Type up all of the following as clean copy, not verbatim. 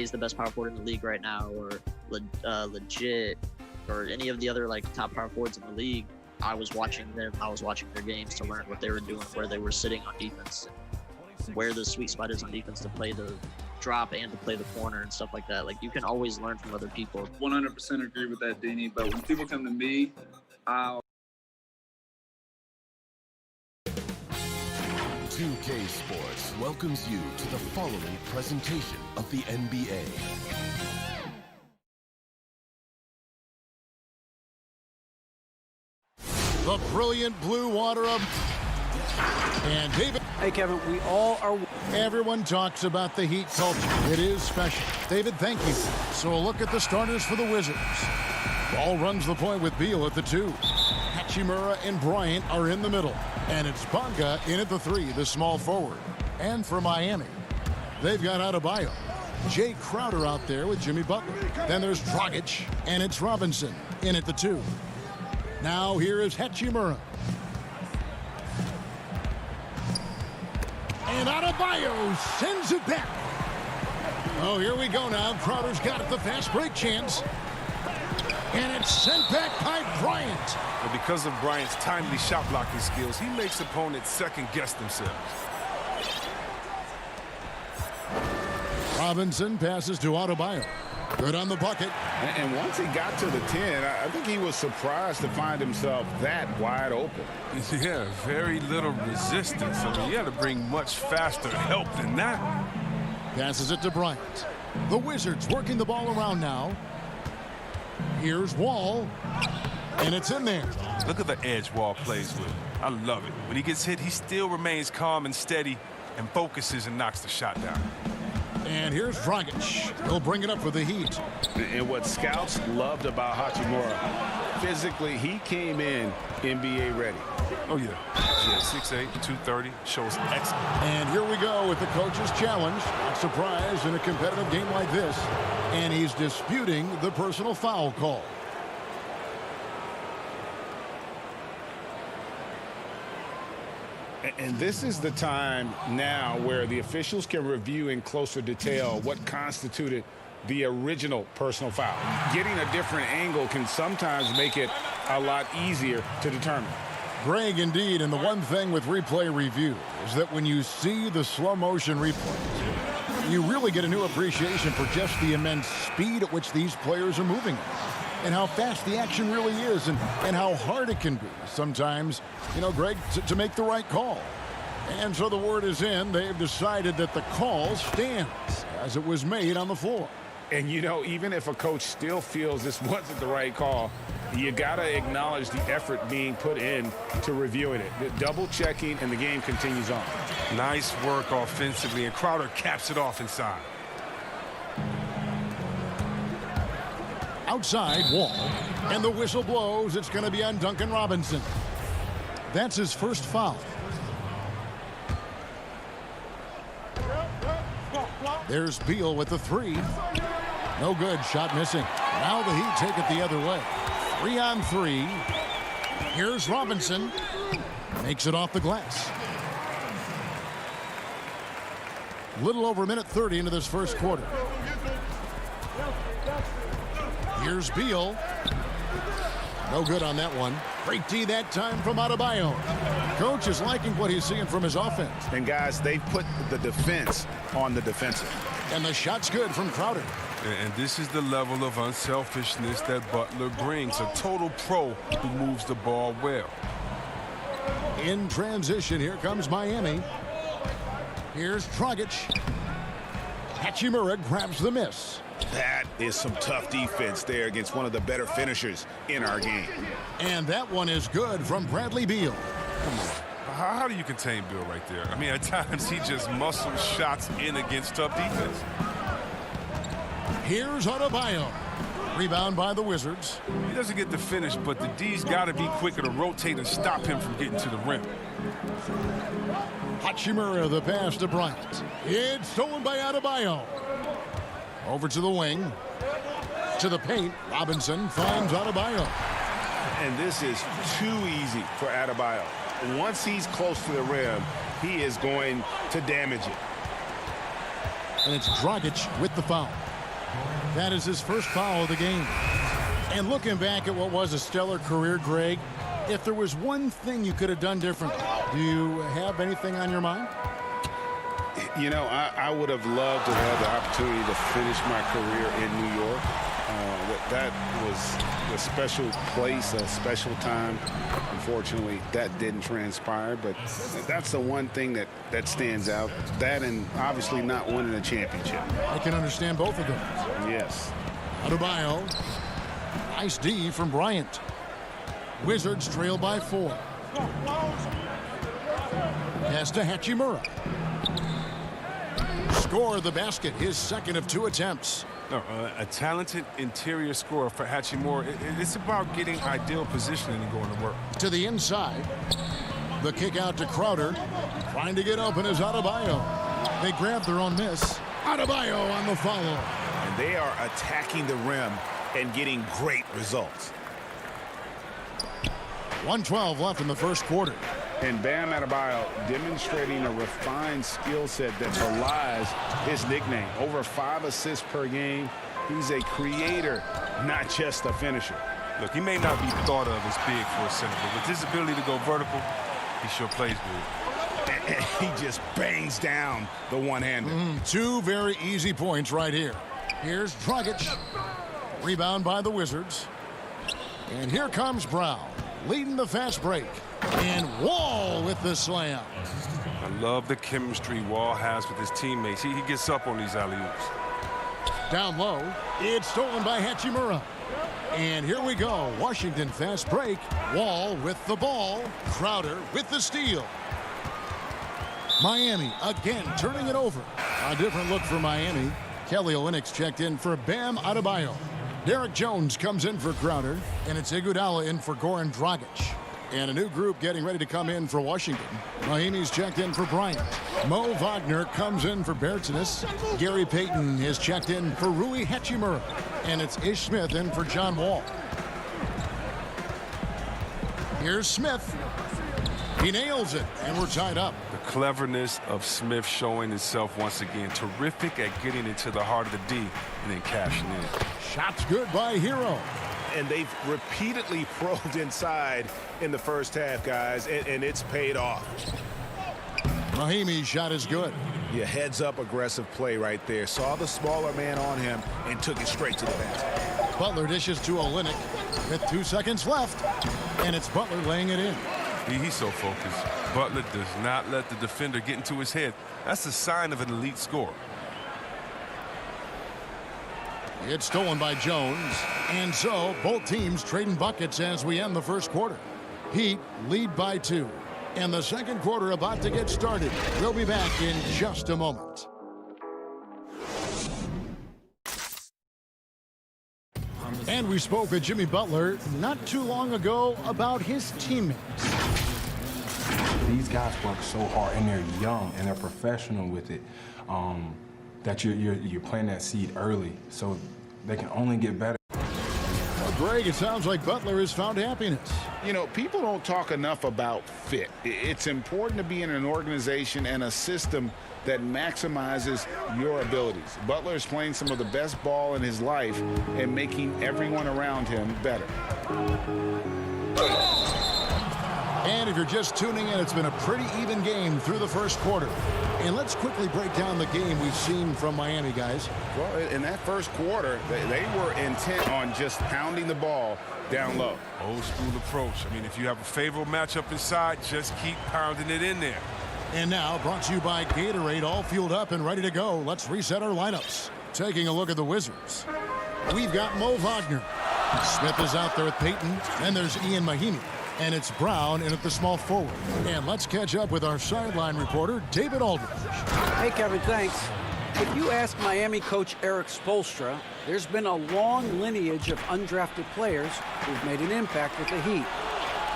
he's the best power forward in the league right now, or legit, or any of the other like top power forwards in the league, I was watching them. I was watching their games to learn what they were doing, where they were sitting on defense, and where the sweet spot is on defense to play the drop and to play the corner and stuff like that. Like, you can always learn from other people. 100% agree with that, Danny. But when people come to me, I'll 2K Sports welcomes you to the following presentation of the NBA. The brilliant blue water of... And David... Hey, Kevin, we all are... Everyone talks about the Heat culture. It is special. David, thank you. So a look at the starters for the Wizards. Ball runs the point with Beal at the 2. Hachimura and Bryant are in the middle. And it's Bonga in at the 3, the small forward. And for Miami, they've got Adebayo. Jay Crowder out there with Jimmy Butler. Then there's Dragic, and it's Robinson in at the 2. Now here is Hachimura. And Adebayo sends it back. Oh, here we go now. Crowder's got it, the fast break chance. And it's sent back by Bryant. But because of Bryant's timely shot blocking skills, he makes opponents second guess themselves. Robinson passes to Adebayo. Good on the bucket. And once he got to the 10, I think he was surprised to find himself that wide open. Yeah, very little resistance. I mean, you got to bring much faster help than that. Passes it to Bryant. The Wizards working the ball around now. Here's Wall. And it's in there. Look at the edge Wall plays with. I love it. When he gets hit, he still remains calm and steady and focuses and knocks the shot down. And here's Dragic. He'll bring it up for the Heat. And what scouts loved about Hachimura, physically, he came in NBA ready. Oh, yeah. 6'8", 230, shows excellent. And here we go with the coach's challenge. Not surprised in a competitive game like this. And he's disputing the personal foul call. And this is the time now where the officials can review in closer detail what constituted the original personal foul. Getting a different angle can sometimes make it a lot easier to determine. Greg, indeed, and the one thing with replay review is that when you see the slow motion replays, you really get a new appreciation for just the immense speed at which these players are moving and how fast the action really is and how hard it can be sometimes, you know, Greg, to make the right call. And so the word is in. They've decided that the call stands as it was made on the floor. And, you know, even if a coach still feels this wasn't the right call, you got to acknowledge the effort being put in to reviewing it. The double checking, and the game continues on. Nice work offensively, and Crowder caps it off inside. Outside, Wall, and the whistle blows. It's going to be on Duncan Robinson. That's his first foul. There's Beal with the 3. No good, shot missing. Now the Heat take it the other way. 3-on-3. Here's Robinson. Makes it off the glass. Little over a minute 30 into this first quarter. Here's Beal. No good on that one. Great D that time from Adebayo. Coach is liking what he's seeing from his offense. And, guys, they put the defense on the defensive. And the shot's good from Crowder. And this is the level of unselfishness that Butler brings. A total pro who moves the ball well. In transition, here comes Miami. Here's Dragic. Hachimura grabs the miss. That is some tough defense there against one of the better finishers in our game. And that one is good from Bradley Beal. How do you contain Bill right there? I mean, at times he just muscles shots in against tough defense. Here's Adebayo. Rebound by the Wizards. He doesn't get the finish, but the D's got to be quicker to rotate and stop him from getting to the rim. Hachimura, the pass to Bryant. It's stolen by Adebayo. Over to the wing. To the paint. Robinson finds Adebayo. And this is too easy for Adebayo. Once he's close to the rim, he is going to damage it. And it's Dragic with the foul. That is his first foul of the game. And looking back at what was a stellar career, Greg, if there was one thing you could have done differently, do you have anything on your mind? You know, I would have loved to have the opportunity to finish my career in New York. That was a special place, a special time. Unfortunately, that didn't transpire, but that's the one thing that stands out. That and obviously not winning a championship. I can understand both of them. Yes. Adebayo. Nice D from Bryant. Wizards trail by 4. Pass to Hachimura. Score the basket, his second of 2 attempts. No, a talented interior scorer for Hachimura. It's about getting ideal positioning and going to work. To the inside. The kick out to Crowder. Trying to get open is Adebayo. They grab their own miss. Adebayo on the follow. And they are attacking the rim and getting great results. 1:12 left in the first quarter. And Bam Adebayo demonstrating a refined skill set that belies his nickname. Over 5 assists per game. He's a creator, not just a finisher. Look, he may not be thought of as big for a center, but with his ability to go vertical, he sure plays good. And he just bangs down the one-hander. 2 very easy points right here. Here's Dragic. Rebound by the Wizards. And here comes Brown, leading the fast break. And Wall with the slam. I love the chemistry Wall has with his teammates. He gets up on these alley-oops. Down low, it's stolen by Hachimura. And here we go, Washington fast break. Wall with the ball. Crowder with the steal. Miami again turning it over. A different look for Miami. Kelly Olynyk's checked in for Bam Adebayo. Derek Jones comes in for Crowder, and it's Iguodala in for Goran Dragic. And a new group getting ready to come in for Washington. Mahinmi's checked in for Bryant. Mo Wagner comes in for Bertsinus. Gary Payton is checked in for Rui Hachimura. And it's Ish Smith in for John Wall. Here's Smith. He nails it, and we're tied up. The cleverness of Smith showing itself once again. Terrific at getting into the heart of the D and then cashing in. Shots good by Hero. And they've repeatedly probed inside in the first half, guys, and it's paid off. Mahinmi's shot is good. Yeah, heads-up aggressive play right there. Saw the smaller man on him and took it straight to the basket. Butler dishes to Olynyk with 2 seconds left, and it's Butler laying it in. He's so focused. Butler does not let the defender get into his head. That's a sign of an elite scorer. It's stolen by Jones. And so both teams trading buckets as we end the first quarter. Heat lead by 2. And the second quarter about to get started. We'll be back in just a moment. And we spoke with Jimmy Butler not too long ago about his teammates. These guys work so hard, and they're young, and they're professional with it, that you're planting that seed early, so they can only get better. Well, Greg, it sounds like Butler has found happiness. You know, people don't talk enough about fit. It's important to be in an organization and a system that maximizes your abilities. Butler is playing some of the best ball in his life and making everyone around him better. And if you're just tuning in, it's been a pretty even game through the first quarter. And let's quickly break down the game we've seen from Miami, guys. Well, in that first quarter, they were intent on just pounding the ball down low. Old school approach. I mean, if you have a favorable matchup inside, just keep pounding it in there. And now, brought to you by Gatorade, all fueled up and ready to go. Let's reset our lineups. Taking a look at the Wizards. We've got Mo Wagner. Smith is out there with Payton. Then there's Ian Mahinmi. And it's Brown in at the small forward. And let's catch up with our sideline reporter, David Aldridge. Hey, Kevin, thanks. If you ask Miami coach Eric Spoelstra, there's been a long lineage of undrafted players who've made an impact with the Heat.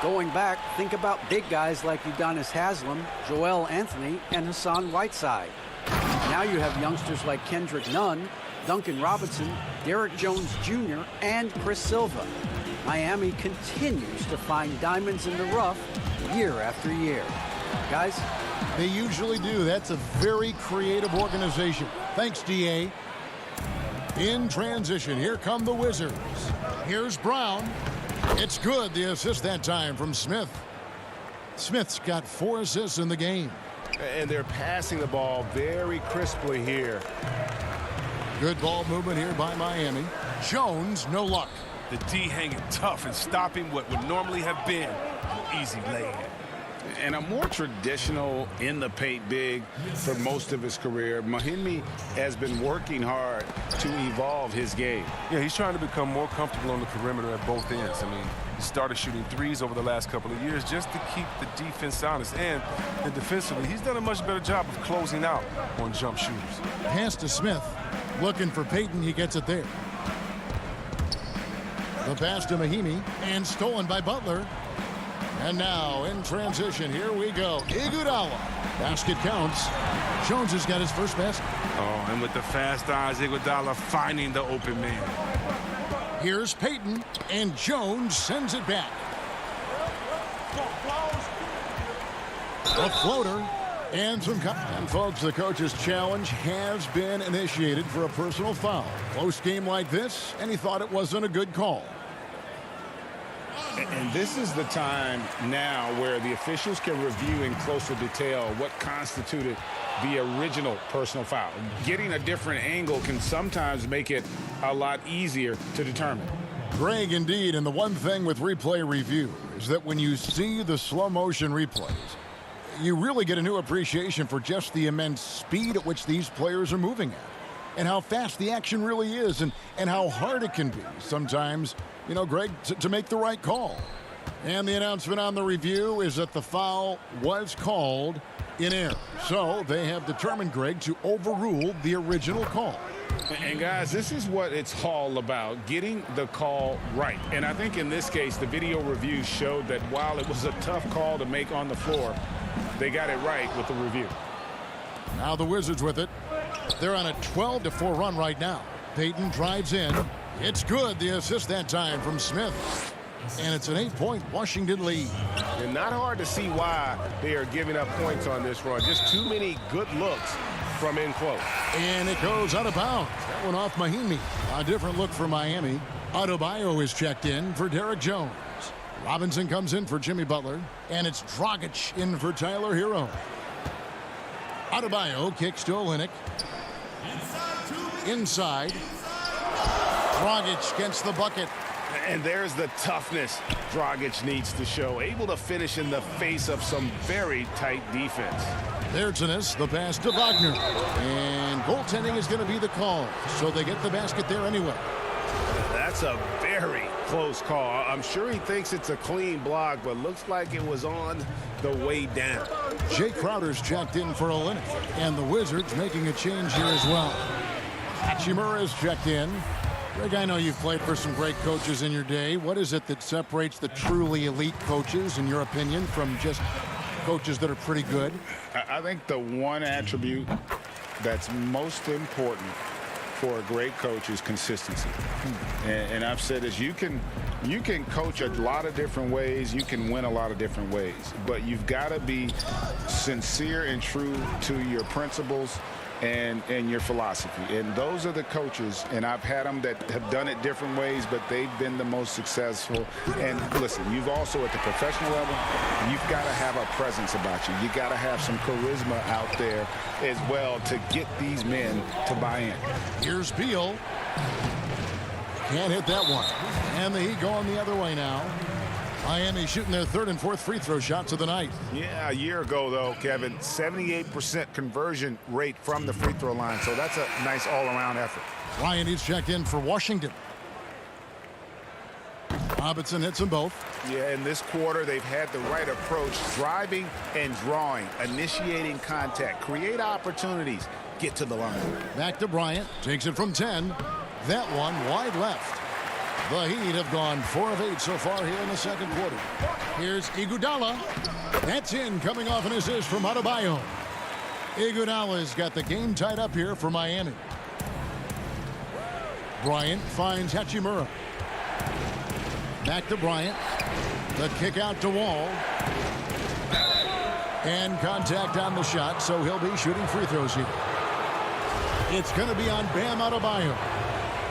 Going back, think about big guys like Udonis Haslem, Joel Anthony, and Hassan Whiteside. Now you have youngsters like Kendrick Nunn, Duncan Robinson, Derek Jones Jr., and Chris Silva. Miami continues to find diamonds in the rough year after year. Guys? They usually do. That's a very creative organization. Thanks, D.A. In transition, here come the Wizards. Here's Brown. It's good. The assist that time from Smith. Smith's got 4 assists in the game. And they're passing the ball very crisply here. Good ball movement here by Miami. Jones, no luck. The D hanging tough and stopping what would normally have been an easy lay-in. And a more traditional in the paint big for most of his career. Mahimi has been working hard to evolve his game. Yeah, he's trying to become more comfortable on the perimeter at both ends. I mean, he started shooting threes over the last couple of years just to keep the defense honest. And defensively, he's done a much better job of closing out on jump shooters. Pass to Smith. Looking for Payton. He gets it there. The pass to Mahimi and stolen by Butler. And now in transition, here we go. Iguodala. Basket counts. Jones has got his first basket. Oh, and with the fast eyes, Iguodala finding the open man. Here's Payton, and Jones sends it back. A floater and some cut. And folks, the coach's challenge has been initiated for a personal foul. Close game like this, and he thought it wasn't a good call. And this is the time now where the officials can review in closer detail what constituted the original personal foul. Getting a different angle can sometimes make it a lot easier to determine. Greg, indeed, and the one thing with replay review is that when you see the slow motion replays, you really get a new appreciation for just the immense speed at which these players are moving at, and how fast the action really is, and how hard it can be sometimes, you know, Greg, to make the right call. And the announcement on the review is that the foul was called in error. So they have determined, Greg, to overrule the original call. And guys, this is what it's all about, getting the call right. And I think in this case, the video review showed that while it was a tough call to make on the floor, they got it right with the review. Now the Wizards with it. They're on a 12-4 run right now. Payton drives in. It's good. The assist that time from Smith. And it's an 8-point Washington lead. And not hard to see why they are giving up points on this run. Just too many good looks from in close. And it goes out of bounds. That one off Mahimi. A different look for Miami. Adebayo is checked in for Derek Jones. Robinson comes in for Jimmy Butler. And it's Dragic in for Tyler Hero. Adebayo kicks to Olynyk. Inside. Dragic gets the bucket. And there's the toughness Dragic needs to show. Able to finish in the face of some very tight defense. There's the pass to Wagner. And goaltending is going to be the call. So they get the basket there anyway. That's a very close call. I'm sure he thinks it's a clean block, but looks like it was on the way down. Jay Crowder's checked in for Olynyk. And the Wizards making a change here as well. Hachimura is checked in. Greg, I know you've played for some great coaches in your day. What is it that separates the truly elite coaches, in your opinion, from just coaches that are pretty good? I think the one attribute that's most important for a great coach is consistency. And I've said this, you can coach a lot of different ways, you can win a lot of different ways, but you've got to be sincere and true to your principles and your philosophy. And those are the coaches, and I've had them that have done it different ways, but they've been the most successful. And listen, you've also at the professional level, you've got to have a presence about you. You got to have some charisma out there as well to get these men to buy in. Here's Beal. Can't hit that one. And the Heat going the other way now. Miami shooting their third and fourth free throw shots of the night. Yeah, a year ago, though, Kevin, 78% conversion rate from the free throw line. So that's a nice all-around effort. Ryan is checked in for Washington. Robinson hits them both. Yeah, in this quarter, they've had the right approach, driving and drawing, initiating contact, create opportunities, get to the line. Back to Bryant, takes it from 10. That one wide left. The Heat have gone 4 of 8 so far here in the second quarter. Here's Iguodala. That's in, coming off an assist from Adebayo. Iguodala's got the game tied up here for Miami. Bryant finds Hachimura. Back to Bryant. The kick out to Wall. And contact on the shot, so he'll be shooting free throws here. It's going to be on Bam Adebayo.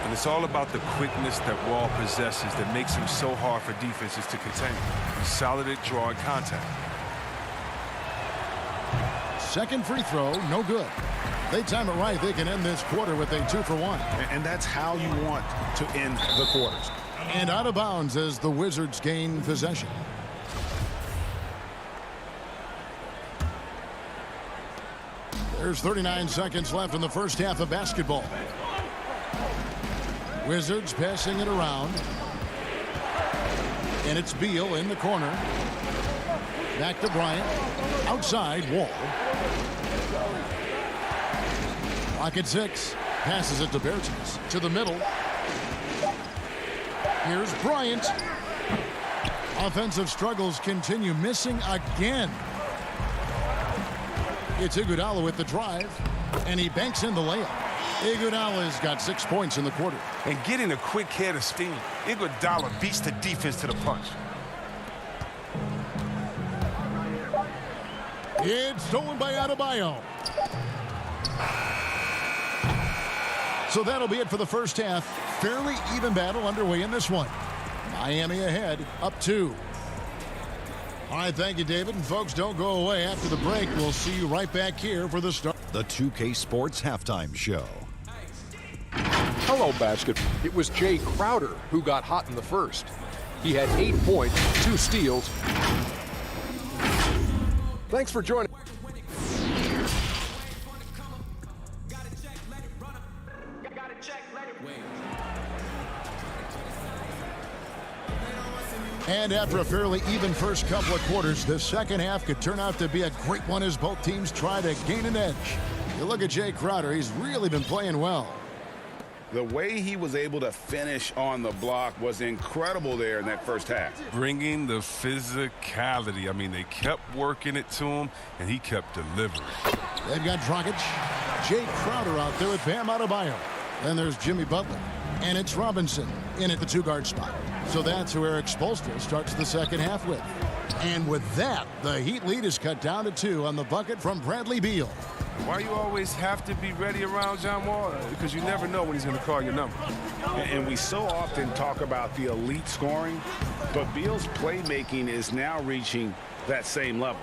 And it's all about the quickness that Wall possesses that makes him so hard for defenses to contain. He's solid at drawing contact. Second free throw, no good. They time it right. They can end this quarter with a 2-for-1. And that's how you want to end the quarters. And out of bounds as the Wizards gain possession. There's 39 seconds left in the first half of basketball. Wizards passing it around. And it's Beal in the corner. Back to Bryant. Outside, Wall. Pocket 6. Passes it to Bertens. To the middle. Here's Bryant. Offensive struggles continue. Missing again. It's Iguodala with the drive. And he banks in the layup. Iguodala's got 6 points in the quarter. And getting a quick head of steam, Iguodala beats the defense to the punch. It's stolen by Adebayo. So that'll be it for the first half. Fairly even battle underway in this one. Miami ahead, up 2. All right, thank you, David. And folks, don't go away. After the break, we'll see you right back here for the start. The 2K Sports Halftime Show. Hello, basketball. It was Jay Crowder who got hot in the first. He had 8 points, 2 steals. Thanks for joining. And after a fairly even first couple of quarters, the second half could turn out to be a great one as both teams try to gain an edge. You look at Jay Crowder, he's really been playing well. The way he was able to finish on the block was incredible there in that first half. Bringing the physicality. I mean, they kept working it to him, and he kept delivering. They've got Dragic, Jay Crowder out there with Bam Adebayo. Then there's Jimmy Butler, and it's Robinson in at the 2-guard spot. So that's who Eric Spoelstra starts the second half with. And with that, the Heat lead is cut down to 2 on the bucket from Bradley Beal. Why you always have to be ready around John Wall? Because you never know when he's going to call your number. And we so often talk about the elite scoring, but Beal's playmaking is now reaching that same level.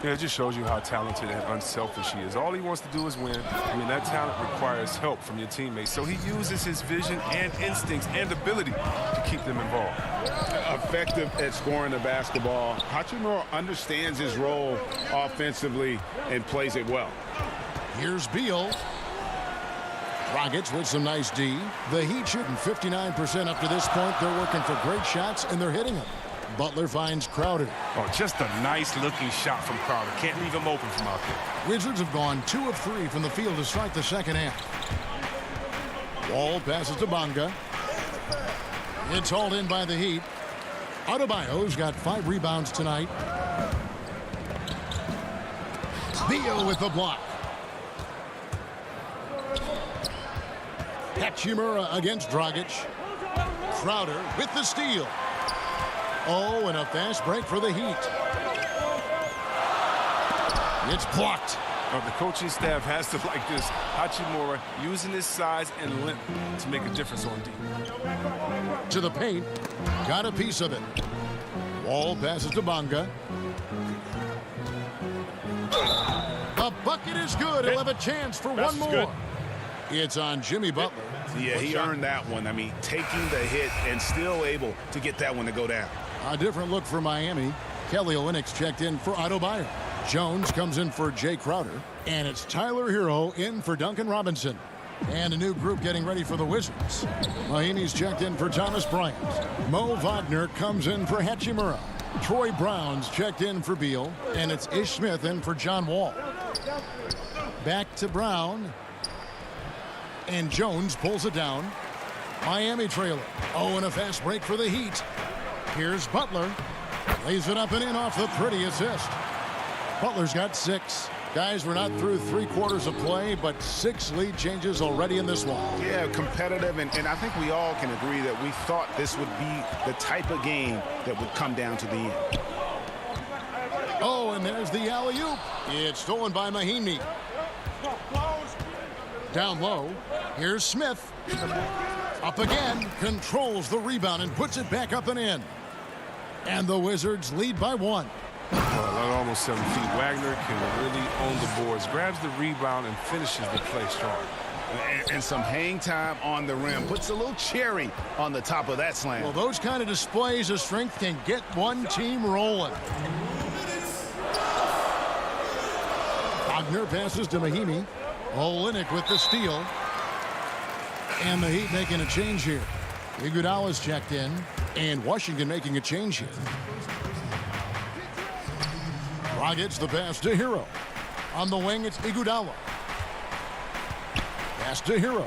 Yeah, it just shows you how talented and unselfish he is. All he wants to do is win. I mean, that talent requires help from your teammates. So he uses his vision and instincts and ability to keep them involved. Effective at scoring the basketball. Hachimura understands his role offensively and plays it well. Here's Beal. Dragic with some nice D. The Heat shooting 59% up to this point. They're working for great shots, and they're hitting them. Butler finds Crowder. Oh, just a nice-looking shot from Crowder. Can't leave him open from out there. Wizards have gone 2 of 3 from the field to start the second half. Wall passes to Bonga. It's hauled in by the Heat. Adebayo's got 5 rebounds tonight. Beal with the block. Hachimura against Dragic. Crowder with the steal. Oh, and a fast break for the Heat. It's blocked. The coaching staff has to like this. Hachimura using his size and length to make a difference on D. To the paint. Got a piece of it. Wall passes to Bonga. A bucket is good. He'll have a chance for one more. Good. It's on Jimmy Butler. Yeah, he earned that one. I mean, taking the hit and still able to get that one to go down. A different look for Miami. Kelly Olynyk checked in for Adebayo. Jones comes in for Jay Crowder. And it's Tyler Hero in for Duncan Robinson. And a new group getting ready for the Wizards. Miami's checked in for Thomas Bryant. Mo Wagner comes in for Hachimura. Troy Brown's checked in for Beal. And it's Ish Smith in for John Wall. Back to Brown. And Jones pulls it down. Miami trailer. Oh, and a fast break for the Heat. Here's Butler. Lays it up and in off the pretty assist. Butler's got 6. Guys, we're not through 3 quarters of play, but 6 lead changes already in this one. Yeah, competitive, and I think we all can agree that we thought this would be the type of game that would come down to the end. Oh, and there's the alley-oop. It's stolen by Mahinmi. Down low, here's Smith. Up again, controls the rebound and puts it back up and in. And the Wizards lead by 1. Well, almost 7 feet. Wagner can really own the boards. Grabs the rebound and finishes the play strong. And some hang time on the rim. Puts a little cherry on the top of that slam. Well, those kind of displays of strength can get one team rolling. Wagner passes to Mahimi. Olynyk with the steal. And the Heat making a change here. Iguodala's checked in. And Washington making a change here. Dragic the pass to Hero. On the wing, it's Iguodala. Pass to Hero.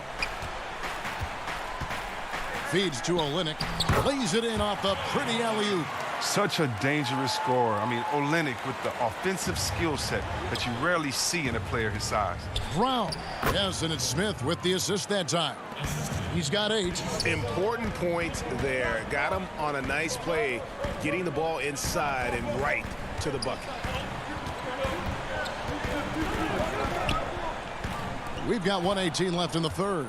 Feeds to Olynyk. Lays it in off the pretty alley-oop. Such a dangerous scorer. I mean, Olynyk with the offensive skill set that you rarely see in a player his size. Brown. Yes, and it's Smith with the assist that time. He's got 8. Important points there. Got him on a nice play, getting the ball inside and right to the bucket. We've got 1:18 left in the third.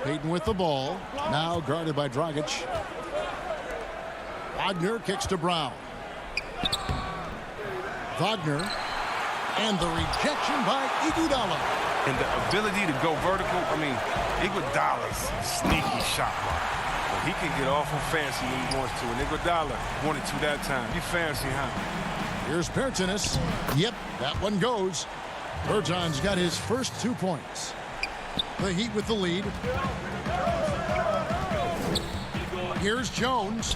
Payton with the ball. Now guarded by Dragic. Wagner kicks to Brown. Wagner. And the rejection by Iguodala. And the ability to go vertical, I mean, Iguodala's sneaky shot block. But he can get awful fancy when he wants to. And Iguodala wanted to that time. Be fancy, huh? Here's Pertinis. Yep, that one goes. Berton's got his first 2 points. The Heat with the lead. Here's Jones.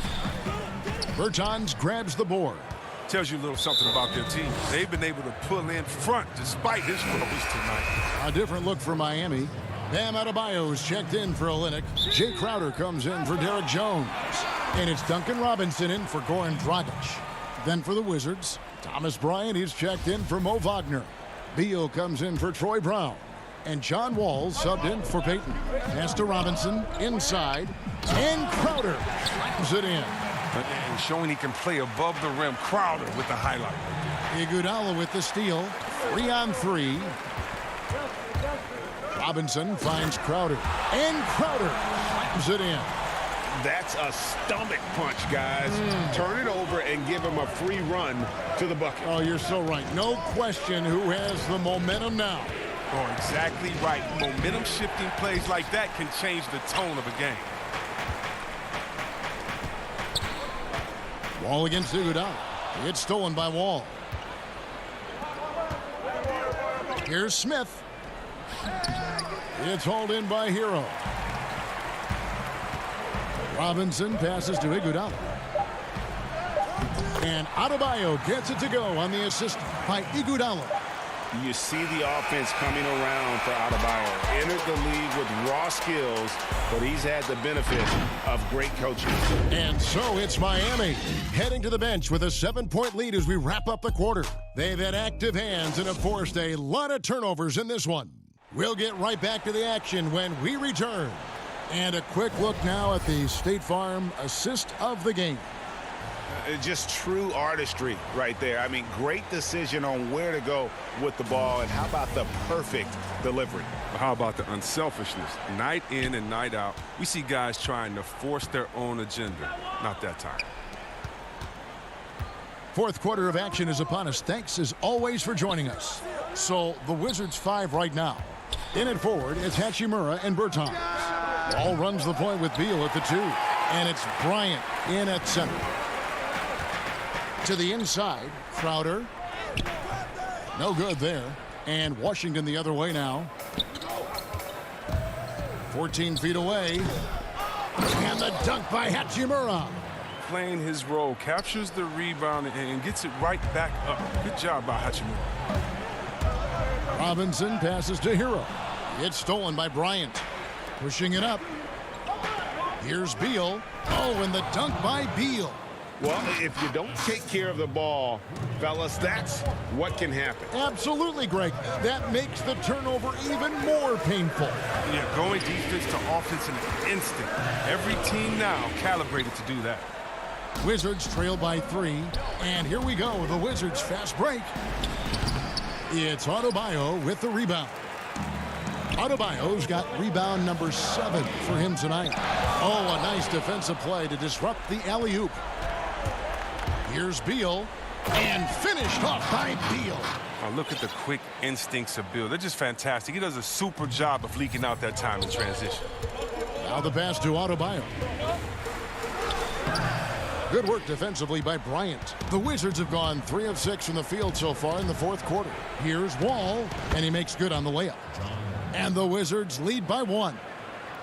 Bertans grabs the board. Tells you a little something about their team. They've been able to pull in front despite his woes tonight. A different look for Miami. Bam Adebayo's checked in for Olynyk. Jay Crowder comes in for Derek Jones. And it's Duncan Robinson in for Goran Dragic. Then for the Wizards, Thomas Bryant, he's checked in for Mo Wagner. Beal comes in for Troy Brown. And John Wall subbed in for Payton. Pass to Robinson, inside. And Crowder slams it in. And showing he can play above the rim. Crowder with the highlight. Iguodala with the steal. 3-on-3. Robinson finds Crowder. And Crowder slams it in. That's a stomach punch, guys. Turn it over and give him a free run to the bucket. Oh, you're so right. No question who has the momentum now. Oh, exactly right. Momentum shifting plays like that can change the tone of a game. Wall against Iguodala. It's stolen by Wall. Here's Smith. It's hauled in by Hero. Robinson passes to Iguodala. And Adebayo gets it to go on the assist by Iguodala. You see the offense coming around for Adebayo. Entered the league with raw skills, but he's had the benefit of great coaching. And so it's Miami heading to the bench with a 7-point lead as we wrap up the quarter. They've had active hands and have forced a lot of turnovers in this one. We'll get right back to the action when we return. And a quick look now at the State Farm assist of the game. Just true artistry right there. I mean, great decision on where to go with the ball, and how about the perfect delivery? How about the unselfishness? Night in and night out, we see guys trying to force their own agenda. Not that time. Fourth quarter of action is upon us. Thanks as always for joining us. So the Wizards 5 right now. In and forward, it's Hachimura and Bertans. Ball runs the point with Beal at the 2. And it's Bryant in at center. To the inside, Crowder. No good there. And Washington the other way now. 14 feet away. And the dunk by Hachimura. Playing his role, captures the rebound and gets it right back up. Good job by Hachimura. Robinson passes to Hero. It's stolen by Bryant. Pushing it up. Here's Beal. Oh, and the dunk by Beal. Well, if you don't take care of the ball, fellas, that's what can happen. Absolutely, Greg. That makes the turnover even more painful. Yeah, going defense to offense in an instant. Every team now calibrated to do that. Wizards trail by 3. And here we go, the Wizards fast break. It's Adebayo with the rebound. Adebayo's got rebound number 7 for him tonight. Oh, a nice defensive play to disrupt the alley-oop. Here's Beal, and finished off by Beal. Oh, look at the quick instincts of Beal. They're just fantastic. He does a super job of leaking out that time in transition. Now the pass to Adebayo. Good work defensively by Bryant. The Wizards have gone 3 of 6 from the field so far in the fourth quarter. Here's Wall, and he makes good on the layup. And the Wizards lead by 1.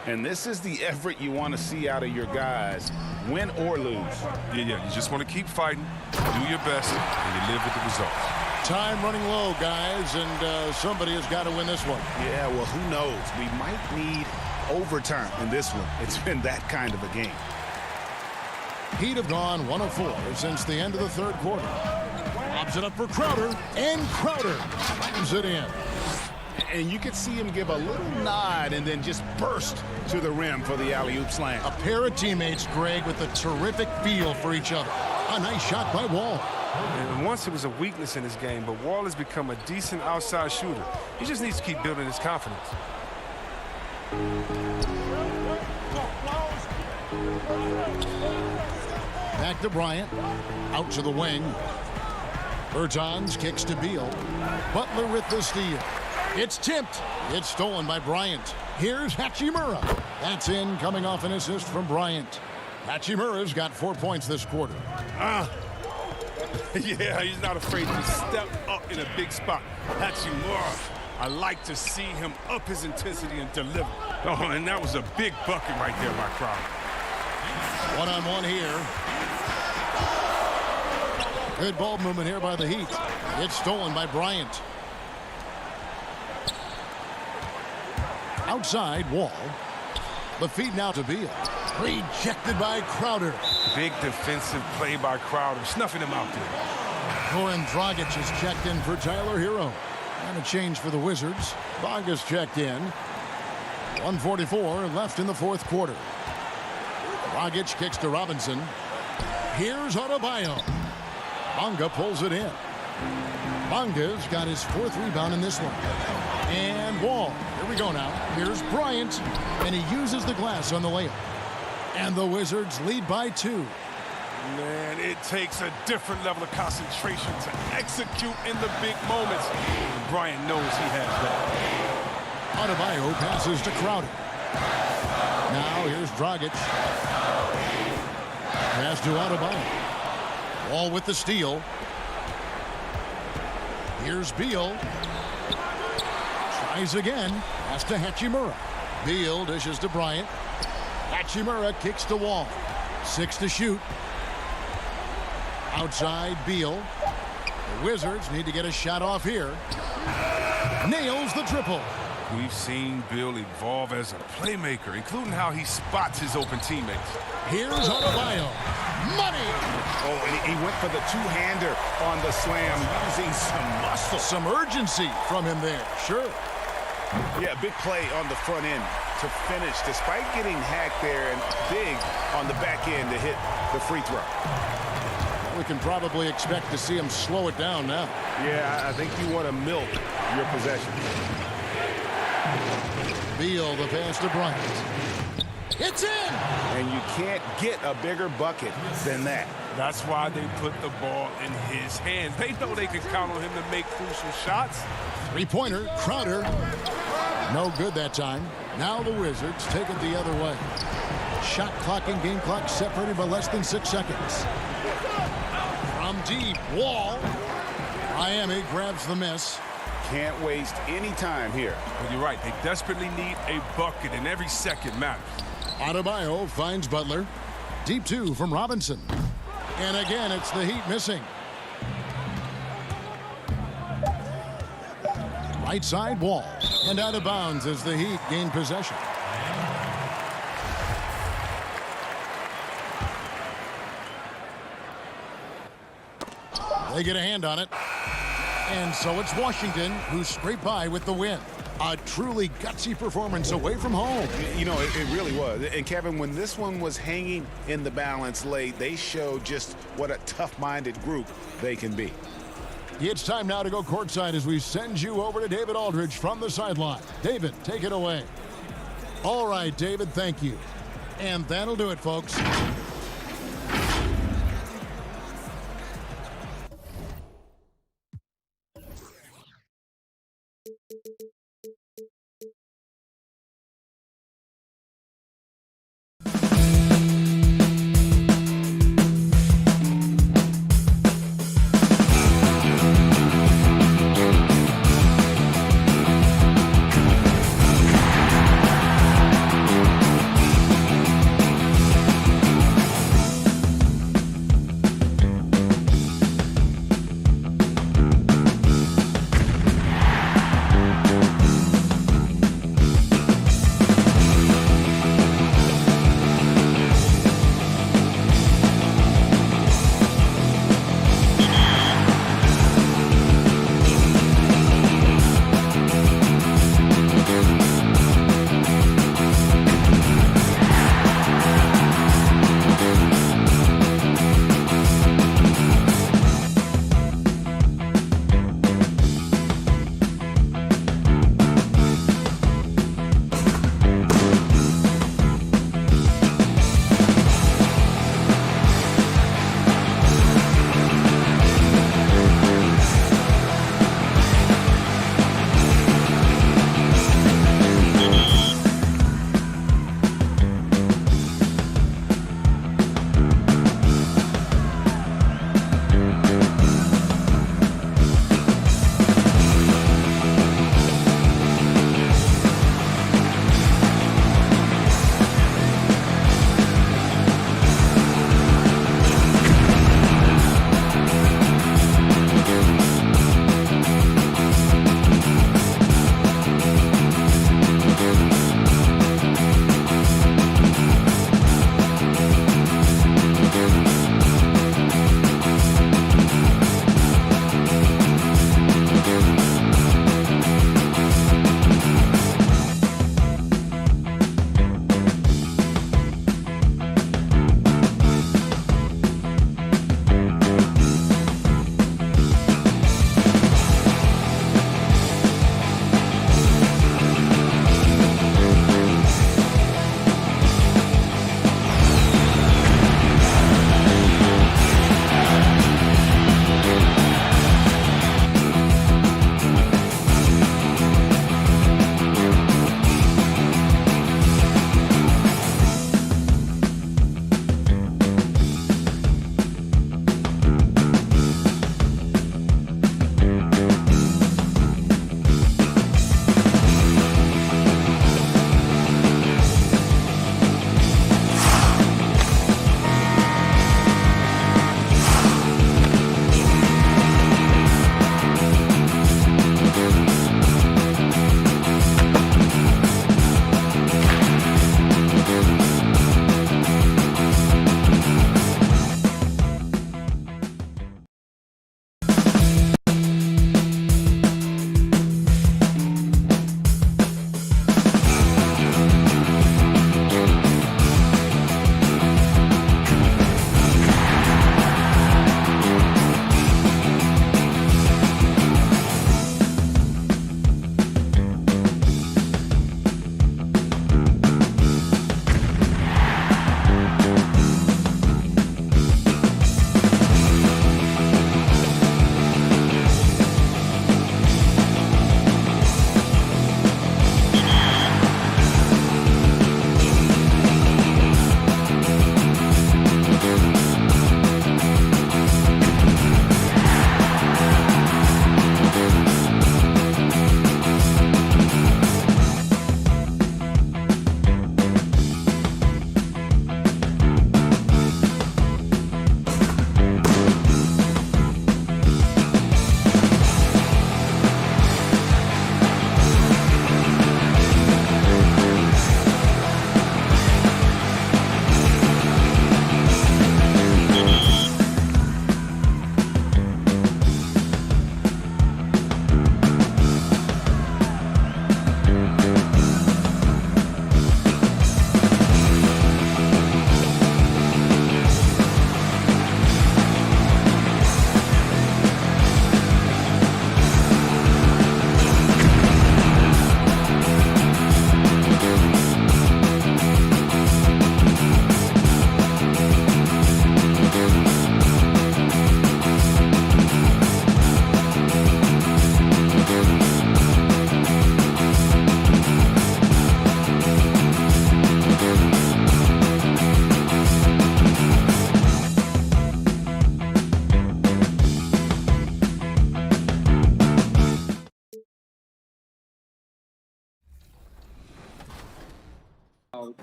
And this is the effort you want to see out of your guys, win or lose. Yeah, you just want to keep fighting, do your best, and you live with the results. Time running low, guys, and somebody has got to win this one. Yeah, well, who knows? We might need overtime in this one. It's been that kind of a game. Heat have gone 1 of 4 since the end of the third quarter. Lobs it up for Crowder, and Crowder slams it in. And you could see him give a little nod and then just burst to the rim for the alley-oop slam. A pair of teammates, Greg, with a terrific feel for each other. A nice shot by Wall. And once it was a weakness in his game, but Wall has become a decent outside shooter. He just needs to keep building his confidence. Back to Bryant. Out to the wing. Bertans kicks to Beal. Butler with the steal. It's tipped. It's stolen by Bryant. Here's Hachimura. That's in, coming off an assist from Bryant. Hachimura's got 4 points this quarter. Yeah, he's not afraid to step up in a big spot. Hachimura, I like to see him up his intensity and deliver. Oh, and that was a big bucket right there by Crowder. One-on-one here. Good ball movement here by the Heat. It's stolen by Bryant. Outside, Wall. The feed now to Beal. Rejected by Crowder. Big defensive play by Crowder, snuffing him out there. Goran Dragic is checked in for Tyler Hero. And a change for the Wizards. Bonga's checked in. 1:44 left in the fourth quarter. Dragic kicks to Robinson. Here's Adebayo. Bonga pulls it in. Bonga's got his 4th rebound in this one. And Wall. Here we go now. Here's Bryant. And he uses the glass on the layup. And the Wizards lead by 2. Man, it takes a different level of concentration to execute in the big moments. And Bryant knows he has that. Adebayo passes to Crowder. Now here's Dragic. Pass to Adebayo. Wall with the steal. Here's Beal. Tries again. Pass to Hachimura. Beal dishes to Bryant. Hachimura kicks to Wall. 6 to shoot. Outside, Beal. The Wizards need to get a shot off here. Nails the triple. We've seen Beal evolve as a playmaker, including how he spots his open teammates. Here's Adebayo. Money! Oh, and he went for the two-hander on the slam, using some muscle. Some urgency from him there. Sure. Yeah, big play on the front end to finish, despite getting hacked there, and big on the back end to hit the free throw. We can probably expect to see him slow it down now. Yeah, I think you want to milk your possession. Beal, the pass to Bryant. It's in! And you can't get a bigger bucket than that. That's why they put the ball in his hands. They know they can count on him to make crucial shots. Three-pointer, Crowder. No good that time. Now the Wizards take it the other way. Shot clock and game clock separated by less than 6 seconds. From deep, Wall. Miami grabs the miss. Can't waste any time here. Well, you're right. They desperately need a bucket, and every second matters. Adebayo finds Butler. Deep 2 from Robinson. And again, it's the Heat missing. Right side, Wall. And out of bounds as the Heat gain possession. They get a hand on it. And so it's Washington who scraped by with the win. A truly gutsy performance away from home. You know, it really was. And Kevin, when this one was hanging in the balance late, they showed just what a tough-minded group they can be. It's time now to go courtside as we send you over to David Aldridge from the sideline. David, take it away. All right, David, thank you. And that'll do it, folks.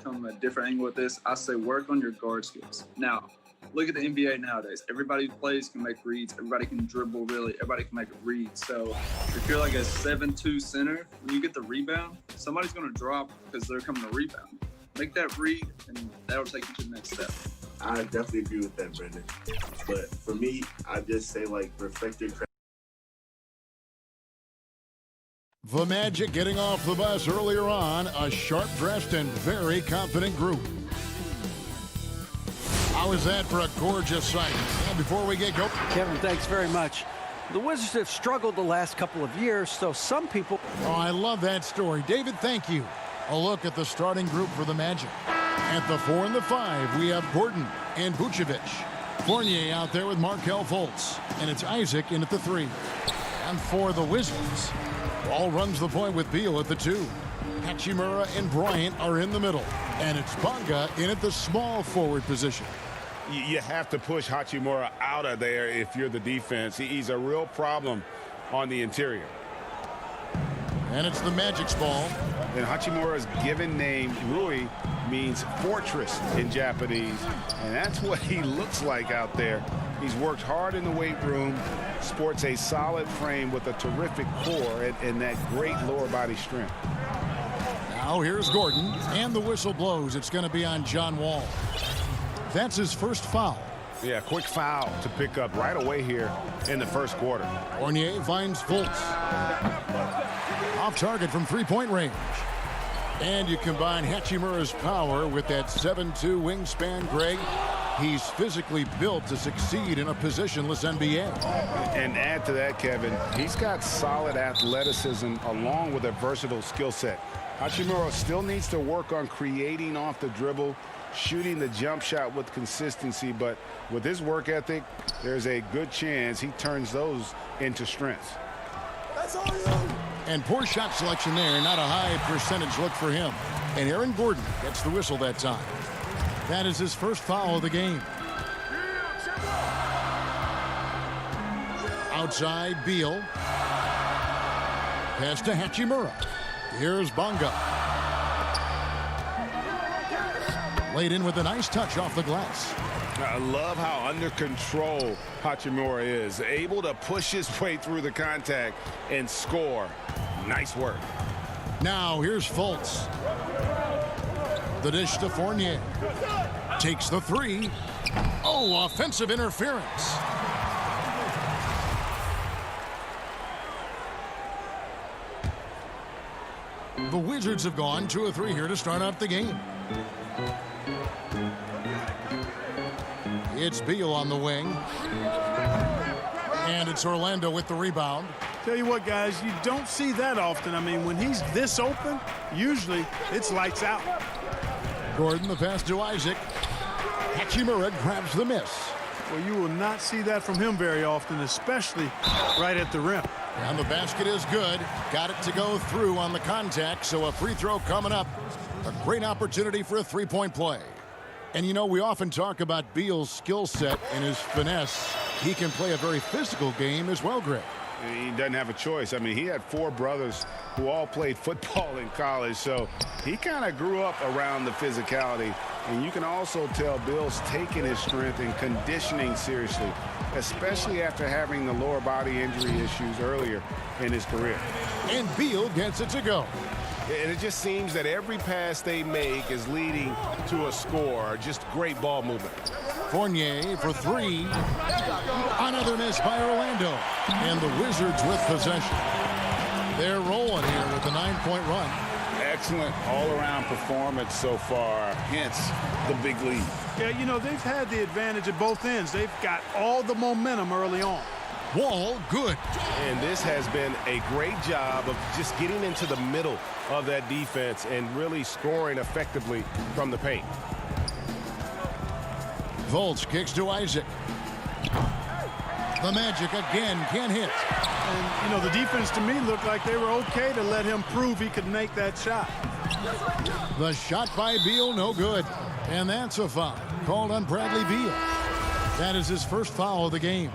come a different angle with this. I say work on your guard skills. Now, look at the NBA nowadays. Everybody who plays can make reads. Everybody can dribble, really. Everybody can make a read. So if you're like a 7'2" center, when you get the rebound, somebody's going to drop because they're coming to rebound. Make that read, and that'll take you to the next step. I definitely agree with that, Brendan. But for me, I just say, like, reflect your craft. The Magic getting off the bus earlier on, a sharp-dressed and very confident group. How is that for a gorgeous sight? And before we get going, Kevin, thanks very much. The Wizards have struggled the last couple of years, so some people... Oh, I love that story. David, thank you. A look at the starting group for the Magic. At the 4 and the 5, we have Gordon and Vucevic. Fournier out there with Markelle Fultz. And it's Isaac in at the 3. And for the Wizards, Ball runs the point with Beal at the 2. Hachimura and Bryant are in the middle. And it's Bonga in at the small forward position. You have to push Hachimura out of there if you're the defense. He's a real problem on the interior. And it's the Magic's ball. And Hachimura's given name, Rui, means fortress in Japanese. And that's what he looks like out there. He's worked hard in the weight room, sports a solid frame with a terrific core and that great lower body strength. Now here's Gordon, and the whistle blows. It's going to be on John Wall. That's his first foul. Yeah, quick foul to pick up right away here in the first quarter. Fournier finds Fultz. Off target from three-point range. And you combine Hachimura's power with that 7'2" wingspan, Greg. He's physically built to succeed in a positionless NBA. And add to that, Kevin, he's got solid athleticism along with a versatile skill set. Hachimura still needs to work on creating off the dribble, shooting the jump shot with consistency, but with his work ethic, there's a good chance he turns those into strengths. That's all you. And poor shot selection there, not a high percentage look for him. And Aaron Gordon gets the whistle that time. That is his first foul of the game. Outside, Beal. Pass to Hachimura. Here's Bonga. Laid in with a nice touch off the glass. I love how under control Hachimura is. Able to push his way through the contact and score. Nice work. Now here's Fultz. The dish to Fournier. Takes the 3. Oh, offensive interference. The Wizards have gone 2 of 3 here to start out the game. It's Beal on the wing. And it's Orlando with the rebound. Tell you what, guys, you don't see that often. I mean, when he's this open, usually it's lights out. Gordon, the pass to Isaac. Hachimura grabs the miss. Well, you will not see that from him very often, especially right at the rim. And the basket is good. Got it to go through on the contact, so a free throw coming up. A great opportunity for a three-point play. And, you know, we often talk about Beal's skill set and his finesse. He can play a very physical game as well, Greg. He doesn't have a choice. I mean, he had 4 brothers who all played football in college, so he kind of grew up around the physicality. And you can also tell Bill's taking his strength and conditioning seriously, especially after having the lower body injury issues earlier in his career. And Beal gets it to go. And it just seems that every pass they make is leading to a score. Just great ball movement. Fournier for 3. Another miss by Orlando. And the Wizards with possession. They're rolling here with a 9-point run. Excellent all-around performance so far, hence the big lead. Yeah, you know, they've had the advantage at both ends. They've got all the momentum early on. Wall, good. And this has been a great job of just getting into the middle of that defense and really scoring effectively from the paint. Fultz kicks to Isaac. The Magic again can't hit. And, you know, the defense to me looked like they were okay to let him prove he could make that shot. The shot by Beal, no good. And that's a foul called on Bradley Beal. That is his first foul of the game.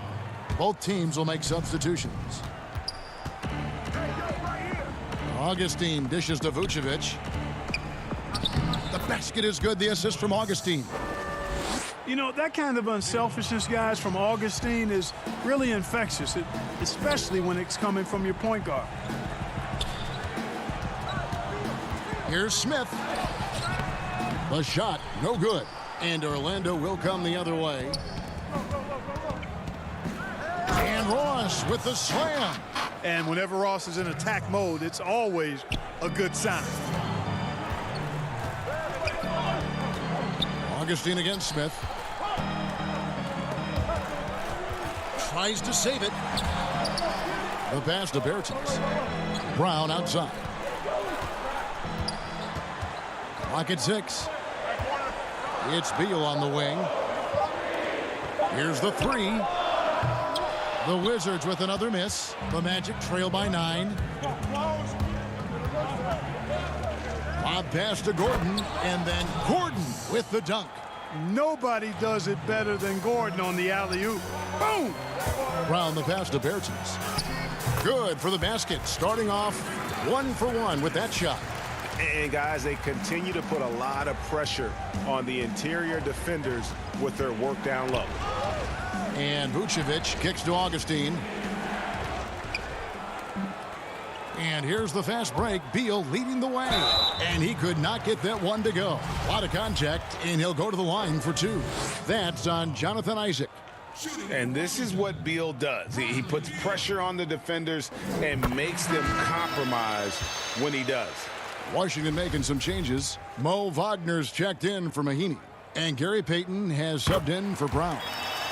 Both teams will make substitutions. Augustine dishes to Vucevic. The Basket is good. The assist from Augustine. You know, that kind of unselfishness, guys, from Augustine is really infectious, especially when it's coming from your point guard. Here's Smith. The shot, no good. And Orlando will come the other way. And Ross with the slam. And whenever Ross is in attack mode, it's always a good sign. Augustine against Smith. Tries to save it. The pass to Bertens. Brown outside. Clock at 6. It's Beal on the wing. Here's the 3. The Wizards with another miss. The Magic trail by 9. Lob pass to Gordon, and then Gordon with the dunk. Nobody does it better than Gordon on the alley-oop. Boom! Brown the pass to Bertens. Good for the basket. Starting off 1 for 1 with that shot. And guys, they continue to put a lot of pressure on the interior defenders with their work down low. And Vucevic kicks to Augustine. And here's the fast break. Beal leading the way. And he could not get that one to go. A lot of contact, and he'll go to the line for 2. That's on Jonathan Isaac. And this is what Beal does. He puts pressure on the defenders and makes them compromise when he does. Washington making some changes. Mo Wagner's checked in for Mahinmi. And Gary Payton has subbed in for Brown.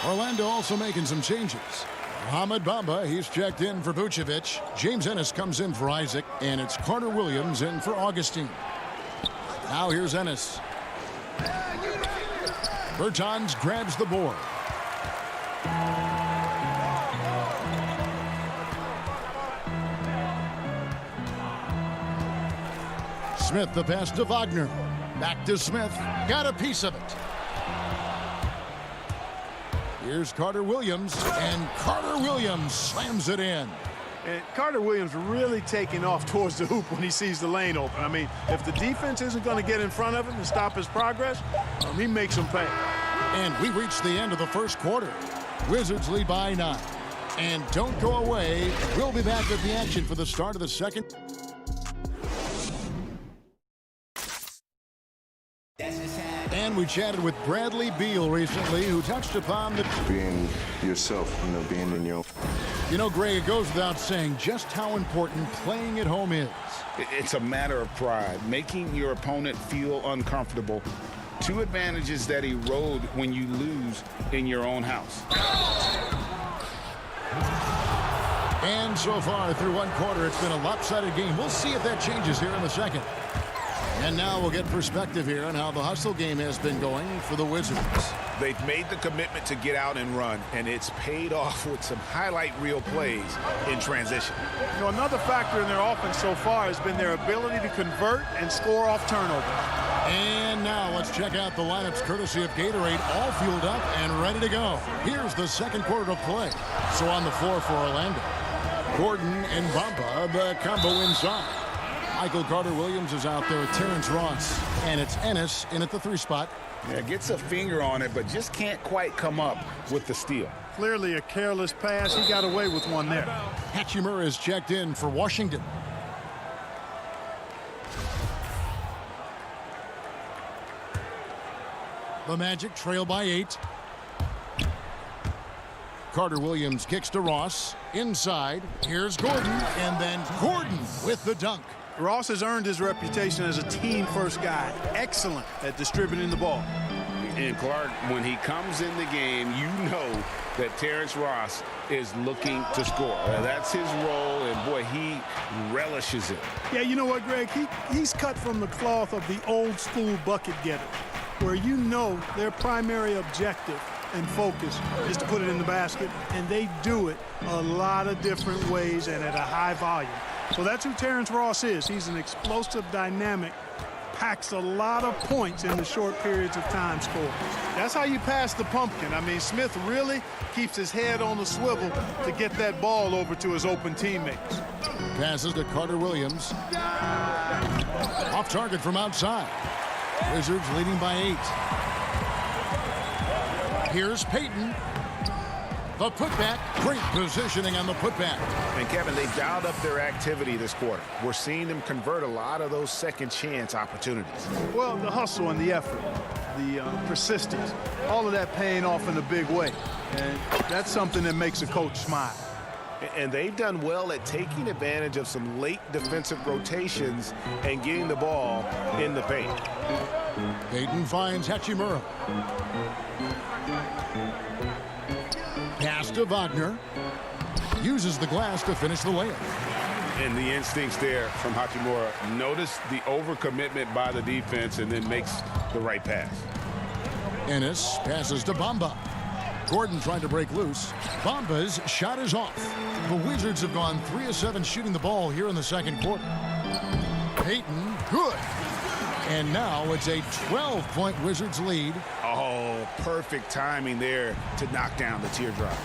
Orlando also making some changes. Mohamed Bamba, he's checked in for Vucevic. James Ennis comes in for Isaac. And it's Carter Williams in for Augustine. Now here's Ennis. Bertans grabs the board. Smith the pass to Wagner. Back to Smith. Got a piece of it. Here's Carter Williams, and Carter Williams slams it in. And Carter Williams really taking off towards the hoop when he sees the lane open. I mean, if the defense isn't going to get in front of him and stop his progress, he makes them pay. And we reach the end of the first quarter. Wizards lead by 9. And don't go away. We'll be back with the action for the start of the second. And we chatted with Bradley Beal recently, who touched upon the... Being yourself, being in your... You know, Greg, it goes without saying just how important playing at home is. It's a matter of pride, making your opponent feel uncomfortable. 2 advantages that erode when you lose in your own house. And so far through one quarter, it's been a lopsided game. We'll see if that changes here in the second. And now we'll get perspective here on how the hustle game has been going for the Wizards. They've made the commitment to get out and run, and it's paid off with some highlight reel plays in transition. You know, another factor in their offense so far has been their ability to convert and score off turnovers. And now let's check out the lineups courtesy of Gatorade, all fueled up and ready to go. Here's the second quarter of play. So on the floor for Orlando, Gordon and Bamba, the combo inside. Michael Carter-Williams is out there with Terrence Ross. And it's Ennis in at the 3 spot. Yeah, gets a finger on it, but just can't quite come up with the steal. Clearly a careless pass. He got away with one there. Hachimura is checked in for Washington. The Magic trail by 8. Carter-Williams kicks to Ross. Inside. Here's Gordon. And then Gordon with the dunk. Ross has earned his reputation as a team-first guy. Excellent at distributing the ball. And Clark, when he comes in the game, you know that Terrence Ross is looking to score. That's his role, and boy, he relishes it. Yeah, you know what, Greg? He's cut from the cloth of the old-school bucket getters, where you know their primary objective and focus is to put it in the basket, and they do it a lot of different ways and at a high volume. So that's who Terrence Ross is. He's an explosive, dynamic, packs a lot of points in the short periods of time scored. That's how you pass the pumpkin. I mean, Smith really keeps his head on the swivel to get that ball over to his open teammates. Passes to Carter-Williams. Off target from outside. Wizards leading by 8. Here's Payton. The putback. Great positioning on the putback. And Kevin, they dialed up their activity this quarter. We're seeing them convert a lot of those second chance opportunities. Well, the hustle and the effort, the persistence, all of that paying off in a big way. And that's something that makes a coach smile. And they've done well at taking advantage of some late defensive rotations and getting the ball in the paint. Payton finds Hachimura. Pass to Wagner. Uses the glass to finish the layup. And the instincts there from Hachimura. Notice the overcommitment by the defense and then makes the right pass. Ennis passes to Bamba. Gordon trying to break loose. Bamba's shot is off. The Wizards have gone 3 of 7 shooting the ball here in the second quarter. Payton, good. And now it's a 12-point Wizards lead. Oh, perfect timing there to knock down the teardrop.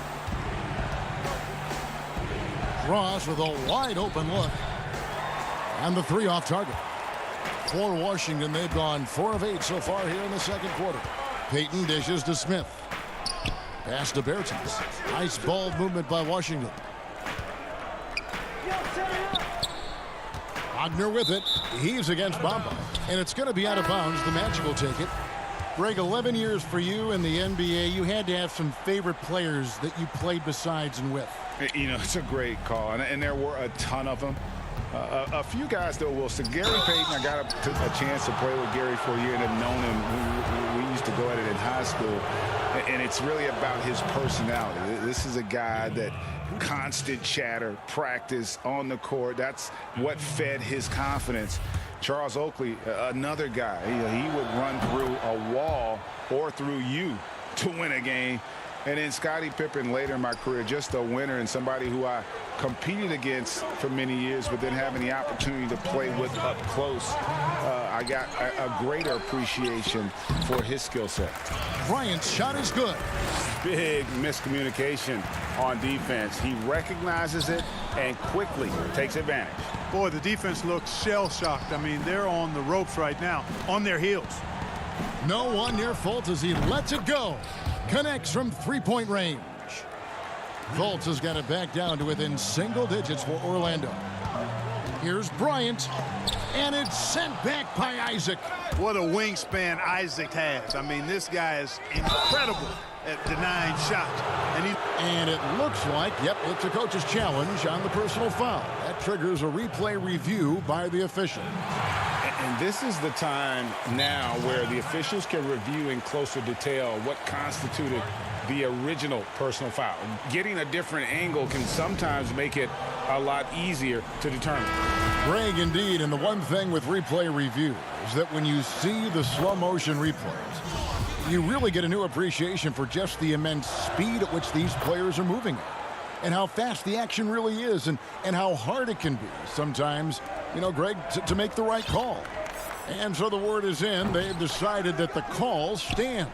Ross with a wide open look. And the 3 off target. For Washington, they've gone 4 of 8 so far here in the second quarter. Payton dishes to Smith. Pass to Bertens. Nice ball movement by Washington. Wagner with it. Heaves against Bamba. And it's going to be out of bounds. The Magic will take it. Greg, 11 years for you in the NBA. You had to have some favorite players that you played besides and with. You know, it's a great call, and there were a ton of them. A few guys, though, Wilson. Gary Payton, I got a chance to play with Gary for a year and have known him. We used to go at it in high school, and it's really about his personality. This is a guy that constant chatter, practice on the court. That's what fed his confidence. Charles Oakley, another guy, he would run through a wall or through you to win a game. And then Scottie Pippen later in my career, just a winner and somebody who I competed against for many years, but then having the opportunity to play with up close, I got a greater appreciation for his skill set. Bryant's shot is good. Big miscommunication on defense. He recognizes it and quickly takes advantage. Boy, the defense looks shell-shocked. I mean, they're on the ropes right now, on their heels. No one near Fultz as he lets it go. Connects from 3-point range. Fultz has got it back down to within single digits for Orlando. Here's Bryant, and it's sent back by Isaac. What a wingspan Isaac has. I mean, this guy is incredible at denying shots. And it looks like, yep, it's a coach's challenge on the personal foul. That triggers a replay review by the official. And this is the time now where the officials can review in closer detail what constituted the original personal foul. Getting a different angle can sometimes make it a lot easier to determine. Greg, indeed, and the one thing with replay review is that when you see the slow motion replays, you really get a new appreciation for just the immense speed at which these players are moving at, and how fast the action really is, and how hard it can be sometimes, you know, Greg, to make the right call. And so the word is in. They've decided that the call stands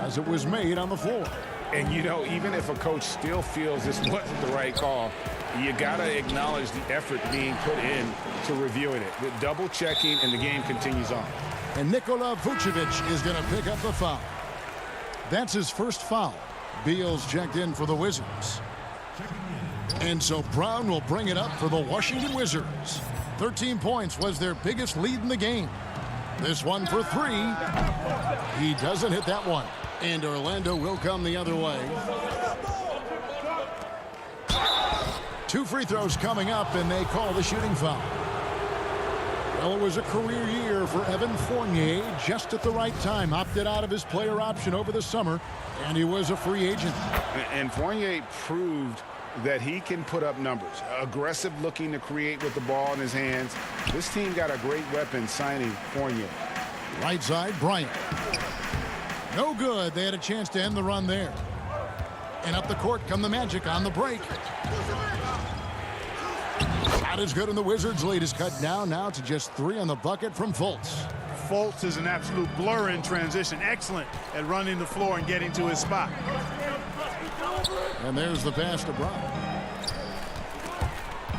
as it was made on the floor. And, you know, even if a coach still feels this wasn't the right call, you got to acknowledge the effort being put in to reviewing it. The double checking, and the game continues on. And Nikola Vucevic is going to pick up the foul. That's his first foul. Beal's checked in for the Wizards. And so Brown will bring it up for the Washington Wizards. 13 points was their biggest lead in the game. This one for 3. He doesn't hit that one. And Orlando will come the other way. 2 free throws coming up, and they call the shooting foul. Well, it was a career year for Evan Fournier, just at the right time. Opted out of his player option over the summer, and he was a free agent. And Fournier proved that he can put up numbers. Aggressive looking to create with the ball in his hands. This team got a great weapon signing Fournier. Right side, Bryant. No good. They had a chance to end the run there. And up the court come the Magic on the break. Shot is good, and the Wizards' lead is cut down now to just 3 on the bucket from Fultz. Fultz is an absolute blur in transition. Excellent at running the floor and getting to his spot. And there's the pass to Brown.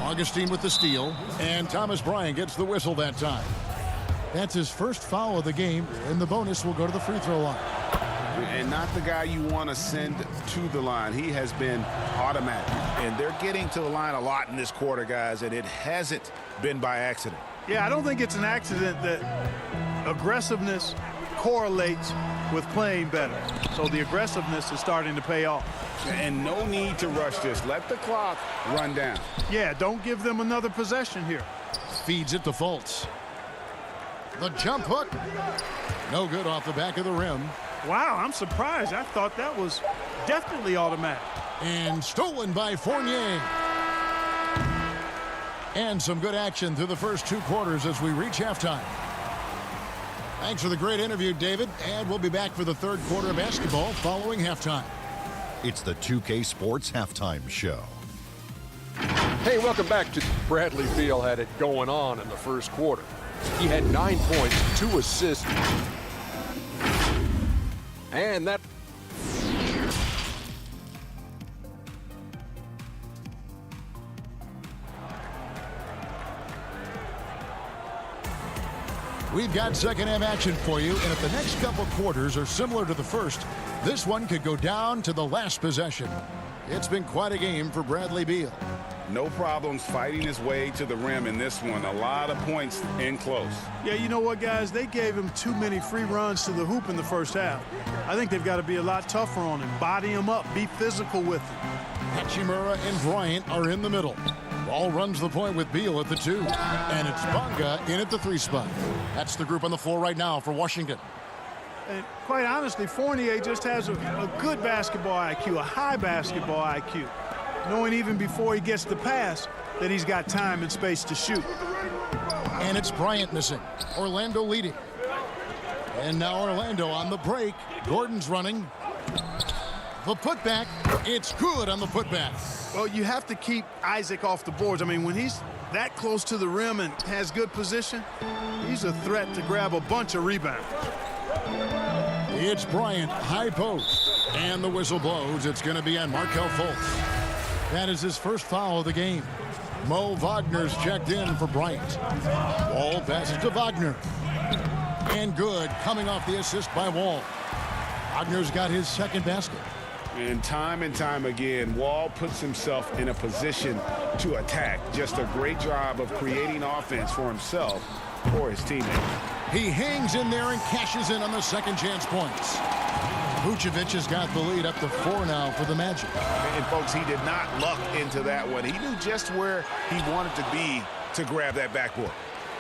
Augustine with the steal, and Thomas Bryant gets the whistle that time. That's his first foul of the game, and the bonus will go to the free throw line. And not the guy you want to send to the line. He has been automatic. And they're getting to the line a lot in this quarter, guys, and it hasn't been by accident. Yeah, I don't think it's an accident that aggressiveness correlates with playing better. So the aggressiveness is starting to pay off. And no need to rush this. Let the clock run down. Yeah, don't give them another possession here. Feeds it to Fultz. The jump hook. No good off the back of the rim. Wow, I'm surprised. I thought that was definitely automatic. And stolen by Fournier. And some good action through the first 2 quarters as we reach halftime. Thanks for the great interview, David. And we'll be back for the 3rd quarter of basketball following halftime. It's the 2K Sports Halftime Show. Hey, welcome back to Bradley Beal. Had it going on in the first quarter. He had 9 points, 2 assists. And that... We've got second half action for you, and if the next couple quarters are similar to the first, this one could go down to the last possession. It's been quite a game for Bradley Beal. No problems fighting his way to the rim in this one. A lot of points in close. Yeah, you know what, guys? They gave him too many free runs to the hoop in the first half. I think they've got to be a lot tougher on him. Body him up. Be physical with him. Hachimura and Bryant are in the middle. Ball runs the point with Beal at the 2. And it's Bonga in at the 3 spot. That's the group on the floor right now for Washington. And quite honestly, Fournier just has a good basketball IQ, a high basketball IQ. Knowing even before he gets the pass that he's got time and space to shoot. And it's Bryant missing. Orlando leading. And now Orlando on the break. Gordon's running. The putback. It's good on the putback. Well, you have to keep Isaac off the boards. I mean, when he's that close to the rim and has good position, he's a threat to grab a bunch of rebounds. It's Bryant, high post. And the whistle blows. It's going to be on Markelle Fultz. That is his first foul of the game. Mo Wagner's checked in for Bryant. Wall passes to Wagner. And good, coming off the assist by Wall. Wagner's got his second basket. And time again, Wall puts himself in a position to attack. Just a great job of creating offense for himself or his teammates. He hangs in there and cashes in on the second chance points. Vucevic has got the lead up to 4 now for the Magic. And folks, he did not luck into that one. He knew just where he wanted to be to grab that backboard.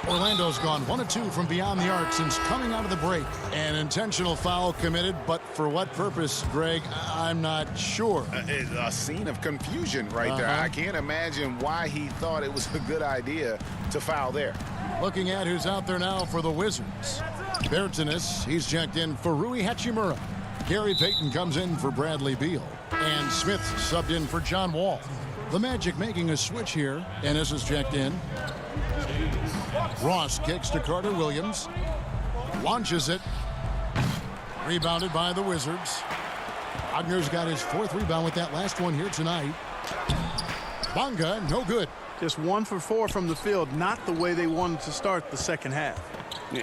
Orlando's gone 1 of 2 from beyond the arc since coming out of the break. An intentional foul committed, but for what purpose, Greg, I'm not sure. A scene of confusion right there. I can't imagine why he thought it was a good idea to foul there. Looking at who's out there now for the Wizards. Bertanis, he's checked in for Rui Hachimura. Gary Payton comes in for Bradley Beal. And Smith subbed in for John Wall. The Magic making a switch here. Ennis is checked in. Ross kicks to Carter Williams. Launches it. Rebounded by the Wizards. Wagner's got his 4th rebound with that last one here tonight. Bonga, no good. Just 1 for 4 from the field. Not the way they wanted to start the second half.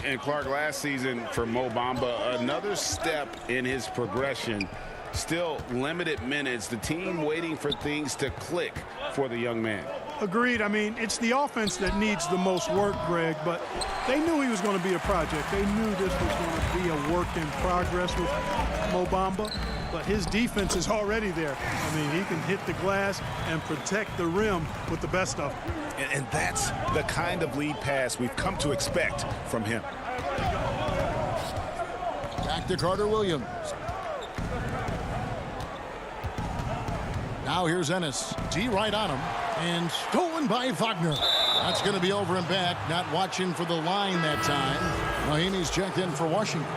And Clark, last season for Mo Bamba, another step in his progression. Still limited minutes. The team waiting for things to click for the young man. Agreed. I mean, it's the offense that needs the most work, Greg, but they knew he was going to be a project. They knew this was going to be a work in progress with Mo Bamba, but his defense is already there. I mean, he can hit the glass and protect the rim with the best of them. And that's the kind of lead pass we've come to expect from him. Back to Carter Williams. Now here's Ennis. D right on him. And stolen by Wagner. That's going to be over and back. Not watching for the line that time. Mahimi's checked in for Washington.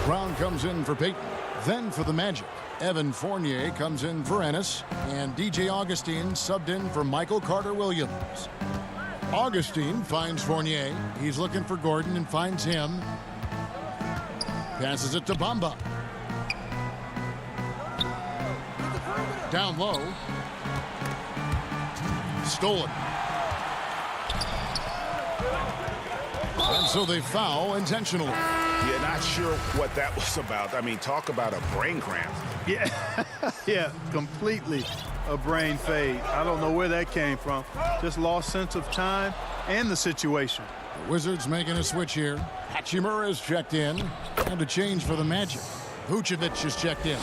Brown comes in for Payton. Then for the Magic, Evan Fournier comes in for Ennis. And DJ Augustine subbed in for Michael Carter Williams. Augustine finds Fournier. He's looking for Gordon and finds him. Passes it to Bamba. Down low. Stolen. And so they foul intentionally. Yeah, not sure what that was about. I mean, talk about a brain cramp. Yeah, yeah, completely a brain fade. I don't know where that came from. Just lost sense of time and the situation. The Wizards making a switch here. Hachimura is checked in. And a change for the Magic. Vucevic is checked in.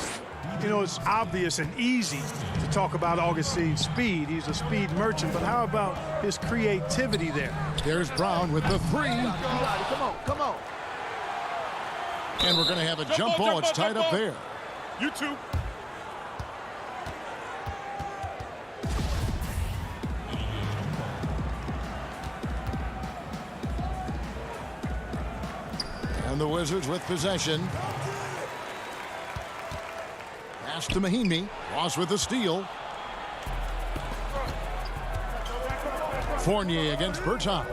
You know, it's obvious and easy to talk about Augustine's speed. He's a speed merchant, but how about his creativity there? There's Brown with the three. Come on, come on. And we're going to have a jump ball. It's tied up there. You two. And the Wizards with possession. Pass to Mahinmi. Ross with the steal. Fournier against Bertans.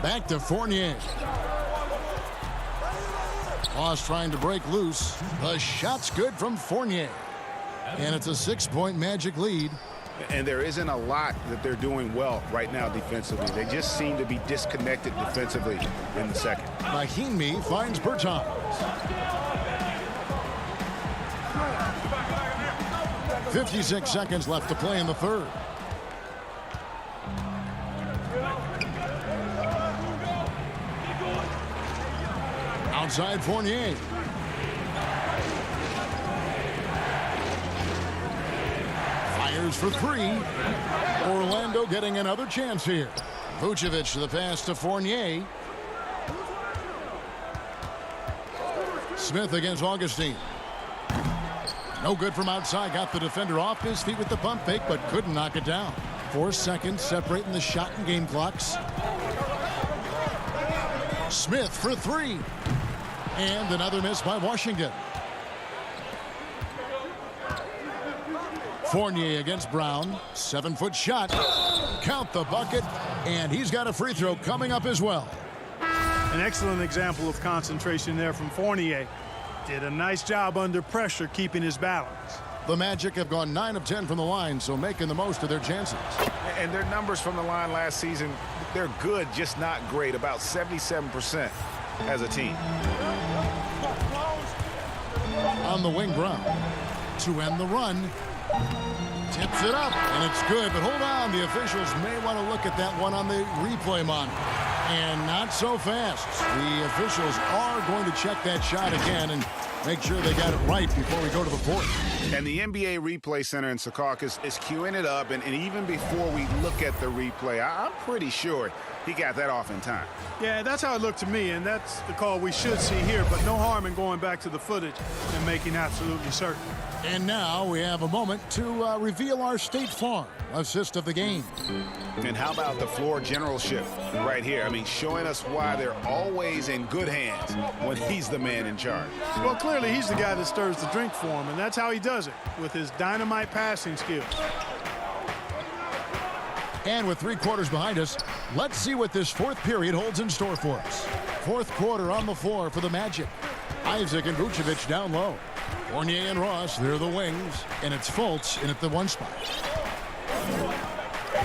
Back to Fournier. Ross trying to break loose. The shot's good from Fournier. And it's a 6-point Magic lead. And there isn't a lot that they're doing well right now defensively. They just seem to be disconnected defensively in the second. Mahinmi finds Bertans. .56 seconds left to play in the third. Outside Fournier. Fires for three. Orlando getting another chance here. Vucevic to the pass to Fournier. Smith against Augustine. No good from outside. Got the defender off his feet with the pump fake, but couldn't knock it down. 4 seconds separating the shot and game clocks. Smith for three. And another miss by Washington. Fournier against Brown. 7-foot shot. Count the bucket. And he's got a free throw coming up as well. An excellent example of concentration there from Fournier. Did a nice job under pressure keeping his balance. The Magic have gone 9 of 10 from the line, so making the most of their chances. And their numbers from the line last season, they're good, just not great. About 77% as a team. On the wing, Brown. To end the run. Tips it up, and it's good. But hold on, the officials may want to look at that one on the replay monitor. And not so fast. The officials are going to check that shot again and make sure they got it right before we go to the fourth. And the NBA Replay Center in Secaucus is queuing it up, and even before we look at the replay, I'm pretty sure he got that off in time. Yeah, that's how it looked to me, and that's the call we should see here, but no harm in going back to the footage and making absolutely certain. And now we have a moment to reveal our State Farm assist of the game. And how about the floor generalship right here? I mean, showing us why they're always in good hands when he's the man in charge. Well, clearly he's the guy that stirs the drink for him, and that's how he does it, with his dynamite passing skills. And with 3 quarters behind us, let's see what this fourth period holds in store for us. Fourth quarter on the floor for the Magic. Isaac and Vucevic down low. Fournier and Ross, they're the wings, and it's Fultz in at the 1 spot.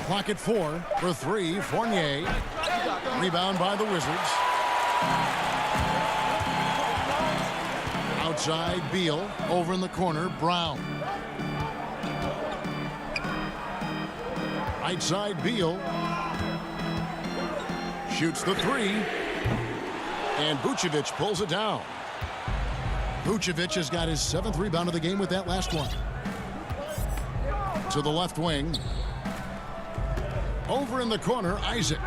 Clock at 4 for 3. Fournier. Rebound by the Wizards. Outside, Beal. Over in the corner, Brown. Right side, Beal. Shoots the 3. And Vucevic pulls it down. Vucevic has got his 7th rebound of the game with that last one. To the left wing. Over in the corner, Isaac.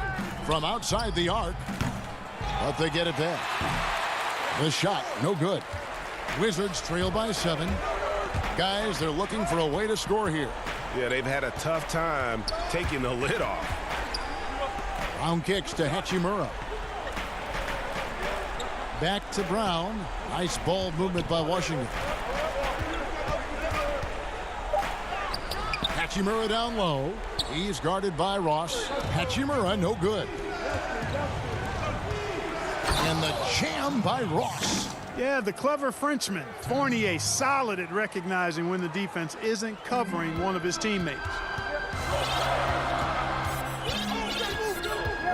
From outside the arc. But they get it back. The shot, no good. Wizards trail by 7. Guys, they're looking for a way to score here. Yeah, they've had a tough time taking the lid off. Brown kicks to Hachimura. Back to Brown. Nice ball movement by Washington. Hachimura down low. He's guarded by Ross. Hachimura, no good. And the jam by Ross. Yeah, the clever Frenchman. Fournier solid at recognizing when the defense isn't covering one of his teammates.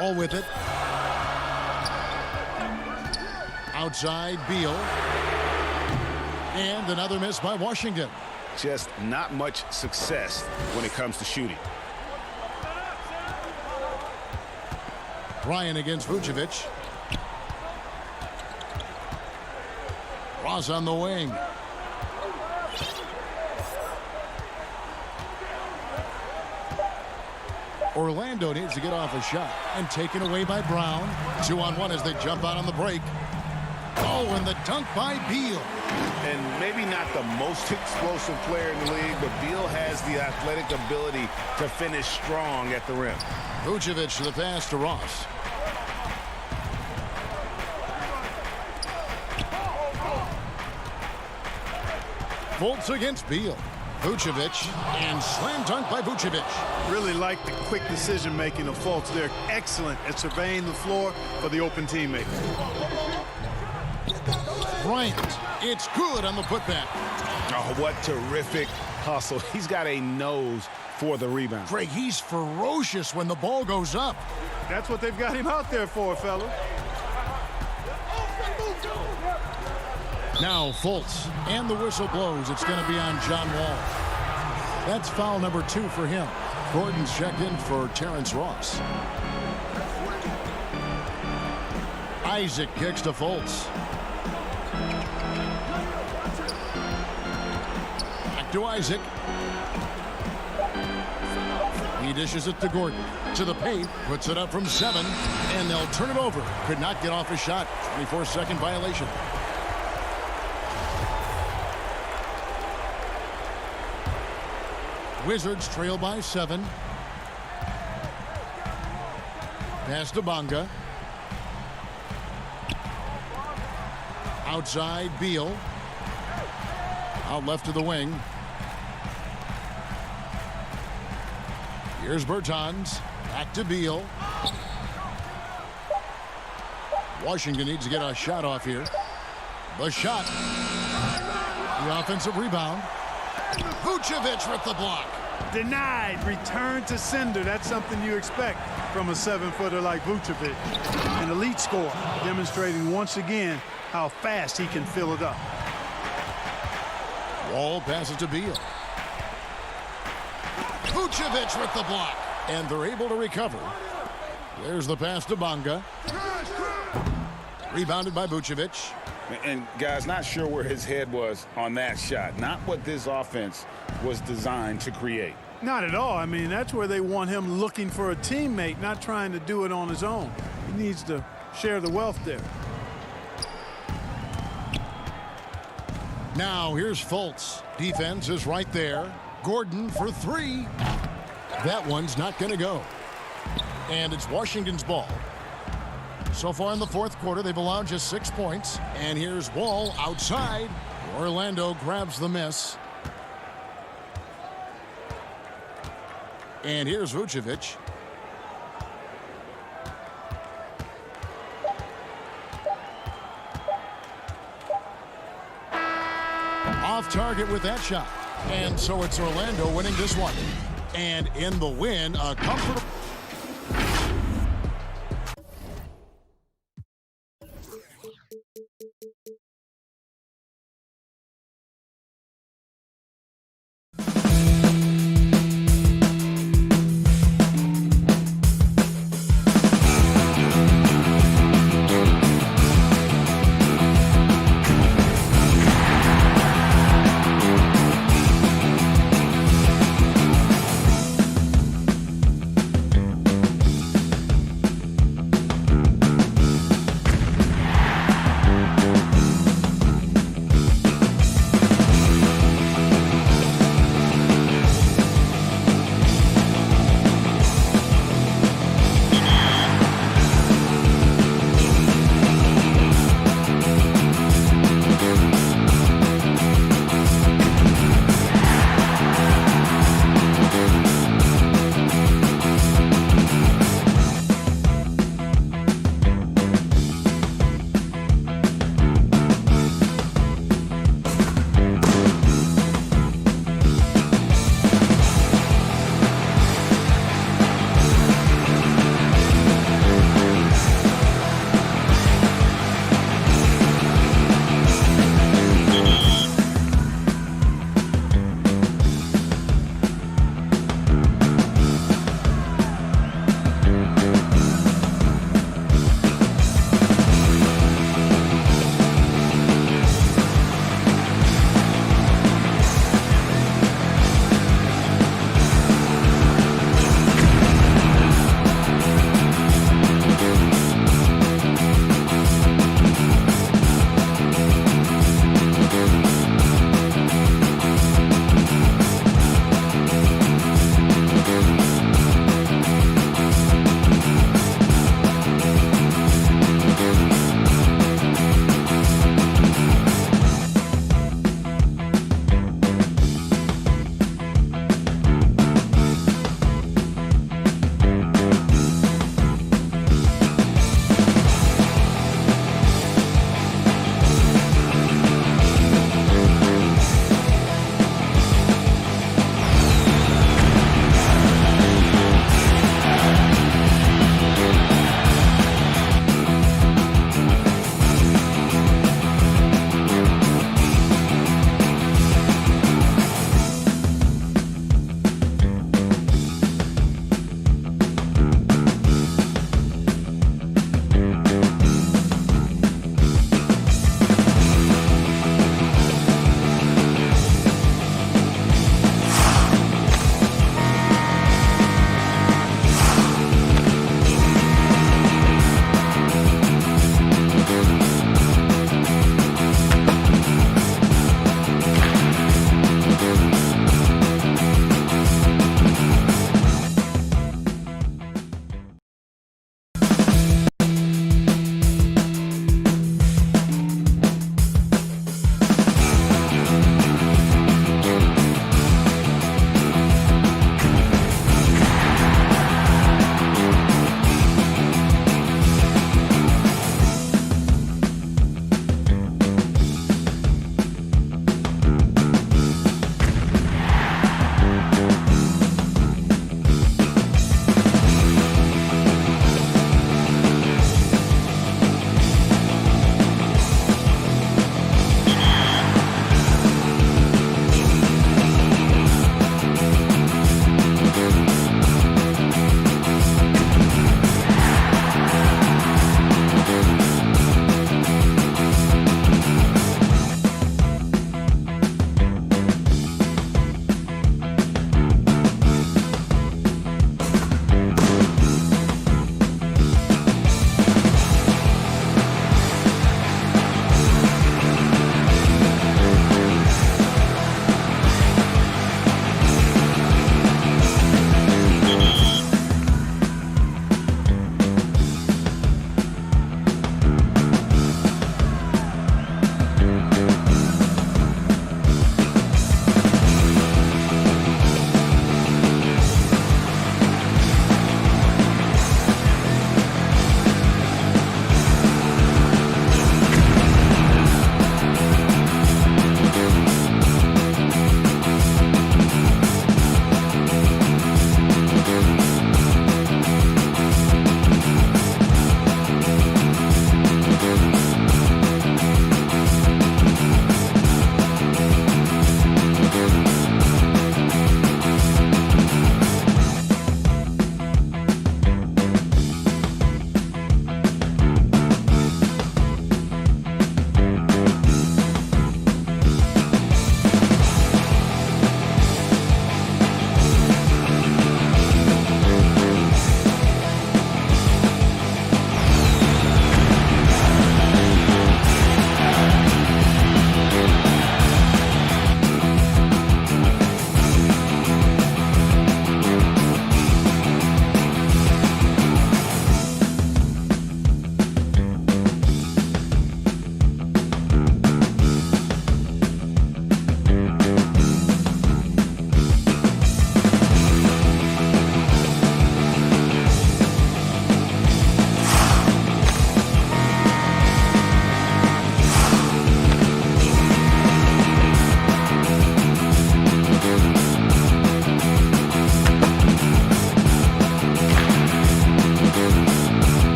All with it. Outside, Beal. And another miss by Washington. Just not much success when it comes to shooting. Bryant against Vucevic. Ross on the wing. Orlando needs to get off a shot, and taken away by Brown. 2-on-1 as they jump out on the break. Oh, and the dunk by Beal. And maybe not the most explosive player in the league, but Beal has the athletic ability to finish strong at the rim. Vucevic to the pass to Ross. Fultz against Beal. Vucevic, and slam dunk by Vucevic. Really like the quick decision-making of Fultz. They're excellent at surveying the floor for the open teammate. Bryant, it's good on the putback. Oh, what terrific hustle. He's got a nose for the rebound. Greg, he's ferocious when the ball goes up. That's what they've got him out there for, fella. Now Fultz, and the whistle blows. It's going to be on John Wall. That's foul number 2 for him. Gordon's checked in for Terrence Ross. Isaac kicks to Fultz. Back to Isaac. He dishes it to Gordon. To the paint, puts it up from 7, and they'll turn it over. Could not get off a shot. 24-second violation. Wizards trail by 7. Pass to Bonga. Outside, Beal. Out left to the wing. Here's Bertans. Back to Beal. Washington needs to get a shot off here. The shot. The offensive rebound. Vucevic with the block. Denied. Return to sender. That's something you expect from a 7-footer like Vucevic. An elite scorer, demonstrating once again how fast he can fill it up. Wall passes to Beal. Vucevic with the block. And they're able to recover. There's the pass to Bonga. Rebounded by Vucevic. And guys, not sure where his head was on that shot. Not what this offense was designed to create. Not at all. I mean, that's where they want him looking for a teammate, not trying to do it on his own. He needs to share the wealth there. Now here's Fultz. Defense is right there. Gordon for 3. That one's not going to go. And it's Washington's ball. So far in the fourth quarter, they've allowed just 6 points. And here's Wall outside. Orlando grabs the miss. And here's Vucevic. Off target with that shot. And so it's Orlando winning this one. And in the win, a comfortable...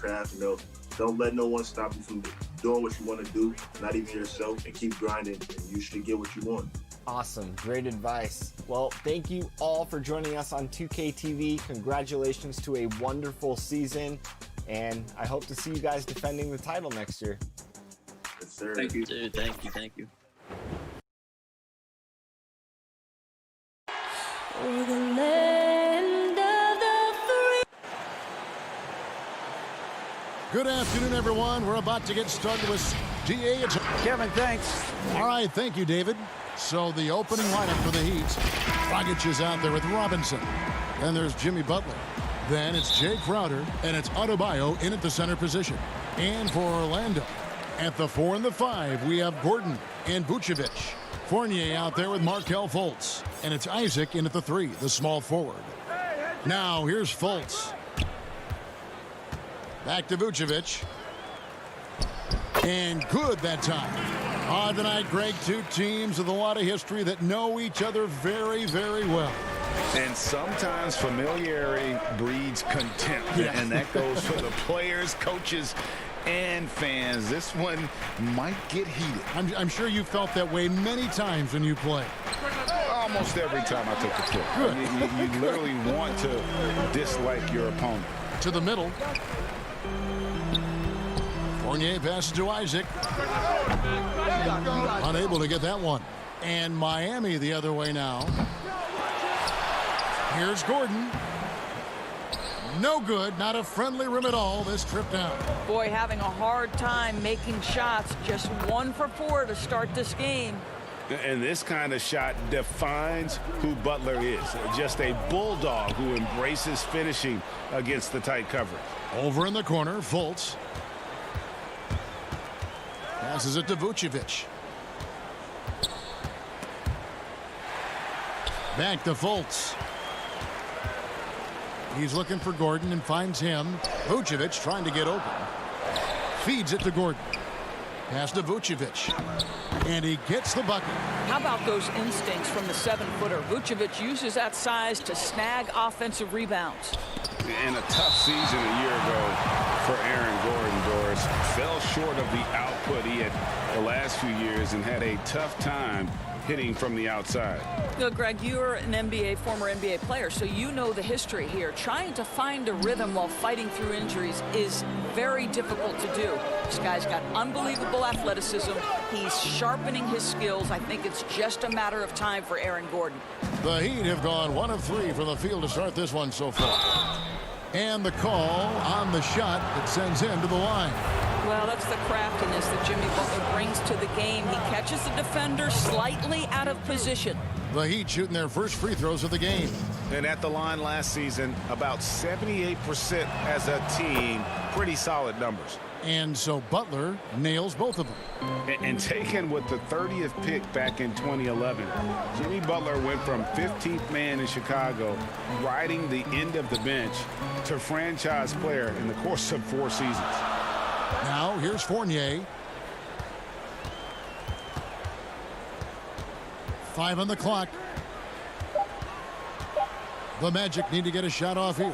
craft. Don't let no one stop you from doing what you want to do, not even yourself, and keep grinding, and you should get what you want. Awesome. Great advice. Well, thank you all for joining us on 2K TV. Congratulations to a wonderful season, and I hope to see you guys defending the title next year. Yes, sir. Thank you. Dude, thank you. Good afternoon, everyone. We're about to get started with DA. Kevin, thanks. All right, thank you, David. So the opening lineup for the Heat. Dragic is out there with Robinson. Then there's Jimmy Butler. Then it's Jay Crowder, and it's Adebayo in at the center position. And for Orlando, at the 4 and the 5, we have Gordon and Vucevic. Fournier out there with Markelle Fultz. And it's Isaac in at the 3, the small forward. Now here's Fultz. Back to Vucevic. And good that time. On tonight, Greg, two teams with a lot of history that know each other very, very well. And sometimes familiarity breeds contempt. Yeah. And that goes for the players, coaches, and fans. This one might get heated. I'm sure you felt that way many times when you play. Almost every time I took the court. Good. You literally want to dislike your opponent. To the middle. Fournier passes to Isaac. Unable to get that one. And Miami the other way now. Here's Gordon. No good. Not a friendly rim at all this trip down. Boy, having a hard time making shots. Just 1 for 4 to start this game. And this kind of shot defines who Butler is. Just a bulldog who embraces finishing against the tight coverage. Over in the corner, Fultz. Passes it to Vucevic. Back to Fultz. He's looking for Gordon and finds him. Vucevic trying to get open. Feeds it to Gordon. Pass to Vucevic. And he gets the bucket. How about those instincts from the 7-footer? Vucevic uses that size to snag offensive rebounds. And a tough season a year ago for Aaron Gordon, Doris. Fell short of the output he had the last few years and had a tough time hitting from the outside. Look, Greg, you're an former NBA player, so you know the history here. Trying to find a rhythm while fighting through injuries is very difficult to do. This guy's got unbelievable athleticism. He's sharpening his skills. I think it's just a matter of time for Aaron Gordon. The Heat have gone 1 of 3 from the field to start this one so far. And the call on the shot that sends him to the line. Well, that's the craftiness that Jimmy Butler brings to the game. He catches the defender slightly out of position. The Heat shooting their first free throws of the game. And at the line last season, about 78% as a team. Pretty solid numbers. And so Butler nails both of them. And taken with the 30th pick back in 2011, Jimmy Butler went from 15th man in Chicago, riding the end of the bench, to franchise player in the course of 4 seasons. Now here's Fournier. 5 on the clock. The Magic need to get a shot off here.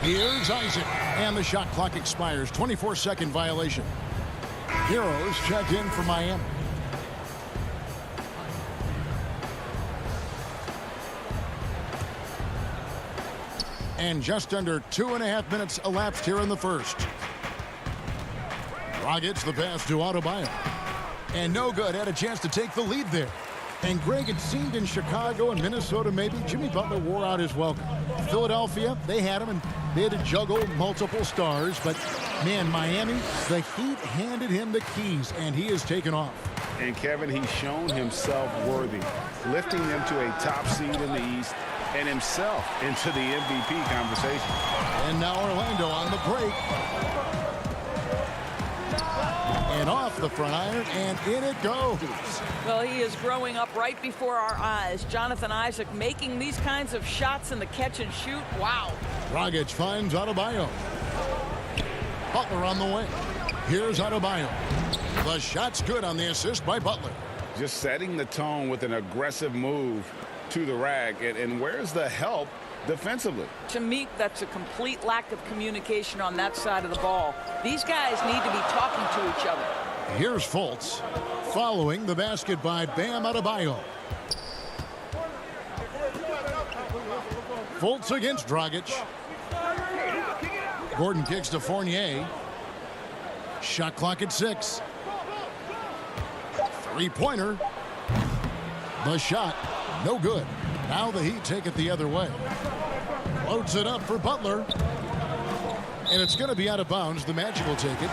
Here's Isaac. And the shot clock expires. 24-second violation. Heroes check in for Miami. And just under 2.5 minutes elapsed here in the first. Dragic the pass to Adebayo. And no good. Had a chance to take the lead there. And Greg, it seemed in Chicago and Minnesota maybe Jimmy Butler wore out his welcome. Philadelphia, they had him and they had to juggle multiple stars. But, man, Miami, the Heat handed him the keys, and he has taken off. And, Kevin, he's shown himself worthy, lifting them to a top seed in the East and himself into the MVP conversation. And now Orlando on the break. And off the front iron, and in it goes. Well, he is growing up right before our eyes. Jonathan Isaac making these kinds of shots in the catch and shoot. Wow. Dragic finds Adebayo. Butler on the way. Here's Adebayo. The shot's good on the assist by Butler. Just setting the tone with an aggressive move to the rack. And where's the help defensively. To me, that's a complete lack of communication on that side of the ball. These guys need to be talking to each other. Here's Fultz following the basket by Bam Adebayo. Fultz against Dragic. Gordon kicks to Fournier. Shot clock at 6. Three-pointer. The shot, no good. Now the Heat take it the other way. Loads it up for Butler. And it's going to be out of bounds. The Magic will take it.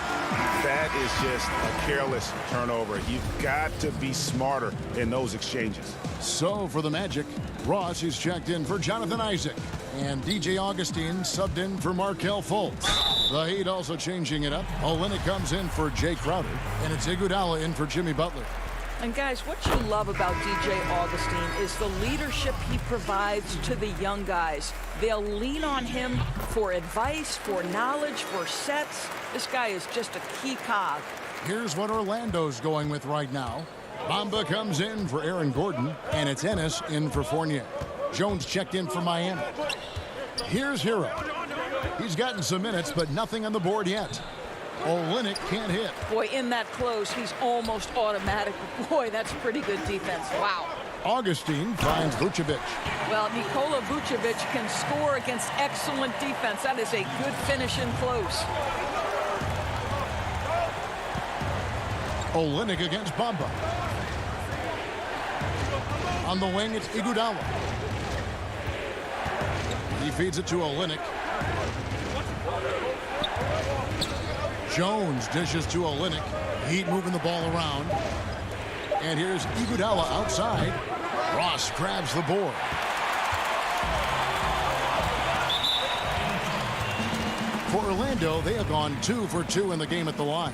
That is just a careless turnover. You've got to be smarter in those exchanges. So for the Magic, Ross is checked in for Jonathan Isaac. And DJ Augustine subbed in for Markelle Fultz. The Heat also changing it up. Olynyk comes in for Jay Crowder. And it's Iguodala in for Jimmy Butler. And guys, what you love about DJ Augustine is the leadership he provides to the young guys. They'll lean on him for advice, for knowledge, for sets. This guy is just a key cog. Here's what Orlando's going with right now. Bamba comes in for Aaron Gordon, and it's Ennis in for Fournier. Jones checked in for Miami. Here's Hero. He's gotten some minutes, but nothing on the board yet. Olynyk can't hit. Boy, in that close, he's almost automatic. Boy, that's pretty good defense. Wow. Augustine finds Vucevic. Well, Nikola Vucevic can score against excellent defense. That is a good finish in close. Olynyk against Bamba. On the wing, it's Iguodala. He feeds it to Olynyk. Jones dishes to Olynyk. Heat moving the ball around. And here's Iguodala outside. Ross grabs the board. For Orlando, they have gone 2 for 2 in the game at the line.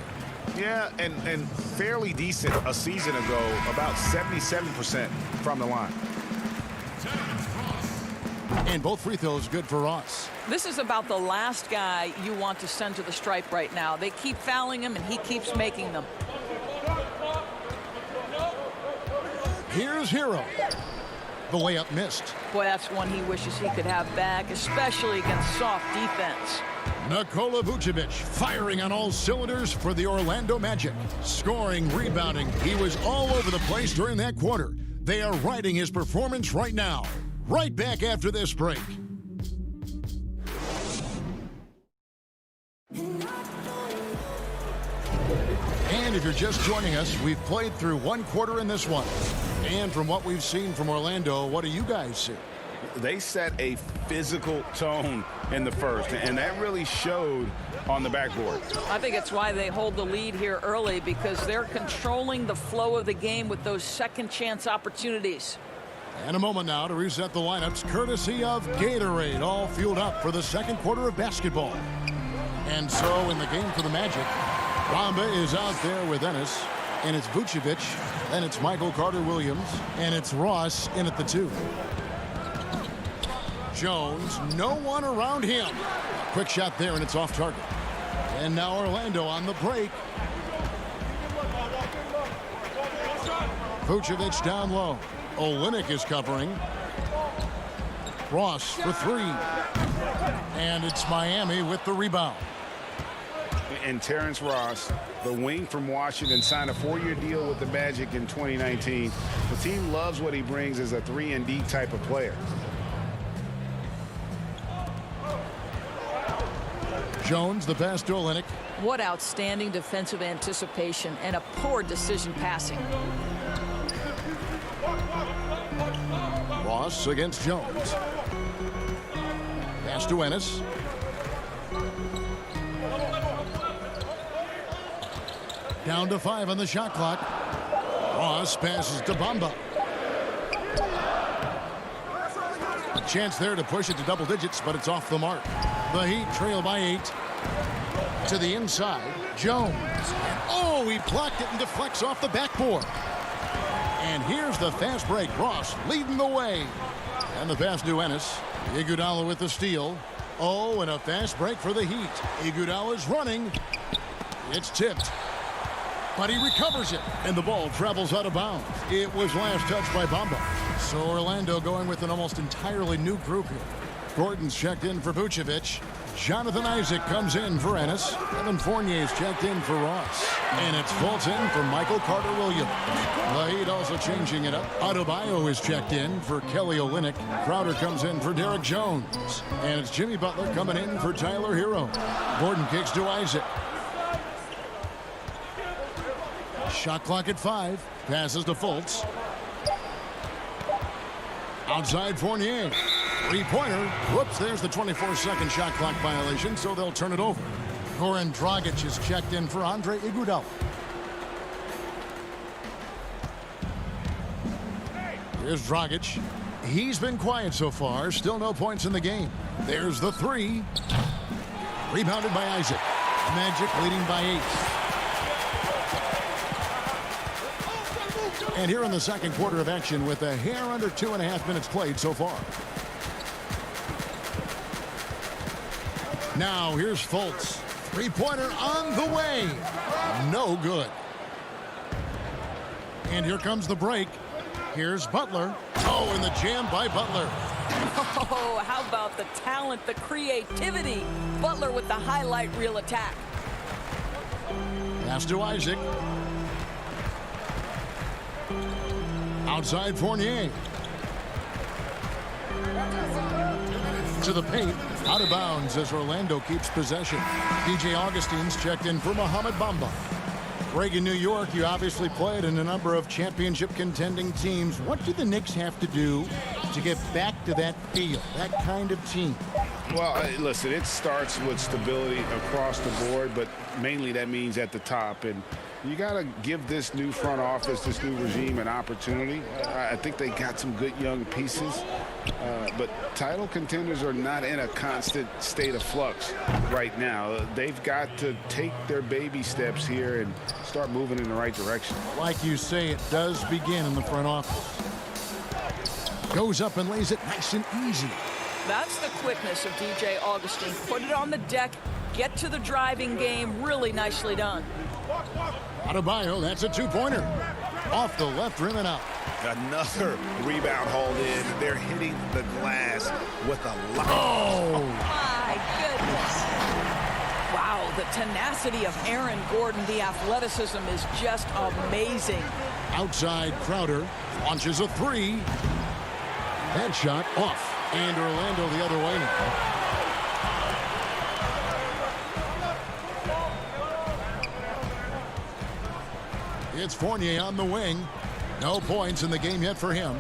Yeah, and fairly decent a season ago, about 77% from the line. And both free throws good for Ross. This is about the last guy you want to send to the stripe right now. They keep fouling him, and he keeps making them. Here's Hero. The layup missed. Boy, that's one he wishes he could have back, especially against soft defense. Nikola Vucevic firing on all cylinders for the Orlando Magic. Scoring, rebounding. He was all over the place during that quarter. They are riding his performance right now. Right back after this break. And if you're just joining us, we've played through one quarter in this one. And from what we've seen from Orlando, what do you guys see? They set a physical tone in the first, and that really showed on the backboard. I think it's why they hold the lead here early, because they're controlling the flow of the game with those second chance opportunities. And a moment now to reset the lineups, courtesy of Gatorade, all fueled up for the second quarter of basketball. And so in the game for the Magic, Bamba is out there with Ennis, and it's Vucevic, then it's Michael Carter-Williams, and it's Ross in at the 2. Jones, no one around him. Quick shot there, and it's off target. And now Orlando on the break. Vucevic down low. Olynyk is covering. Ross for 3. And it's Miami with the rebound. And Terrence Ross, the wing from Washington, signed a 4-year deal with the Magic in 2019. The team loves what he brings as a 3-and-D type of player. Jones, the pass to Olynyk. What outstanding defensive anticipation and a poor decision passing. Ross against Jones. Pass to Ennis. Down to 5 on the shot clock. Ross passes to Bamba. A chance there to push it to double digits, but it's off the mark. The Heat trail by 8. To the inside, Jones. Oh, he blocked it and deflects off the backboard. And here's the fast break. Ross leading the way. And the pass to Ennis. Iguodala with the steal. Oh, and a fast break for the Heat. Iguodala's running. It's tipped. But he recovers it, and the ball travels out of bounds. It was last touched by Bamba. So Orlando going with an almost entirely new group here. Gordon's checked in for Vucevic. Jonathan Isaac comes in for Ennis. Evan Fournier's checked in for Ross. And it's Fultz in for Michael Carter-Williams. The Heat also changing it up. Adebayo is checked in for Kelly Olynyk. Crowder comes in for Derek Jones. And it's Jimmy Butler coming in for Tyler Hero. Gordon kicks to Isaac. Shot clock at 5. Passes to Fultz. Outside Fournier. Three-pointer. Whoops, there's the 24-second shot clock violation, so they'll turn it over. Goran Dragic is checked in for Andre Iguodala. Here's Dragic. He's been quiet so far. Still no points in the game. There's the three. Rebounded by Isaac. Magic leading by 8. And here in the second quarter of action with a hair under 2.5 minutes played so far. Now here's Fultz. Three-pointer on the way. No good. And here comes the break. Here's Butler. Oh, and the jam by Butler. Oh, how about the talent, the creativity? Butler with the highlight reel attack. Pass to Isaac. Outside Fournier. To the paint. Out of bounds as Orlando keeps possession. DJ Augustine's checked in for Mohamed Bamba. Greg, in New York, you obviously played in a number of championship contending teams. What do the Knicks have to do to get back to that feel, that kind of team? Well, listen, it starts with stability across the board, but mainly that means at the top. And you got to give this new front office, this new regime, an opportunity. I think they got some good young pieces, but title contenders are not in a constant state of flux right now. They've got to take their baby steps here and start moving in the right direction. Like you say, it does begin in the front office. Goes up and lays it nice and easy. That's the quickness of DJ Augustine. Put it on the deck, get to the driving game. Really nicely done. Adebayo, that's a two-pointer. Off the left rim and out. Another rebound hauled in. They're hitting the glass with a lot. Oh! My goodness. Wow, the tenacity of Aaron Gordon, the athleticism is just amazing. Outside Crowder launches a three. That shot off. And Orlando the other way now. It's Fournier on the wing. No points in the game yet for him.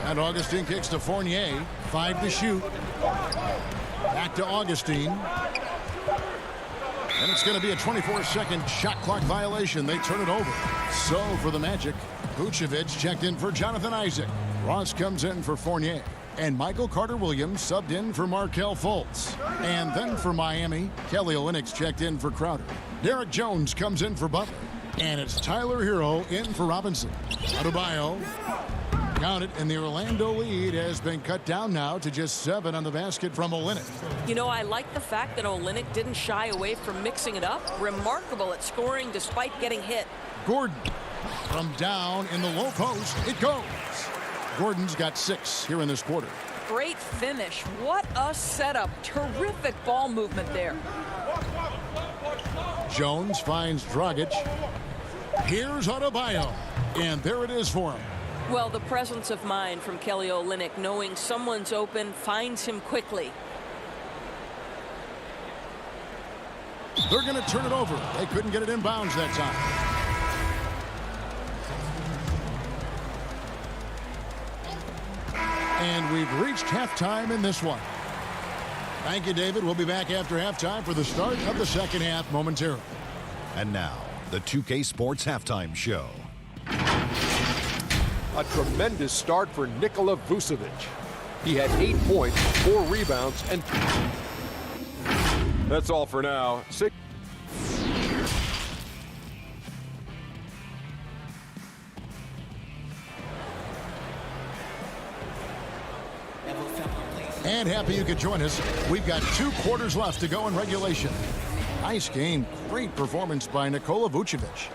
And Augustine kicks to Fournier. 5 to shoot. Back to Augustine. And it's going to be a 24-second shot clock violation. They turn it over. So for the Magic, Vucevic checked in for Jonathan Isaac. Ross comes in for Fournier. And Michael Carter-Williams subbed in for Markelle Fultz. And then for Miami, Kelly Olynyk's checked in for Crowder. Derek Jones comes in for Butler. And it's Tyler Hero in for Robinson. Adebayo. Count it, and the Orlando lead has been cut down now to just 7 on the basket from Olynyk. You know, I like the fact that Olynyk didn't shy away from mixing it up. Remarkable at scoring despite getting hit. Gordon from down in the low post. It goes. Gordon's got 6 here in this quarter. Great finish. What a setup. Terrific ball movement there. Jones finds Dragic. Here's Adebayo. And there it is for him. Well, the presence of mind from Kelly Olynyk, knowing someone's open, finds him quickly. They're going to turn it over. They couldn't get it inbounds that time. And we've reached halftime in this one. Thank you, David. We'll be back after halftime for the start of the second half momentarily. And now, the 2K Sports Halftime Show. A tremendous start for Nikola Vucevic. He had 8 points, 4 rebounds, and... That's all for now. And happy you could join us. We've got 2 quarters left to go in regulation. Nice game. Great performance by Nikola Vucevic.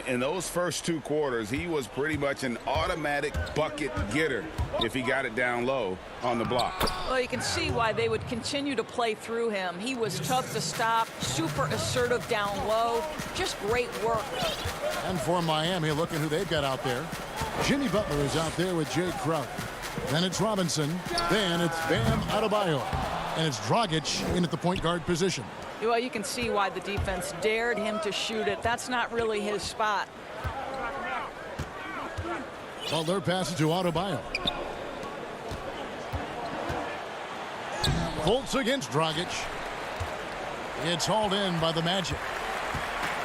In those first 2 quarters, he was pretty much an automatic bucket getter if he got it down low on the block. Well, you can see why they would continue to play through him. He was tough to stop, super assertive down low, just great work. And for Miami, look at who they've got out there. Jimmy Butler is out there with Jay Crowder. Then it's Robinson. Then it's Bam Adebayo. And it's Dragic in at the point guard position. Well, you can see why the defense dared him to shoot it. That's not really his spot. Butler passes to Adebayo. Fultz against Dragic. It's hauled in by the Magic.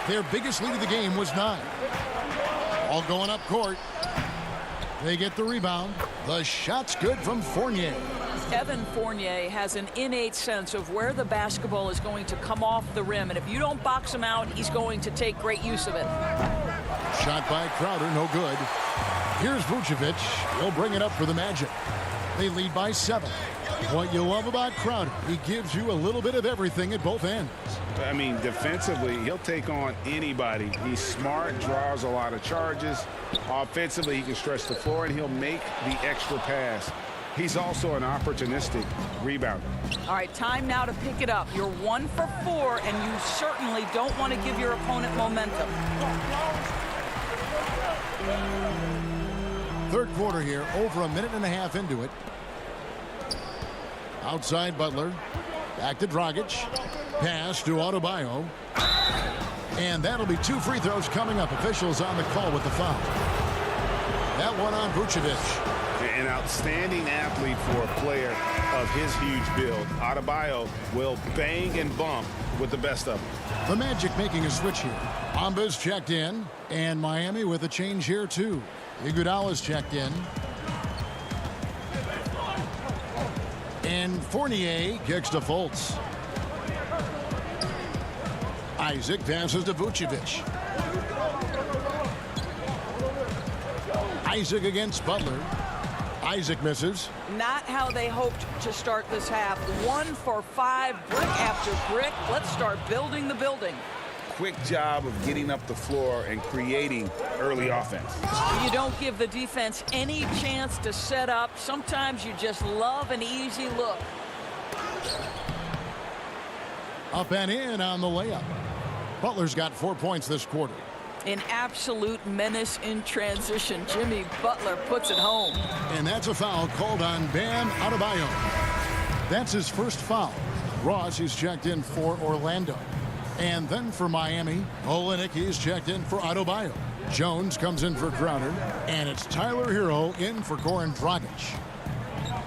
Their biggest lead of the game was 9. All going up court. They get the rebound. The shot's good from Fournier. Evan Fournier has an innate sense of where the basketball is going to come off the rim, and if you don't box him out, he's going to take great use of it. Shot by Crowder, no good. Here's Vucevic. He'll bring it up for the Magic. They lead by 7. What you love about Crowder, he gives you a little bit of everything at both ends. I mean, defensively, he'll take on anybody. He's smart, draws a lot of charges. Offensively, he can stretch the floor, and he'll make the extra pass. He's also an opportunistic rebounder. All right, time now to pick it up. You're 1 for 4, and you certainly don't want to give your opponent momentum. Third quarter here, over a minute and a half into it. Outside Butler. Back to Dragic. Pass to Adebayo. And that'll be 2 free throws coming up. Officials on the call with the foul. That one on Vucevic. An outstanding athlete for a player of his huge build. Adebayo will bang and bump with the best of them. The Magic making a switch here. Bamba's checked in, and Miami with a change here too. Iguodala's checked in. And Fournier kicks to Fultz. Isaac passes to Vucevic. Isaac against Butler. Isaac misses. Not how they hoped to start this half. 1 for 5, brick after brick. Let's start building the building. Quick job of getting up the floor and creating early offense. You don't give the defense any chance to set up. Sometimes you just love an easy look. Up and in on the layup. Butler's got 4 points this quarter. An absolute menace in transition. Jimmy Butler puts it home. And that's a foul called on Bam Adebayo. That's his first foul. Ross is checked in for Orlando. And then for Miami, Olynyk is checked in for Adebayo. Jones comes in for Crowder. And it's Tyler Hero in for Goran Dragic.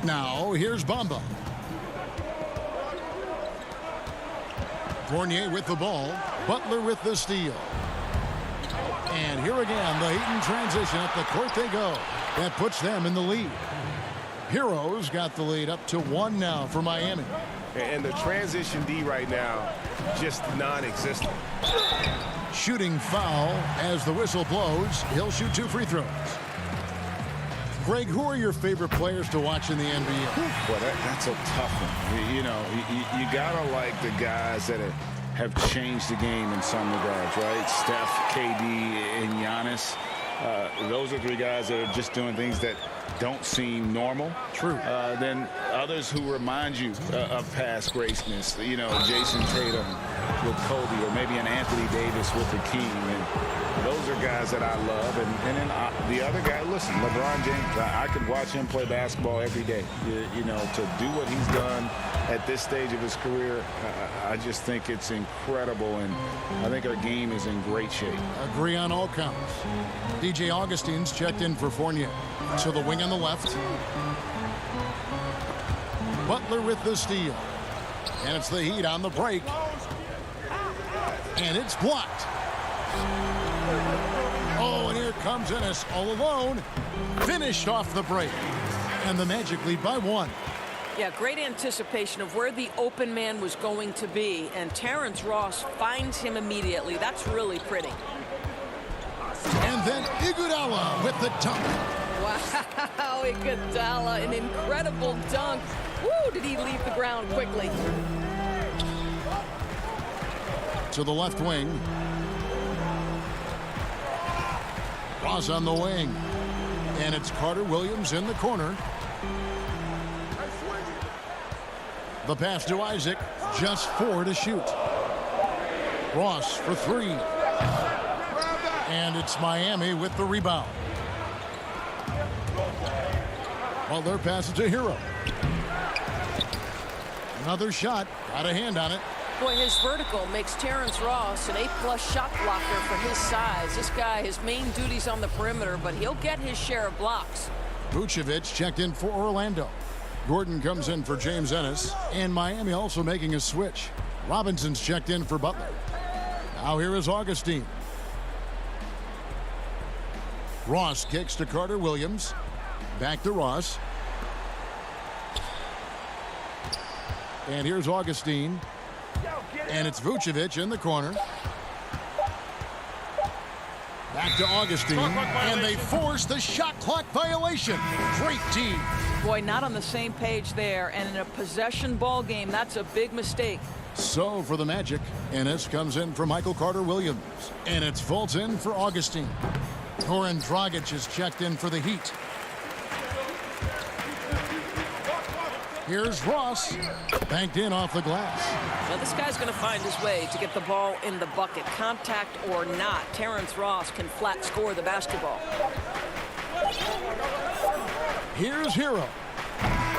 Now here's Bamba. Fournier with the ball. Butler with the steal. And here again, the Heat in transition. Up the court they go. That puts them in the lead. Heroes got the lead up to 1 now for Miami. And the transition D right now, just non-existent. Shooting foul as the whistle blows. He'll shoot 2 free throws. Greg, who are your favorite players to watch in the NBA? Well, that's a tough one. You know, you gotta like the guys that have changed the game in some regards, right? Steph, KD, and Giannis. Those are 3 guys that are just doing things that don't seem normal. True. Then others who remind you of past greatness. You know, Jason Tatum with Kobe, or maybe an Anthony Davis with the King. And those are guys that I love. And then the other guy, listen, LeBron James. I could watch him play basketball every day. You know, to do what he's done at this stage of his career, I just think it's incredible. And I think our game is in great shape. Agree on all counts. DJ Augustine's checked in for Fournier. So the wing on the left. Butler with the steal. And it's the Heat on the break. And it's blocked. Oh, and here comes Ennis all alone. Finished off the break. And the Magic lead by 1. Yeah, great anticipation of where the open man was going to be. And Terrence Ross finds him immediately. That's really pretty. And then Iguodala with the dunk. Wow, Iguodala, an incredible dunk. Woo, did he leave the ground quickly. To the left wing. Ross on the wing. And it's Carter Williams in the corner. The pass to Isaac. Just 4 to shoot. Ross for 3. And it's Miami with the rebound. Butler passes to Hero. Another shot. Got a hand on it. Boy, his vertical makes Terrence Ross an A+ shot blocker for his size. This guy, his main duty's on the perimeter, but he'll get his share of blocks. Vucevic checked in for Orlando. Gordon comes in for James Ennis. And Miami also making a switch. Robinson's checked in for Butler. Now here is Augustine. Ross kicks to Carter Williams. Back to Ross. And here's Augustine. And it's Vucevic in the corner. Back to Augustine. And they force the shot clock violation. Great team. Boy, not on the same page there. And in a possession ball game, that's a big mistake. So for the Magic, Ennis comes in for Michael Carter Williams. And it's Fultz in for Augustine. Goran Dragic is checked in for the Heat. Here's Ross. Banked in off the glass. Now this guy's going to find his way to get the ball in the bucket. Contact or not, Terrence Ross can flat score the basketball. Here's Hero.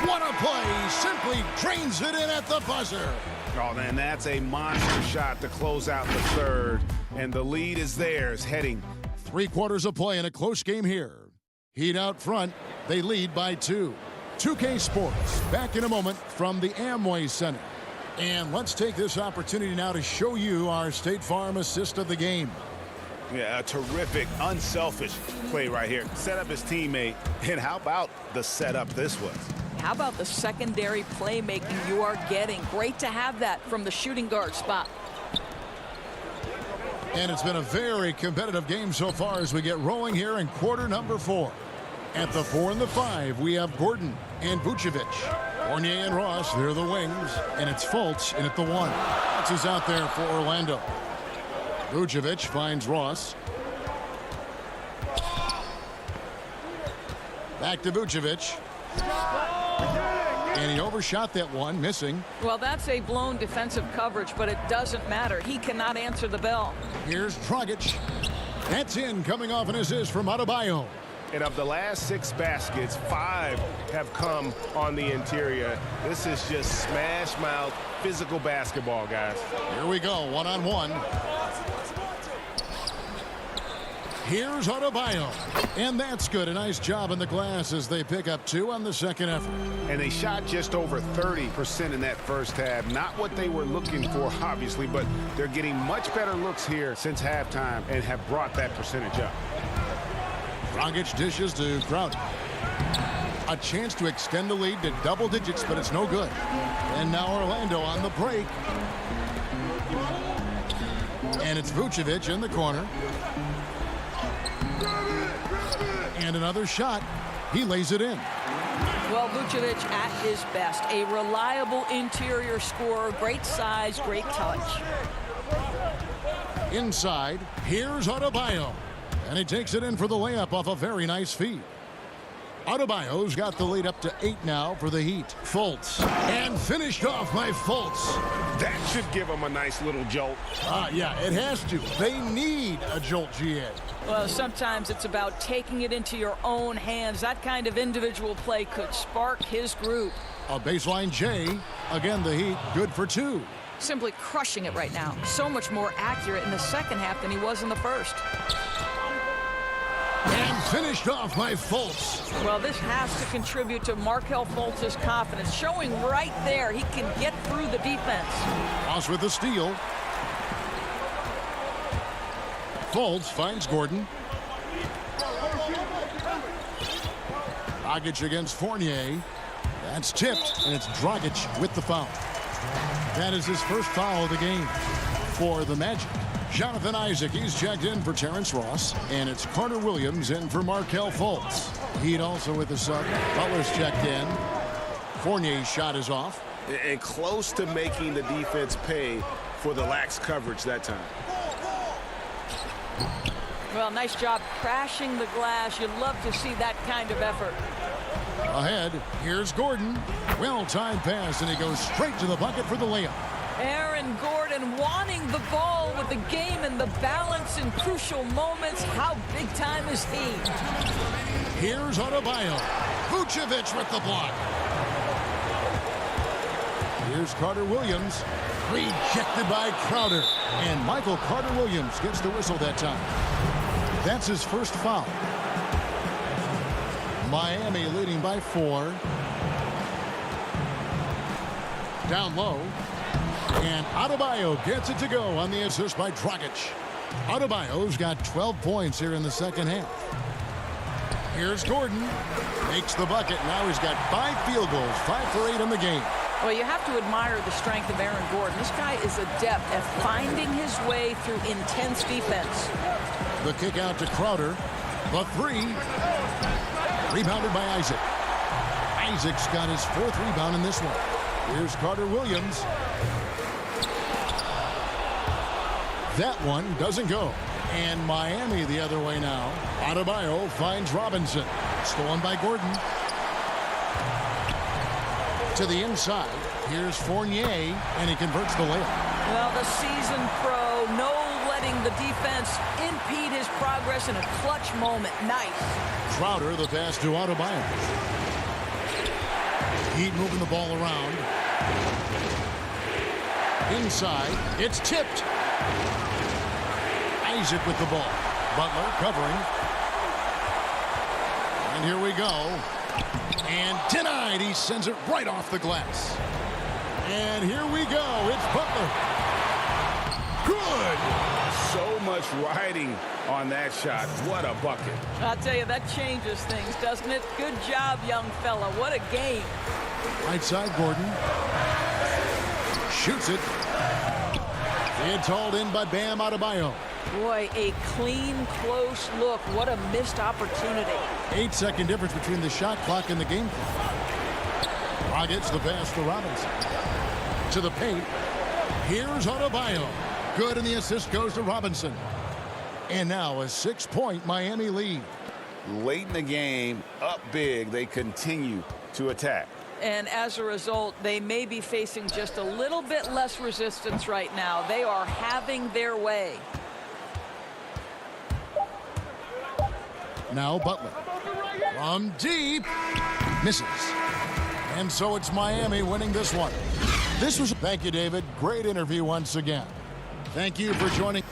What a play. Simply drains it in at the buzzer. Oh, man, that's a monster shot to close out the third. And the lead is theirs, heading 3 quarters of play in a close game here. Heat out front. They lead by 2. 2K Sports, back in a moment from the Amway Center. And let's take this opportunity now to show you our State Farm assist of the game. Yeah, a terrific, unselfish play right here. Set up his teammate. And how about the setup this was? How about the secondary playmaking you are getting? Great to have that from the shooting guard spot. And it's been a very competitive game so far as we get rolling here in quarter number 4. At the 4 and the 5, we have Gordon and Vucevic. Fournier and Ross, they're the wings. And it's Fultz in at the 1. That's who's out there for Orlando. Vucevic finds Ross. Back to Vucevic. And he overshot that one, missing. Well, that's a blown defensive coverage, but it doesn't matter. He cannot answer the bell. Here's Dragic. That's in, coming off an assist from Adebayo. And of the last 6 baskets, 5 have come on the interior. This is just smash mouth physical basketball, guys. Here we go, 1-on-1. Here's Adebayo. And that's good. A nice job in the glass as they pick up 2 on the second effort. And they shot just over 30% in that first half. Not what they were looking for, obviously, but they're getting much better looks here since halftime and have brought that percentage up. Dragic dishes to Crowder. A chance to extend the lead to double digits, but it's no good. And now Orlando on the break. And it's Vucevic in the corner. And another shot. He lays it in. Well, Vucevic at his best. A reliable interior scorer. Great size, great touch. Inside, here's Adebayo. And he takes it in for the layup off a very nice feed. Adebayo's got the lead up to 8 now for the Heat. Fultz. And finished off by Fultz. That should give him a nice little jolt. Yeah, it has to. They need a jolt, GA. Well, sometimes it's about taking it into your own hands. That kind of individual play could spark his group. A baseline J. Again, the Heat good for 2. Simply crushing it right now. So much more accurate in the second half than he was in the first. And finished off by Fultz. Well, this has to contribute to Markelle Fultz's confidence. Showing right there he can get through the defense. Ross with the steal. Fultz finds Gordon. Dragic against Fournier. That's tipped, and it's Dragic with the foul. That is his first foul of the game for the Magic. Jonathan Isaac, he's checked in for Terrence Ross, and it's Carter Williams in for Markelle Fultz. Heat also with the sub. Butler's checked in. Fournier's shot is off. And close to making the defense pay for the lax coverage that time. Well, nice job crashing the glass. You'd love to see that kind of effort. Ahead, here's Gordon. Well-timed pass, and he goes straight to the bucket for the layup. Aaron Gordon wanting the ball with the game and the balance in crucial moments. How big time is he? Here's Adebayo. Vucevic with the block. Here's Carter Williams. Rejected by Crowder. And Michael Carter Williams gets the whistle that time. That's his first foul. Miami leading by 4. Down low. And Adebayo gets it to go on the assist by Dragic. Adebayo's got 12 points here in the second half. Here's Gordon. Makes the bucket. Now he's got 5 field goals, 5 for 8 in the game. Well, you have to admire the strength of Aaron Gordon. This guy is adept at finding his way through intense defense. The kick out to Crowder. The 3. Rebounded by Isaac. Isaac's got his 4th rebound in this one. Here's Carter Williams. That one doesn't go. And Miami the other way now. Adebayo finds Robinson. Stolen by Gordon. To the inside. Here's Fournier, and he converts the layup. Well, the seasoned pro, no letting the defense impede his progress in a clutch moment. Nice. Crowder, the pass to Adebayo. Heat moving the ball around. Inside, it's tipped. Isaac with the ball. Butler covering. And here we go. And denied. He sends it right off the glass. And here we go. It's Butler. Good. So much riding on that shot. What a bucket. I'll tell you, that changes things, doesn't it? Good job, young fella. What a game. Right side, Gordon. Shoots it. It's hauled in by Bam Adebayo. Boy, a clean, close look. What a missed opportunity. 8-second difference between the shot clock and the game clock. Rockets the pass to Robinson. To the paint. Here's Adebayo. Good, and the assist goes to Robinson. And now a 6-point Miami lead. Late in the game, up big, they continue to attack. And as a result, they may be facing just a little bit less resistance right now. They are having their way. Now Butler. From deep. Misses. And so it's Miami winning this one. Thank you, David. Great interview once again. Thank you for joining.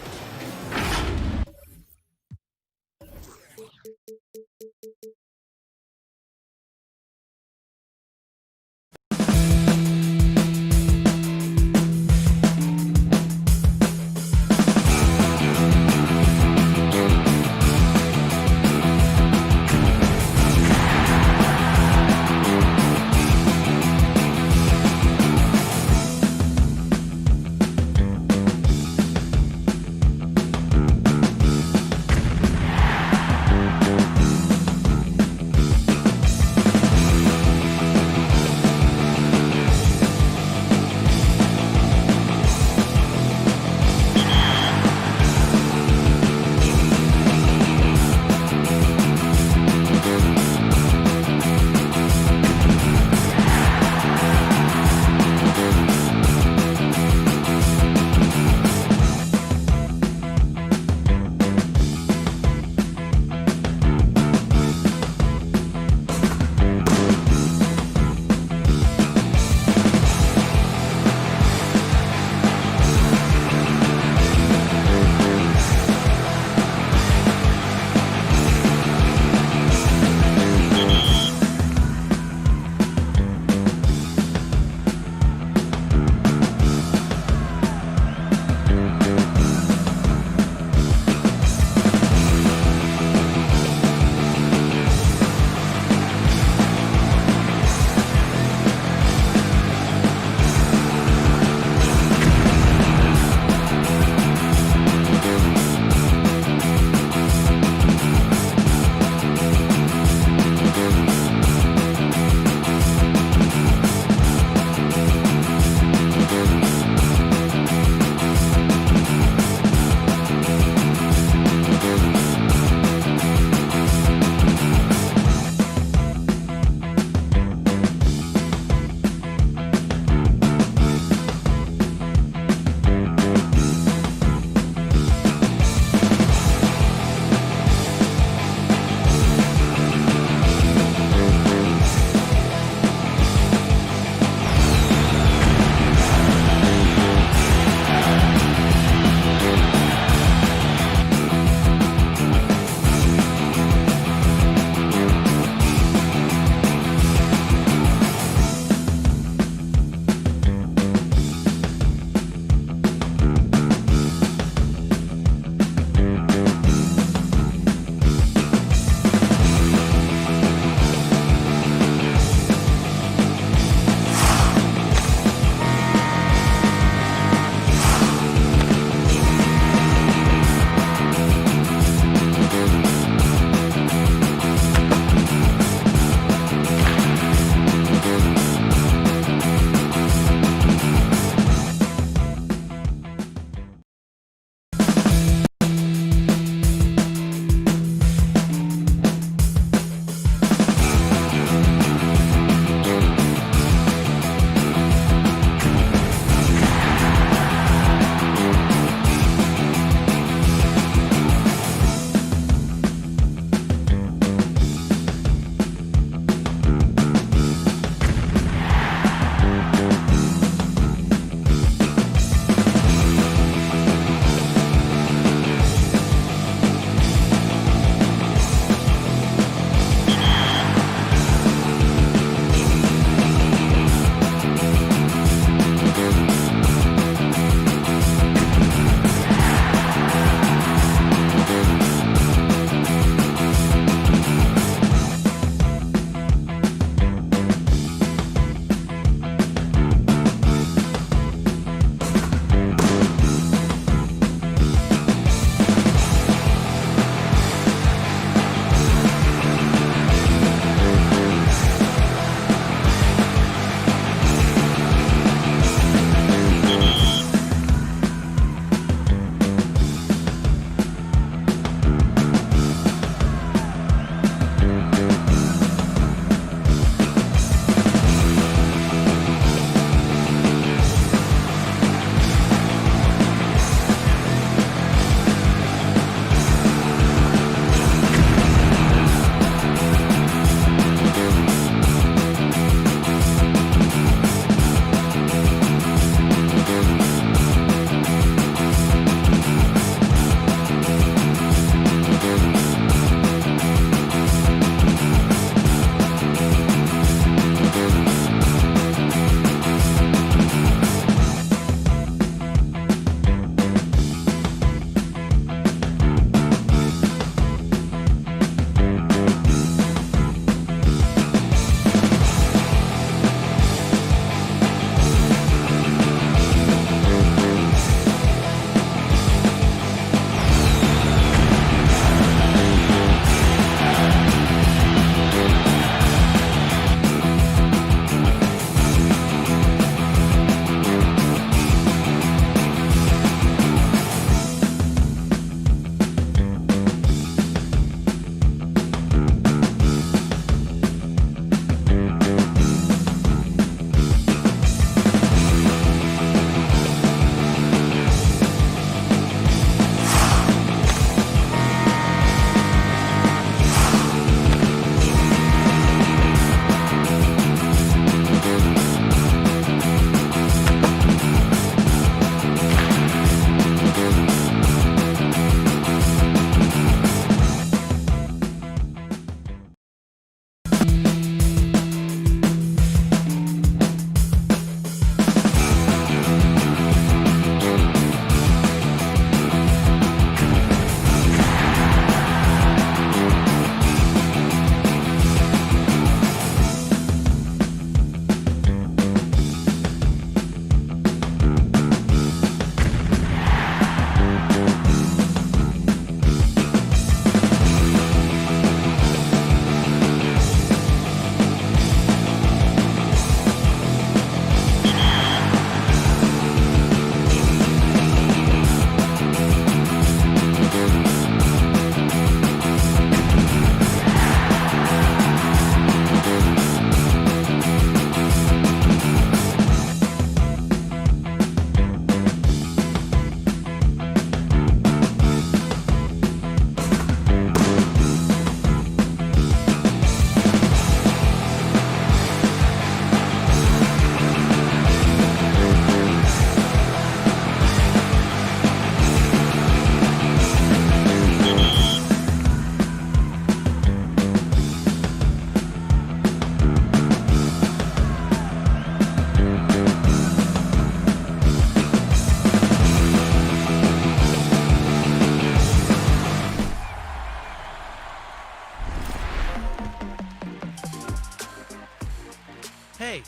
Hey,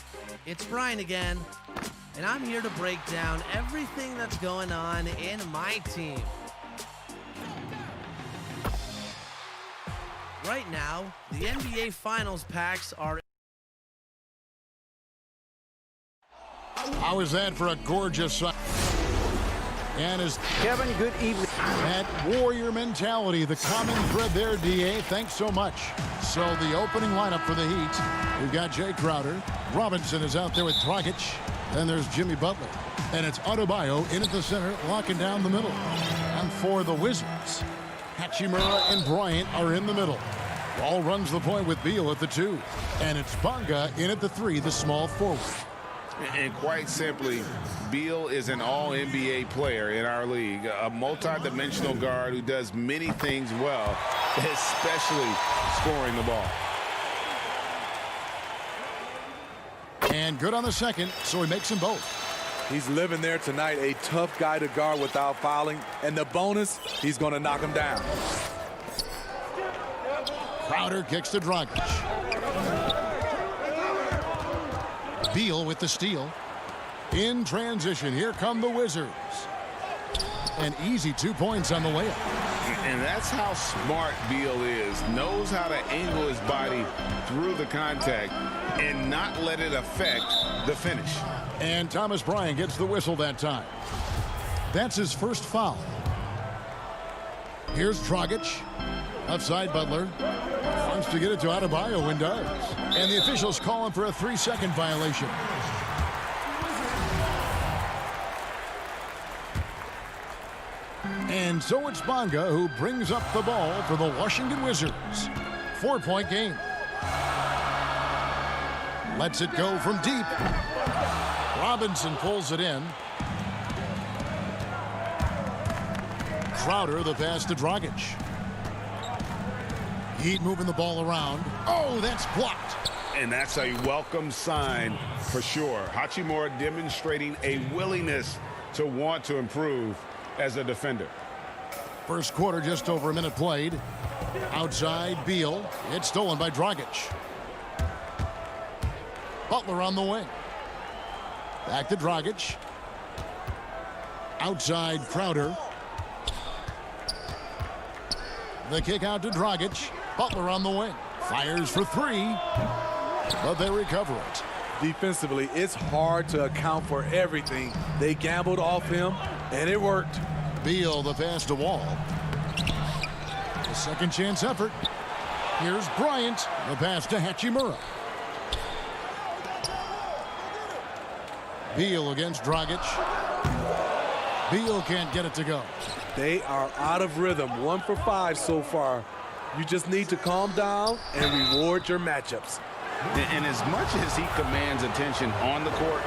it's Brian again, and I'm here to break down everything that's going on in my team. Right now, the NBA Finals packs are... How is that for a gorgeous sight? And as Kevin, good evening. That warrior mentality, the common thread there, DA. Thanks so much. So the opening lineup for the Heat, we've got Jay Crowder. Robinson is out there with Dragic. Then there's Jimmy Butler. And it's Adebayo in at the center, locking down the middle. And for the Wizards, Hachimura and Bryant are in the middle. Ball runs the point with Beal at the 2. And it's Bonga in at the 3, the small forward. And quite simply, Beal is an all-NBA player in our league, a multi-dimensional guard who does many things well, especially scoring the ball. And good on the second, so he makes them both. He's living there tonight, a tough guy to guard without fouling. And the bonus, he's going to knock him down. Crowder kicks to Dragic. Beal with the steal. In transition, here come the Wizards. An easy 2 points on the layup. And that's how smart Beal is. Knows how to angle his body through the contact and not let it affect the finish. And Thomas Bryant gets the whistle that time. That's his first foul. Here's Dragic. Outside Butler. Wants to get it to Adebayo and does. And the officials call him for a 3-second violation. And so it's Bonga who brings up the ball for the Washington Wizards. 4-point game. Lets it go from deep. Robinson pulls it in. Crowder the pass to Dragic. Heat moving the ball around. Oh, that's blocked. And that's a welcome sign for sure. Hachimura demonstrating a willingness to want to improve as a defender. First quarter, just over a minute played. Outside, Beal. It's stolen by Dragic. Butler on the wing. Back to Dragic. Outside, Crowder. The kick out to Dragic. Butler on the wing. Fires for 3. But they recover it. Defensively, it's hard to account for everything. They gambled off him, and it worked. Beal the pass to Wall. A second chance effort. Here's Bryant. The pass to Hachimura. Beal against Dragic. Beal can't get it to go. They are out of rhythm. 1 for 5 so far. You just need to calm down and reward your matchups. And as much as he commands attention on the court,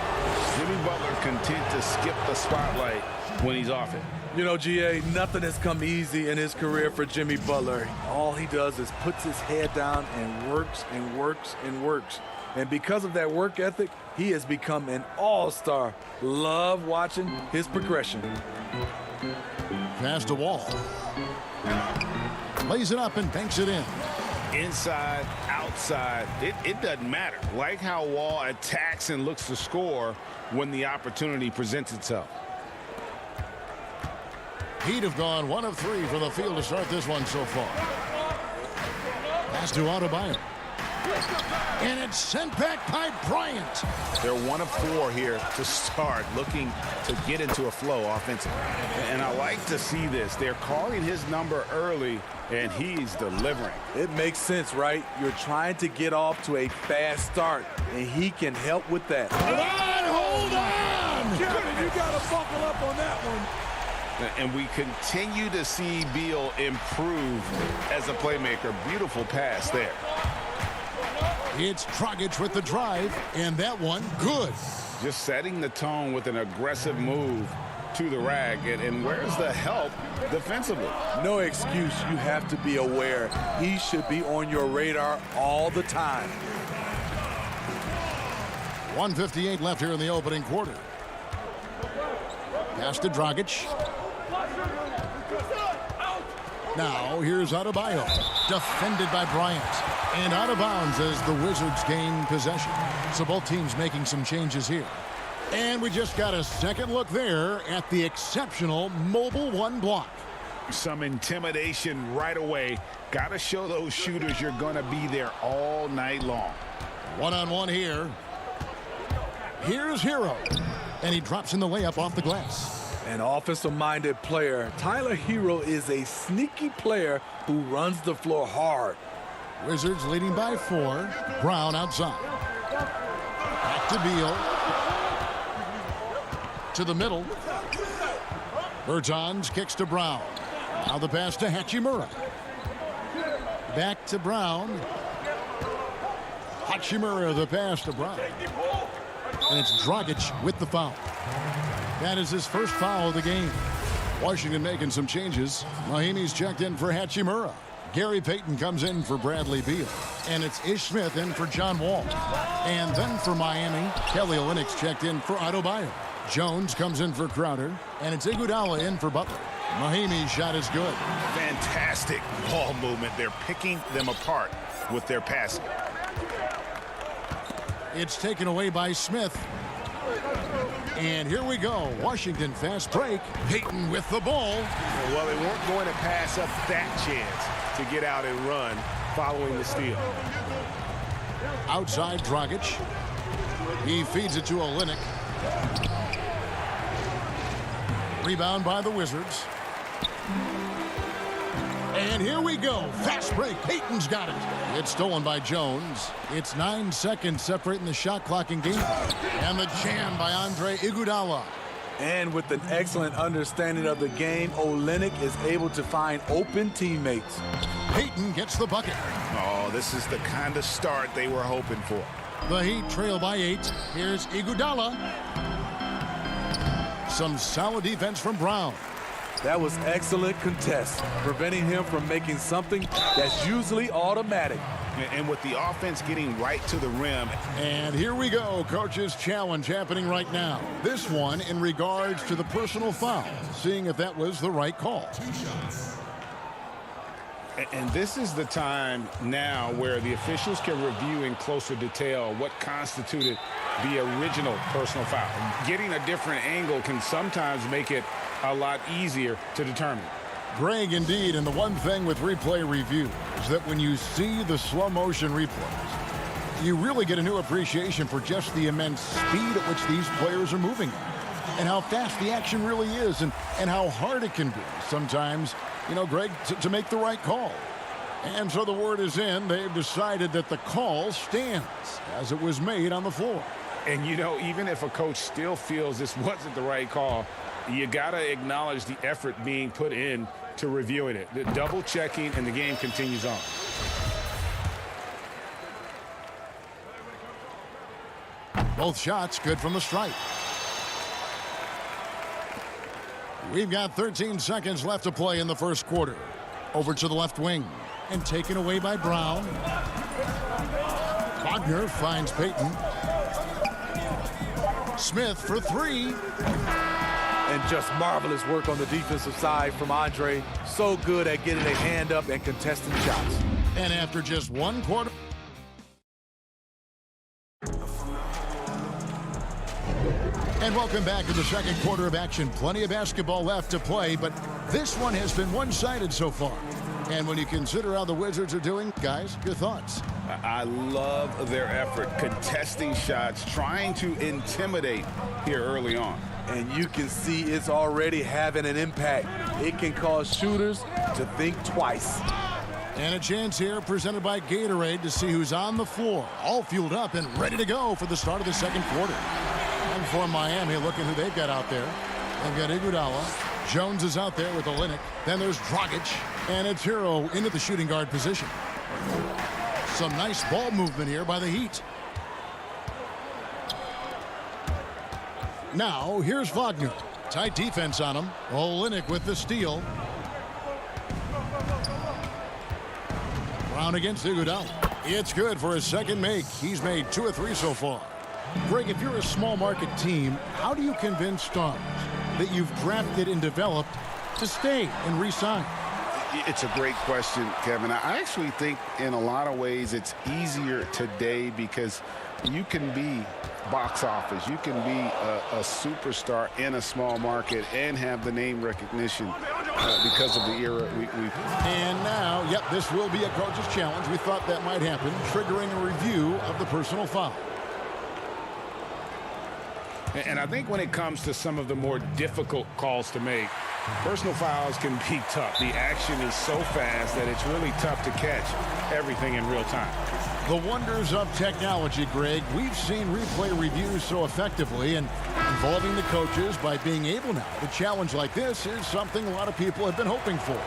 Jimmy Butler content to skip the spotlight when he's off it. You know, GA, nothing has come easy in his career for Jimmy Butler. All he does is puts his head down and works and works and works. And because of that work ethic, he has become an all-star. Love watching his progression. Pass to Wall. Lays it up and banks it in. Inside, outside, it doesn't matter. Like how Wall attacks and looks to score when the opportunity presents itself. Heat have gone 1 of 3 for the field to start this one so far. Pass to Adebayo. And it's sent back by Bryant. They're 1 of 4 here to start, looking to get into a flow offensively. And I like to see this. They're calling his number early, and he's delivering. It makes sense, right? You're trying to get off to a fast start, and he can help with that. Hold on! Kevin, you got to buckle up on that one. And we continue to see Beal improve as a playmaker. Beautiful pass there. It's Dragic with the drive, and that one good. Just setting the tone with an aggressive move to the rack. And where's the help defensively? No excuse. You have to be aware. He should be on your radar all the time. 1:58 left here in the opening quarter. Pass to Dragic. Now, here's Adebayo, defended by Bryant. And out of bounds as the Wizards gain possession. So both teams making some changes here. And we just got a second look there at the exceptional Mobile One block. Some intimidation right away. Got to show those shooters you're going to be there all night long. One-on-one here. Here's Hero. And he drops in the layup off the glass. An offensive-minded player, Tyler Hero is a sneaky player who runs the floor hard. Wizards leading by 4. Brown outside. Back to Beal. To the middle. Bertans kicks to Brown. Now the pass to Hachimura. Back to Brown. Hachimura the pass to Brown. And it's Dragic with the foul. That is his first foul of the game. Washington making some changes. Mahimi's checked in for Hachimura. Gary Payton comes in for Bradley Beal. And it's Ish Smith in for John Wall. And then for Miami, Kelly Olynyk's checked in for Adebayo. Jones comes in for Crowder. And it's Iguodala in for Butler. Mahimi's shot is good. Fantastic ball movement. They're picking them apart with their passing. It's taken away by Smith. And here we go. Washington fast break. Payton with the ball. Well, they weren't going to pass up that chance to get out and run following the steal. Outside Dragic. He feeds it to Olynyk. Rebound by the Wizards. And here we go. Fast break. Payton's got it. It's stolen by Jones. It's 9 seconds separating the shot clock in game. And the jam by Andre Iguodala. And with an excellent understanding of the game, Olynyk is able to find open teammates. Payton gets the bucket. Oh, this is the kind of start they were hoping for. The Heat trail by 8. Here's Iguodala. Some solid defense from Brown. That was excellent contest, preventing him from making something that's usually automatic. And with the offense getting right to the rim. And here we go. Coach's challenge happening right now. This one in regards to the personal foul, seeing if that was the right call. And this is the time now where the officials can review in closer detail what constituted the original personal foul. Getting a different angle can sometimes make it a lot easier to determine. Greg, indeed, and the one thing with replay review is that when you see the slow motion replays, you really get a new appreciation for just the immense speed at which these players are moving and how fast the action really is and how hard it can be sometimes, you know, Greg, to make the right call. And so the word is in. They've decided that the call stands as it was made on the floor. And, you know, even if a coach still feels this wasn't the right call, you got to acknowledge the effort being put in to reviewing it. The double checking, and the game continues on. Both shots good from the stripe. We've got 13 seconds left to play in the first quarter. Over to the left wing and taken away by Brown. Wagner finds Payton. Smith for 3. And just marvelous work on the defensive side from Andre. So good at getting a hand up and contesting shots. And after just one quarter. And welcome back to the second quarter of action. Plenty of basketball left to play, but this one has been one-sided so far. And when you consider how the Wizards are doing, guys, your thoughts? I love their effort, contesting shots, trying to intimidate here early on. And you can see it's already having an impact. It can cause shooters to think twice. And a chance here presented by Gatorade to see who's on the floor, all fueled up and ready to go for the start of the second quarter. And for Miami, look at who they've got out there. They've got Iguodala. Jones is out there with Olynyk. Then there's Dragic. And it's Hero into the shooting guard position. Some nice ball movement here by the Heat. Now, here's Wagner. Tight defense on him. Olynyk with the steal. Brown against Iguodala. It's good for his second make. He's made 2 or 3 so far. Greg, if you're a small market team, how do you convince stars that you've drafted and developed to stay and re-sign? It's a great question, Kevin. I actually think in a lot of ways it's easier today because you can be box office. You can be a superstar in a small market and have the name recognition because of the era we And now, yep, this will be a coach's challenge. We thought that might happen, triggering a review of the personal foul. And I think when it comes to some of the more difficult calls to make, personal fouls can be tough. The action is so fast that it's really tough to catch everything in real time. The wonders of technology, Greg. We've seen replay reviews so effectively, and involving the coaches by being able now to challenge like this is something a lot of people have been hoping for.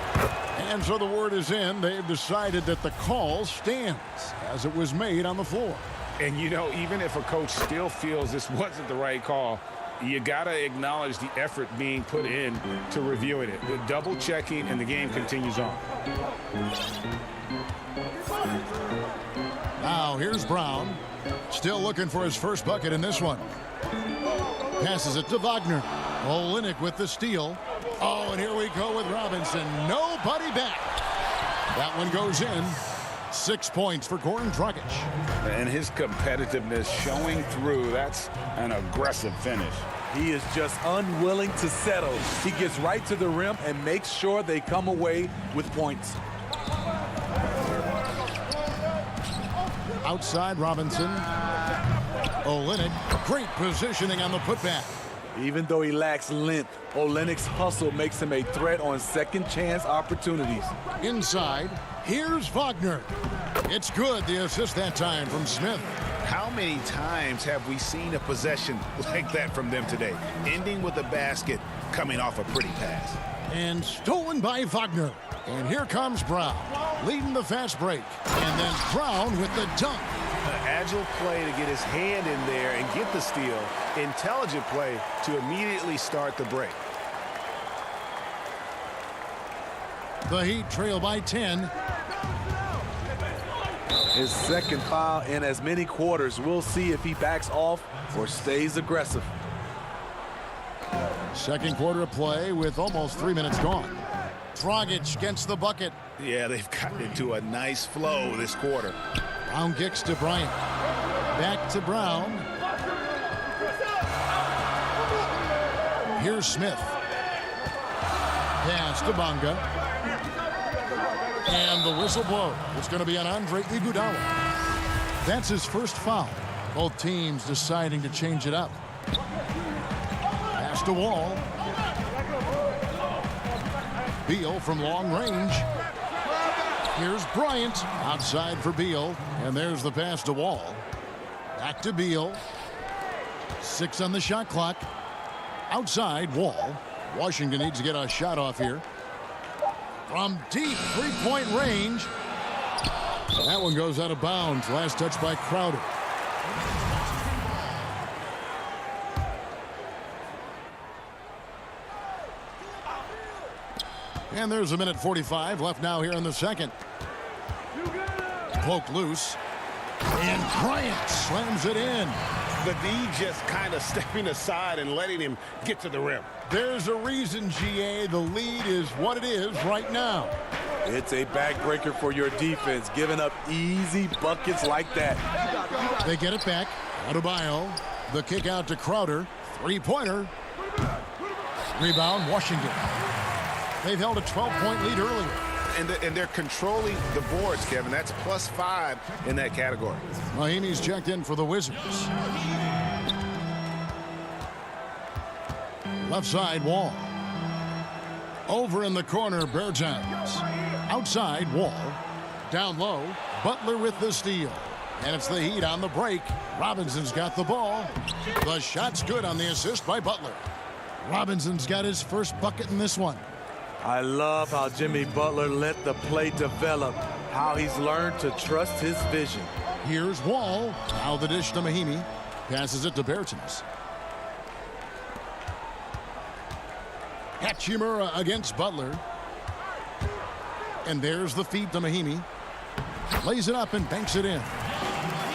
And so the word is in. They've decided that the call stands as it was made on the floor. And, you know, even if a coach still feels this wasn't the right call, you got to acknowledge the effort being put in to reviewing it. The double checking, and the game continues on. Now here's Brown, still looking for his first bucket in this one. Passes it to Wagner. Olynyk with the steal. Oh, and here we go with Robinson. Nobody back. That one goes in. 6 points for Goran Dragic. And his competitiveness showing through. That's an aggressive finish. He is just unwilling to settle. He gets right to the rim and makes sure they come away with points. Outside Robinson. Olynyk, great positioning on the putback. Even though he lacks length, Olynyk's hustle makes him a threat on second chance opportunities. Inside, here's Wagner. It's good, the assist that time from Smith. How many times have we seen a possession like that from them today? Ending with a basket, coming off a pretty pass. And stolen by Wagner. And here comes Brown, leading the fast break. And then Brown with the dunk. An agile play to get his hand in there and get the steal. Intelligent play to immediately start the break. The Heat trail by 10. His second foul in as many quarters. We'll see if he backs off or stays aggressive. Second quarter of play with almost 3 minutes gone. Dragic against the bucket. Yeah, they've gotten into a nice flow this quarter. Brown kicks to Bryant. Back to Brown. Here's Smith. Pass to Bonga. And the whistle blows. It's going to be on Andre Iguodala. That's his first foul. Both teams deciding to change it up. Pass to Wall. Beal from long range. Here's Bryant outside for Beal. And there's the pass to Wall. Back to Beal. 6 on the shot clock. Outside, Wall. Washington needs to get a shot off here. From deep three-point range. That one goes out of bounds. Last touch by Crowder. And there's a minute 45 left now here in the second. Poked loose. And Bryant slams it in. The D just kind of stepping aside and letting him get to the rim. There's a reason, GA, the lead is what it is right now. It's a backbreaker for your defense, giving up easy buckets like that. They get it back. Adebayo. The kick out to Crowder. Three-pointer. Rebound, Washington. They've held a 12-point lead earlier. And they're controlling the boards, Kevin. That's +5 in that category. Mahinmi's checked in for the Wizards. Left side, Wall. Over in the corner, Bertans. Outside, Wall. Down low, Butler with the steal. And it's the Heat on the break. Robinson's got the ball. The shot's good on the assist by Butler. Robinson's got his first bucket in this one. I love how Jimmy Butler let the play develop, how he's learned to trust his vision. Here's Wall. Now the dish to Mahinmi. Passes it to Bertans. Hachimura against Butler. And there's the feed to Mahinmi. Lays it up and banks it in.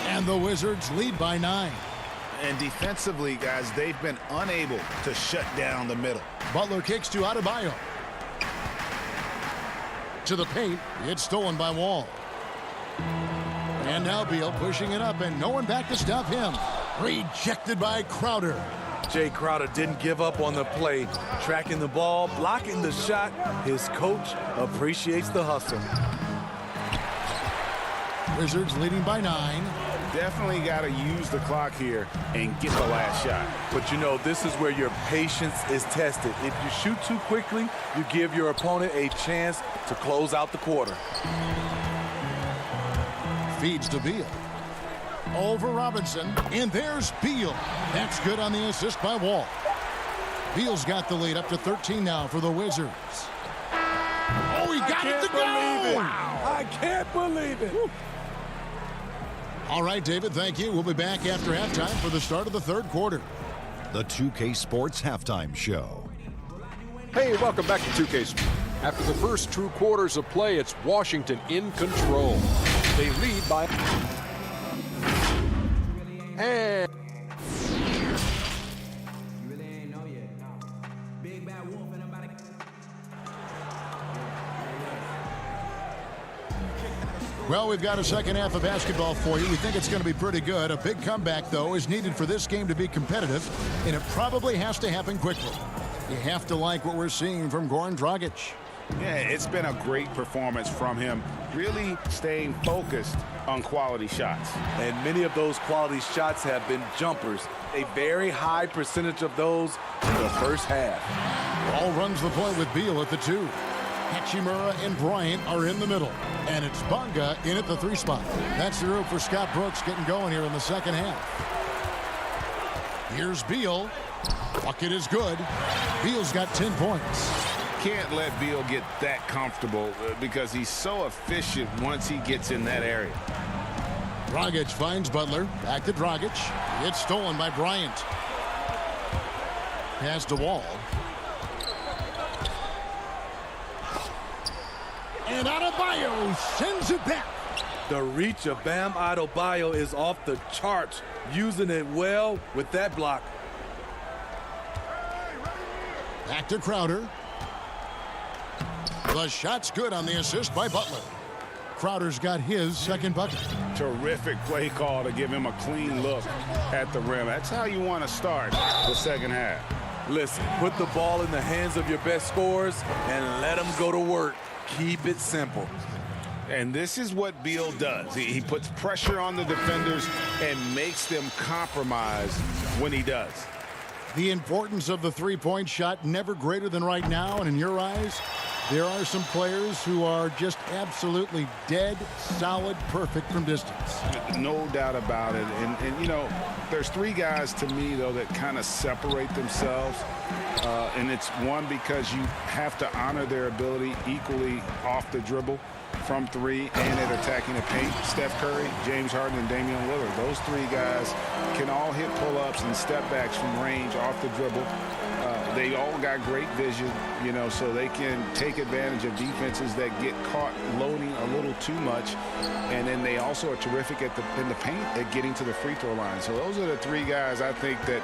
And the Wizards lead by 9. And defensively, guys, they've been unable to shut down the middle. Butler kicks to Adebayo. to the paint. It's stolen by Wall. And now Beal pushing it up, and no one back to stop him. Rejected by Crowder. Jay Crowder didn't give up on the play, tracking the ball, blocking the shot. His coach appreciates the hustle. Wizards leading by 9. Definitely got to use the clock here and get the last shot. But you know, this is where your patience is tested. If you shoot too quickly, you give your opponent a chance to close out the quarter. Feeds to Beal. Over Robinson, and there's Beal. That's good on the assist by Wall. Beal's got the lead up to 13 now for the Wizards. Oh, he got it to go! Wow. I can't believe it! Woo. All right, David, thank you. We'll be back after halftime for the start of the third quarter. The 2K Sports Halftime Show. Hey, welcome back to 2K Sports. After the first 2 quarters of play, it's Washington in control. They lead by... And... Well, we've got a second half of basketball for you. We think it's going to be pretty good. A big comeback, though, is needed for this game to be competitive, and it probably has to happen quickly. You have to like what we're seeing from Goran Dragic. Yeah, it's been a great performance from him, really staying focused on quality shots. And many of those quality shots have been jumpers. A very high percentage of those in the first half. Ball runs the point with Beal at the 2. Hachimura and Bryant are in the middle. And it's Bonga in at the 3 spot. That's the group for Scott Brooks getting going here in the second half. Here's Beal. Bucket is good. Beal's got 10 points. Can't let Beal get that comfortable because he's so efficient once he gets in that area. Dragic finds Butler. Back to Dragic. It's stolen by Bryant. Pass to Wall. And Adebayo sends it back. The reach of Bam Adebayo is off the charts, using it well with that block. Back to Crowder. The shot's good on the assist by Butler. Crowder's got his second bucket. Terrific play call to give him a clean look at the rim. That's how you want to start the second half. Listen, put the ball in the hands of your best scorers and let them go to work. Keep it simple. And this is what Beal does. He puts pressure on the defenders and makes them compromise when he does. The importance of the three-point shot never greater than right now, and in your eyes, there are some players who are just absolutely dead, solid, perfect from distance. No doubt about it. And you know, there's 3 guys to me, though, that kind of separate themselves. And it's one, because you have to honor their ability equally off the dribble from 3 and at attacking the paint. Steph Curry, James Harden, and Damian Lillard. Those 3 guys can all hit pull-ups and step-backs from range off the dribble. They all got great vision, you know, so they can take advantage of defenses that get caught loading a little too much. And then they also are terrific at in the paint at getting to the free throw line. So those are the 3 guys I think that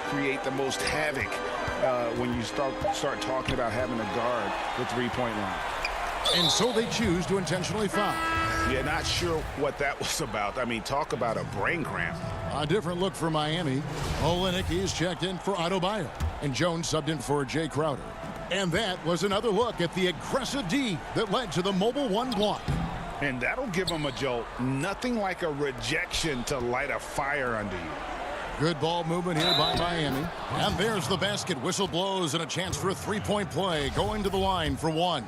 create the most havoc when you start talking about having a guard the three-point line. And so they choose to intentionally foul. Yeah, not sure what that was about. I mean, talk about a brain cramp. A different look for Miami. Olynyk is checked in for Adebayo. And Jones subbed in for Jay Crowder. And that was another look at the aggressive D that led to the mobile 1 block. And that'll give them a jolt. Nothing like a rejection to light a fire under you. Good ball movement here by Miami. And there's the basket. Whistle blows and a chance for a three-point play. Going to the line for 1.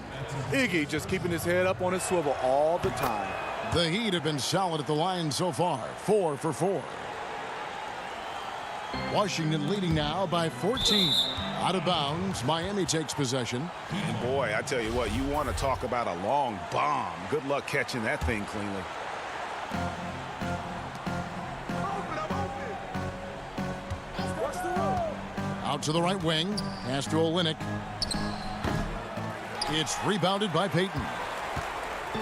Iggy just keeping his head up on his swivel all the time. The Heat have been solid at the line so far. 4 for 4. Washington leading now by 14. Out of bounds. Miami takes possession. And boy, I tell you what, you want to talk about a long bomb. Good luck catching that thing cleanly. Out to the right wing. Pass to Olynyk. It's rebounded by Payton.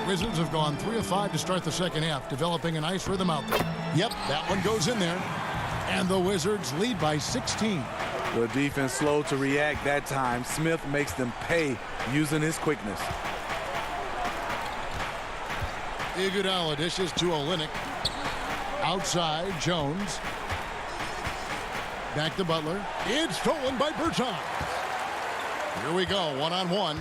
Wizards have gone 3 of 5 to start the second half, developing a nice rhythm out there. Yep, that one goes in there. And the Wizards lead by 16. The defense slow to react that time. Smith makes them pay using his quickness. Iguodala dishes to Olynyk. Outside, Jones. Back to Butler. It's stolen by Bertans. Here we go, one-on-one.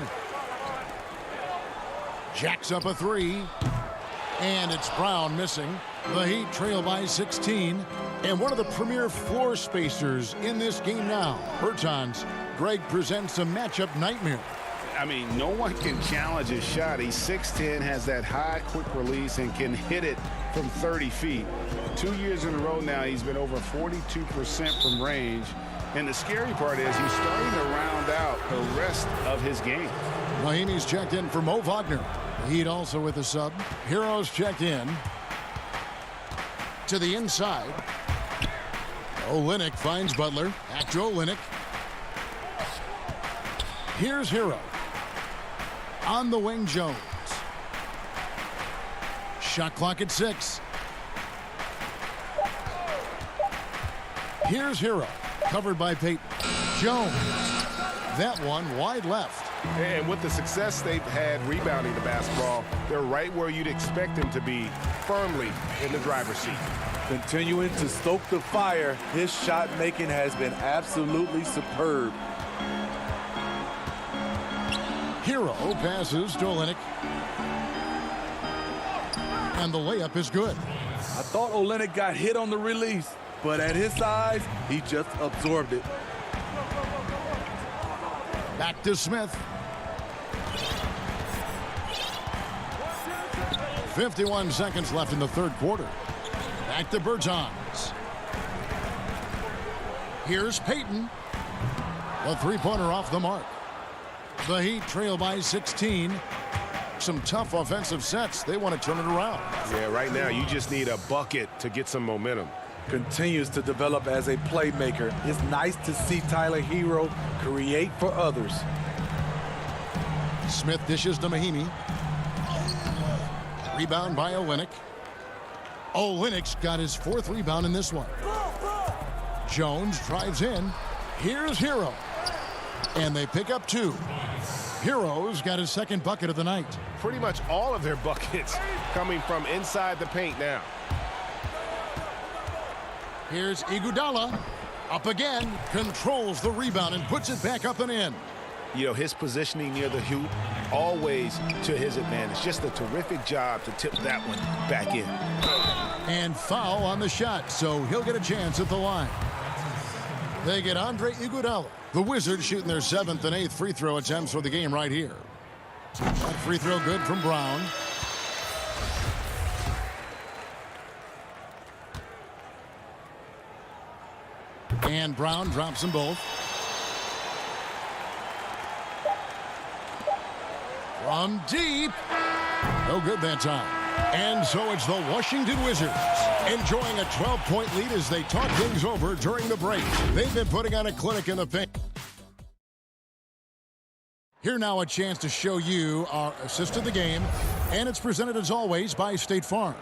Jacks up a three. And it's Brown missing. The Heat trail by 16. And one of the premier floor spacers in this game now, Bertans. Greg presents a matchup nightmare. I mean, no one can challenge his shot. He's 6'10", has that high quick release, and can hit it from 30 feet. 2 years in a row now, he's been over 42% from range. And the scary part is he's starting to round out the rest of his game. Mahimi's checked in for Mo Wagner. The Heat also with a sub. Heroes checked in. To the inside. Olynyk finds Butler. Back to Olynyk. Here's Hero. On the wing, Jones. Shot clock at 6. Here's Hero. Covered by Payton. Jones. That one wide left. And with the success they've had rebounding the basketball, they're right where you'd expect them to be, firmly in the driver's seat. Continuing to stoke the fire, his shot making has been absolutely superb. Hero passes to Olynyk. And the layup is good. I thought Olynyk got hit on the release, but at his size, he just absorbed it. Back to Smith. 51 seconds left in the third quarter. Back to Bertans. Here's Payton. The three-pointer off the mark. The Heat trail by 16. Some tough offensive sets. They want to turn it around. Yeah, right now you just need a bucket to get some momentum. Continues to develop as a playmaker. It's nice to see Tyler Hero create for others. Smith dishes to Mahimi. Rebound by Olynyk. Olynyk's got his fourth rebound in this one. Jones drives in. Here's Hero. And they pick up 2. Hero's got his second bucket of the night. Pretty much all of their buckets coming from inside the paint now. Here's Iguodala. Up again. Controls the rebound and puts it back up and in. You know, his positioning near the hoop, always to his advantage. Just a terrific job to tip that one back in. And foul on the shot, so he'll get a chance at the line. They get Andre Iguodala. The Wizards shooting their 7th and 8th free throw attempts for the game right here. That free throw good from Brown. And Brown drops them both. From deep. No good that time. And so it's the Washington Wizards enjoying a 12-point lead as they talk things over during the break. They've been putting on a clinic in the paint. Here now a chance to show you our assist of the game, and it's presented as always by State Farm.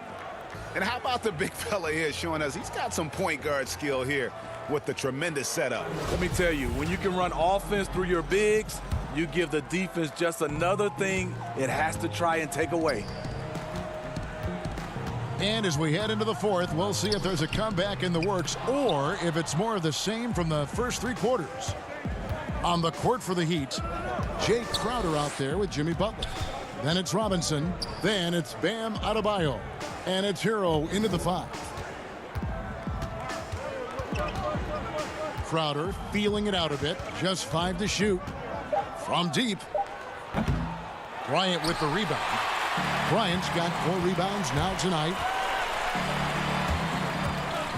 And how about the big fella here showing us he's got some point guard skill here with the tremendous setup. Let me tell you, when you can run offense through your bigs, you give the defense just another thing it has to try and take away. And as we head into the fourth, we'll see if there's a comeback in the works or if it's more of the same from the first 3 quarters. On the court for the Heat, Jay Crowder out there with Jimmy Butler. Then it's Robinson. Then it's Bam Adebayo. And it's Hero into the 5. Crowder feeling it out a bit. Just 5 to shoot. From deep. Bryant with the rebound. Bryant's got 4 rebounds now tonight.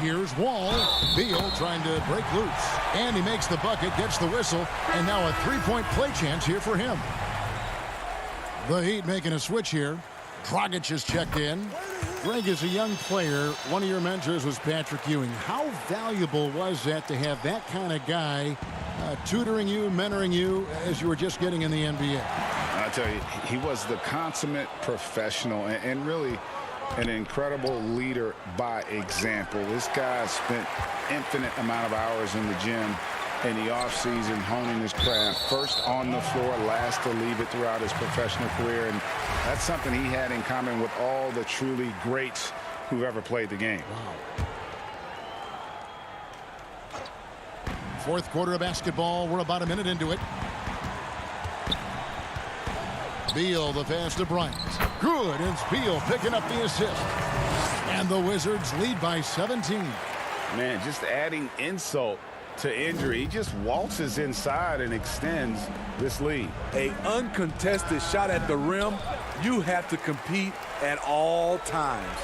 Here's Wall. Beal trying to break loose. And he makes the bucket, gets the whistle, and now a 3-point play chance here for him. The Heat making a switch here. Dragic is checked in. Greg, as a young player, one of your mentors was Patrick Ewing. How valuable was that to have that kind of guy tutoring you, mentoring you as you were just getting in the NBA? I tell you, he was the consummate professional and really an incredible leader by example. This guy spent infinite amount of hours in the gym in the offseason, honing his craft. First on the floor, last to leave it throughout his professional career. And that's something he had in common with all the truly greats who've ever played the game. Wow. Fourth quarter of basketball. We're about a minute into it. Beal, the pass to Bryant. Good. It's Beal picking up the assist. And the Wizards lead by 17. Man, just adding insult to injury. He just waltzes inside and extends this lead. An uncontested shot at the rim, you have to compete at all times.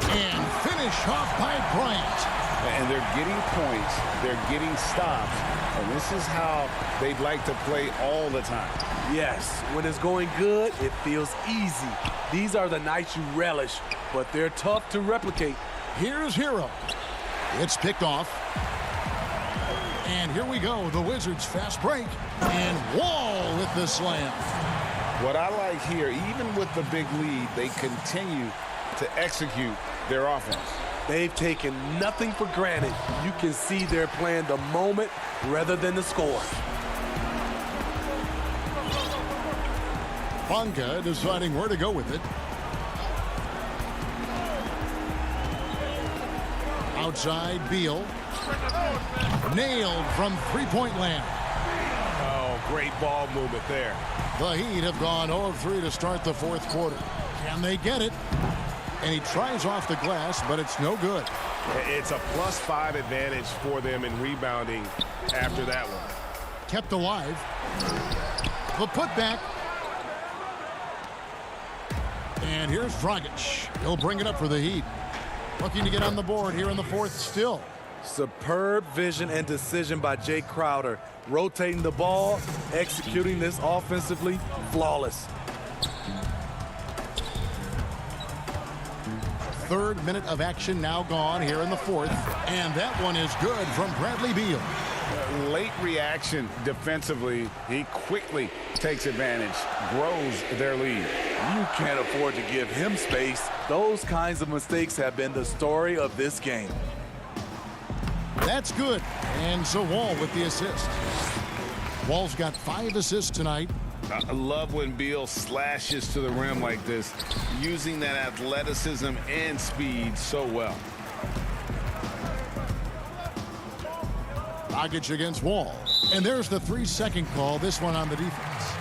And finish off by Bryant. And they're getting points, they're getting stops, and this is how they'd like to play all the time. Yes, when it's going good, it feels easy. These are the nights you relish, but they're tough to replicate. Here's Hero. It's picked off. And here we go, the Wizards fast break. And Wall with the slam. What I like here, even with the big lead, they continue to execute their offense. They've taken nothing for granted. You can see they're playing the moment rather than the score. Bonka deciding where to go with it. Outside, Beal. Nailed from three-point land. Oh, great ball movement there. The Heat have gone 0 of 3 to start the fourth quarter. Can they get it? And he tries off the glass, but it's no good. It's a +5 advantage for them in rebounding after that one. Kept alive. The putback. And here's Dragic. He'll bring it up for the Heat. Looking to get on the board here in the fourth still. Superb vision and decision by Jay Crowder. Rotating the ball, executing this offensively, flawless. Third minute of action now gone here in the fourth. And that one is good from Bradley Beal. Late reaction defensively. He quickly takes advantage, grows their lead. You can't afford to give him space. Those kinds of mistakes have been the story of this game. That's good. And so Wall with the assist. Wall's got 5 assists tonight. I love when Beal slashes to the rim like this, using that athleticism and speed so well. Dragic against Wall. And there's the 3-second call, this one on the defense.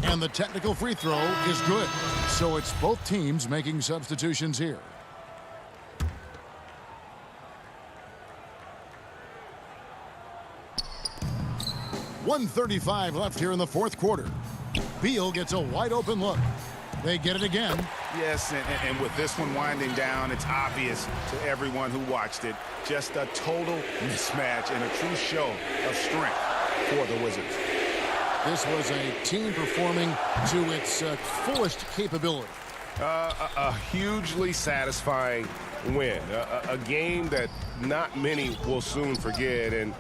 And the technical free throw is good. So it's both teams making substitutions here. .135 left here in the fourth quarter. Beal gets a wide open look. They get it again. Yes, and with this one winding down, it's obvious to everyone who watched it. Just a total mismatch and a true show of strength for the Wizards. This was a team performing to its fullest capability. A hugely satisfying win. A game that not many will soon forget. And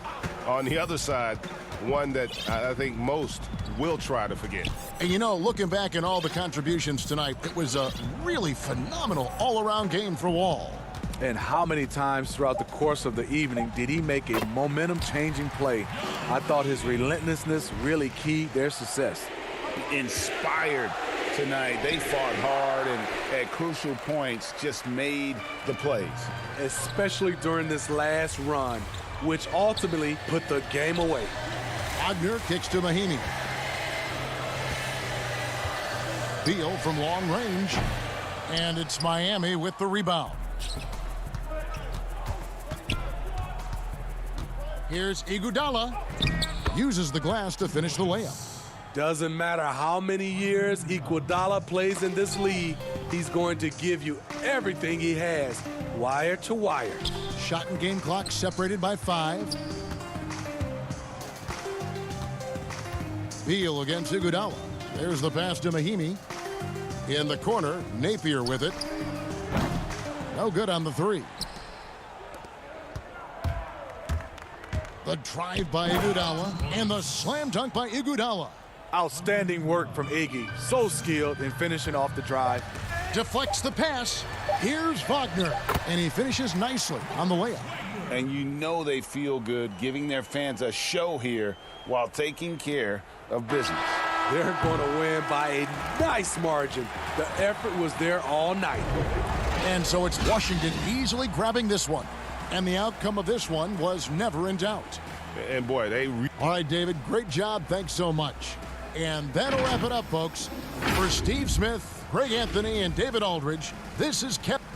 on the other side, one that I think most will try to forget. And you know, looking back at all the contributions tonight, it was a really phenomenal all-around game for Wall. And how many times throughout the course of the evening did he make a momentum-changing play? I thought his relentlessness really keyed their success. Inspired tonight. They fought hard and at crucial points just made the plays. Especially during this last run, which ultimately put the game away. Wagner kicks to Mahinmi. Beal from long range. And it's Miami with the rebound. Here's Iguodala. Uses the glass to finish the layup. Doesn't matter how many years Iguodala plays in this league, he's going to give you everything he has, wire to wire. Shot and game clock separated by 5. Beal against Iguodala. There's the pass to Mahinmi. In the corner, Napier with it. No good on the 3. The drive by Iguodala and the slam dunk by Iguodala. Outstanding work from Iggy. So skilled in finishing off the drive. Deflects the pass. Here's Wagner, and he finishes nicely on the layup. And you know they feel good giving their fans a show here while taking care of business. They're going to win by a nice margin. The effort was there all night. And so it's Washington easily grabbing this one. And the outcome of this one was never in doubt. And boy, all right, David, great job. Thanks so much. And that'll wrap it up, folks. For Steve Smith, Greg Anthony, and David Aldridge, this is Kevin.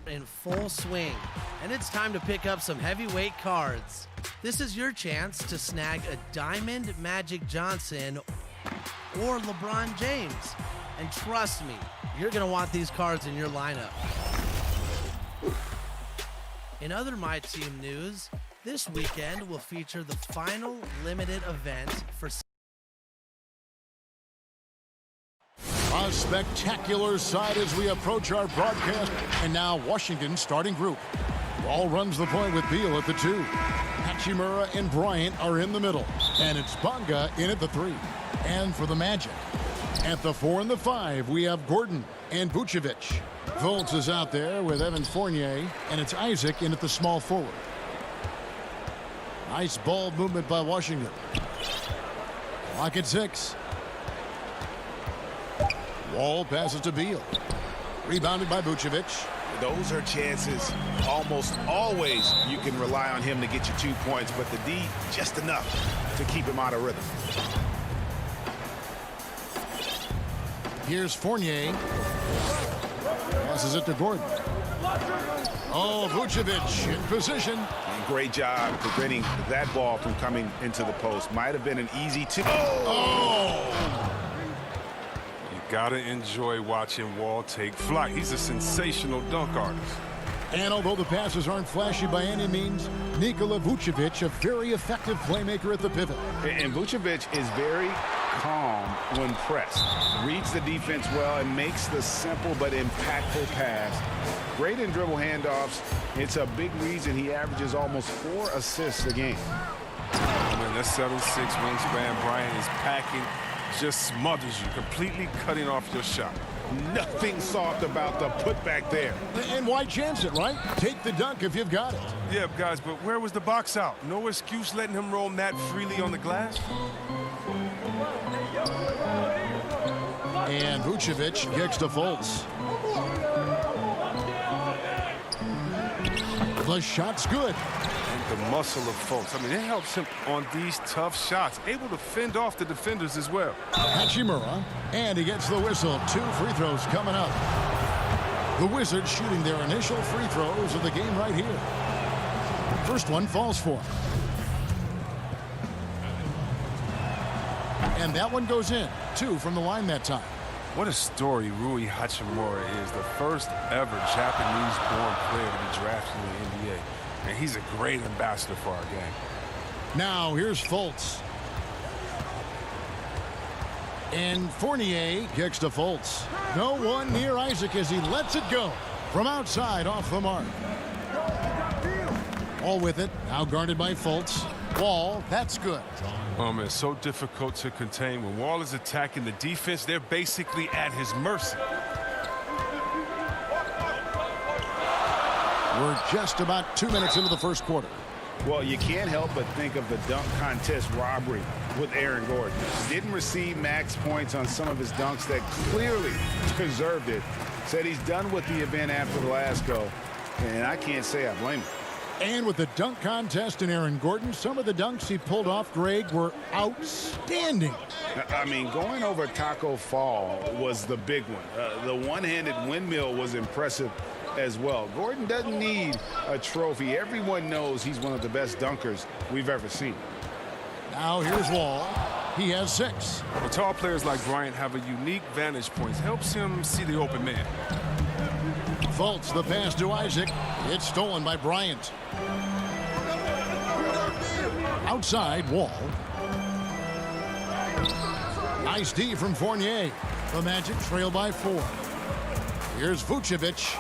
In full swing, and it's time to pick up some heavyweight cards. This is your chance to snag a Diamond Magic Johnson or LeBron James. And trust me, you're going to want these cards in your lineup. In other My Team news, this weekend will feature the final limited event for a spectacular sight as we approach our broadcast. And now Washington's starting group. Ball runs the point with Beal at the 2. Hachimura and Bryant are in the middle. And it's Bonga in at the 3. And for the Magic, at the 4 and the 5, we have Gordon and Vucevic. Fultz is out there with Evan Fournier, and it's Isaac in at the small forward. Nice ball movement by Washington. Clock at 6. Wall passes to Beal. Rebounded by Vucevic. Those are chances almost always you can rely on him to get you 2 points, but the D just enough to keep him out of rhythm. Here's Fournier. Passes it to Gordon. Oh, Vucevic in position. And great job preventing that ball from coming into the post. Might have been an easy 2. Gotta enjoy watching Wall take flight. He's a sensational dunk artist. And although the passes aren't flashy by any means, Nikola Vucevic, a very effective playmaker at the pivot. And Vucevic is very calm when pressed. Reads the defense well and makes the simple but impactful pass. Great in dribble handoffs. It's a big reason he averages almost 4 assists a game. I mean, that 7'6" wingspan Bryant is packing. Just smothers you, completely cutting off your shot. Nothing soft about the putback there. And why chance it, right? Take the dunk if you've got it. Yeah, guys, but where was the box out? No excuse letting him roll that freely on the glass. And Vucevic kicks to Fultz. The shot's good. The muscle of Fultz. I mean, it helps him on these tough shots. Able to fend off the defenders as well. Hachimura, and he gets the whistle. 2 free throws coming up. The Wizards shooting their initial free throws of the game right here. First one falls for him. And that one goes in. 2 from the line that time. What a story Rui Hachimura is. The first ever Japanese-born player to be drafted in the NBA. And he's a great ambassador for our game. Now here's Fultz. And Fournier kicks to Fultz. No one near Isaac as he lets it go. From outside off the mark. All with it. Now guarded by Fultz. Wall, that's good. It's so difficult to contain. When Wall is attacking the defense, they're basically at his mercy. We're just about 2 minutes into the first quarter. Well, you can't help but think of the dunk contest robbery with Aaron Gordon. Didn't receive max points on some of his dunks that clearly deserved it. Said he's done with the event after the last go, and I can't say I blame him. And with the dunk contest and Aaron Gordon, some of the dunks he pulled off, Greg, were outstanding. I mean, going over Taco Fall was the big one. The one-handed windmill was impressive as well. Gordon doesn't need a trophy. Everyone knows he's one of the best dunkers we've ever seen. Now here's Wall. He has 6. Well, tall players like Bryant have a unique vantage point. Helps him see the open man. Fultz, the pass to Isaac. It's stolen by Bryant. Outside, Wall. Nice D from Fournier. The Magic trail by 4. Here's Vucevic.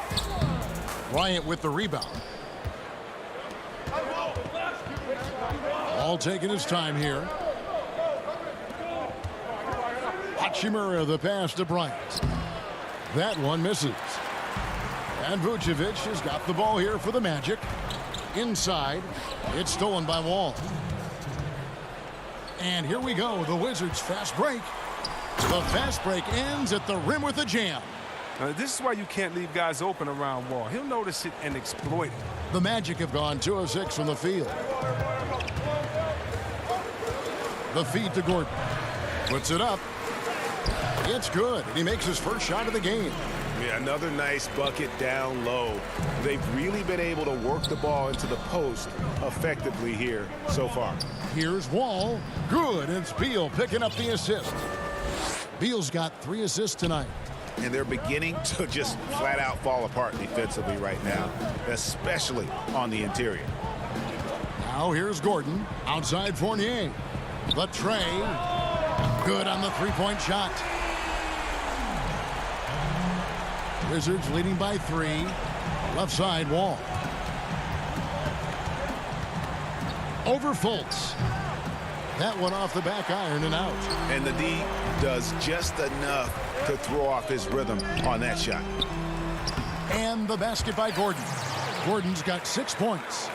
Bryant with the rebound. All taking his time here. Hachimura, the pass to Bryant. That one misses. And Vucevic has got the ball here for the Magic. Inside, it's stolen by Wall. And here we go, the Wizards' fast break. The fast break ends at the rim with a jam. This is why you can't leave guys open around Wall. He'll notice it and exploit it. The Magic have gone 2 of 6 from the field. The feed to Gordon. Puts it up. It's good, and he makes his first shot of the game. Yeah, another nice bucket down low. They've really been able to work the ball into the post effectively here so far. Here's Wall. Good. It's Beal picking up the assist. Beal's got 3 assists tonight. And they're beginning to just flat out fall apart defensively right now, especially on the interior. Now here's Gordon. Outside Fournier. The tray. Good on the three-point shot. Wizards leading by 3. Left side, Wall. Over Fultz. That one off the back iron and out. And the D does just enough to throw off his rhythm on that shot. And the basket by Gordon. Gordon's got 6 points.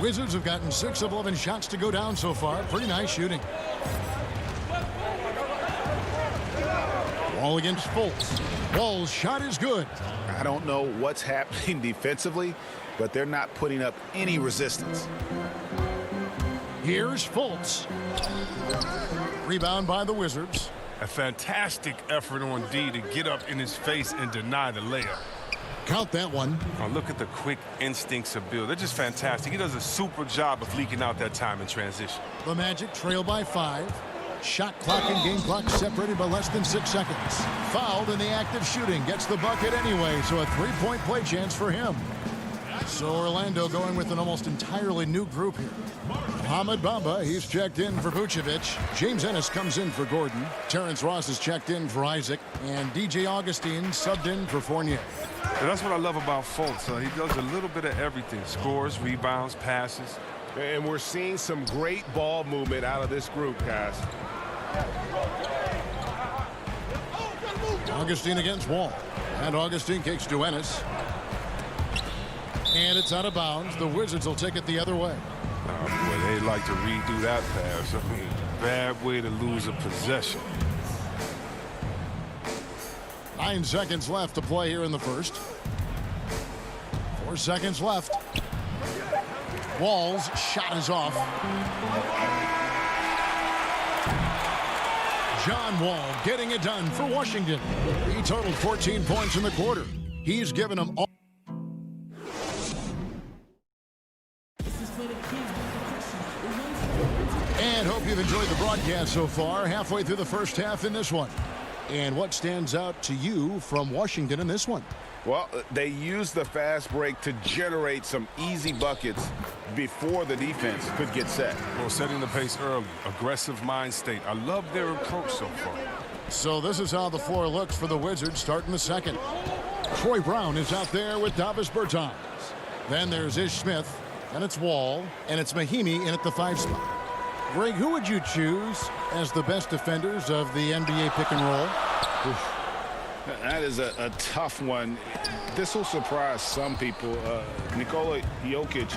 Wizards have gotten 6 of 11 shots to go down so far. Pretty nice shooting. Wall against Fultz. Wall's shot is good. I don't know what's happening defensively, but they're not putting up any resistance. Here's Fultz. Rebound by the Wizards. A fantastic effort on D to get up in his face and deny the layup. Count that one. Oh, look at the quick instincts of Bill. They're just fantastic. He does a super job of leaking out that time in transition. The Magic trail by 5. Shot clock and game clock separated by less than 6 seconds. Fouled in the act of shooting. Gets the bucket anyway, so a 3-point play chance for him. So Orlando going with an almost entirely new group here. Mohamed Bamba, he's checked in for Vucevic. James Ennis comes in for Gordon. Terrence Ross is checked in for Isaac. And DJ Augustine subbed in for Fournier. And that's what I love about Fultz. He does a little bit of everything. Scores, rebounds, passes. And we're seeing some great ball movement out of this group, guys. Augustine against Wall. And Augustine kicks to Ennis. And it's out of bounds. The Wizards will take it the other way. Boy, they like to redo that pass. I mean, bad way to lose a possession. 9 seconds left to play here in the first. 4 seconds left. Wall's shot is off. John Wall getting it done for Washington. He totaled 14 points in the quarter. He's given them all. And hope you've enjoyed the broadcast so far. Halfway through the first half in this one. And what stands out to you from Washington in this one? Well, they used the fast break to generate some easy buckets before the defense could get set. Well, setting the pace early, aggressive mind state. I love their approach so far. So this is how the floor looks for the Wizards starting the second. Troy Brown is out there with Davis Bertans. Then there's Ish Smith, and it's Wall, and it's Mahimi in at the 5 spot. Greg, who would you choose as the best defenders of the NBA pick and roll? Oof. That is a tough one. This will surprise some people. Nikola Jokic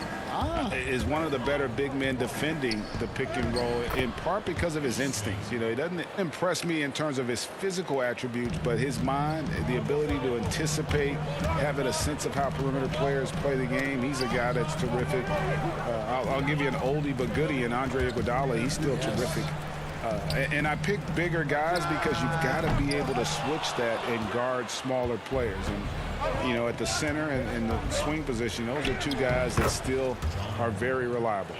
is one of the better big men defending the pick and roll, in part because of his instincts. You know, he doesn't impress me in terms of his physical attributes, but his mind, the ability to anticipate, having a sense of how perimeter players play the game. He's a guy that's terrific. I'll give you an oldie but goodie in Andre Iguodala. He's still terrific. And I picked bigger guys because you've got to be able to switch that and guard smaller players. And, you know, at the center and the swing position, those are 2 guys that still are very reliable.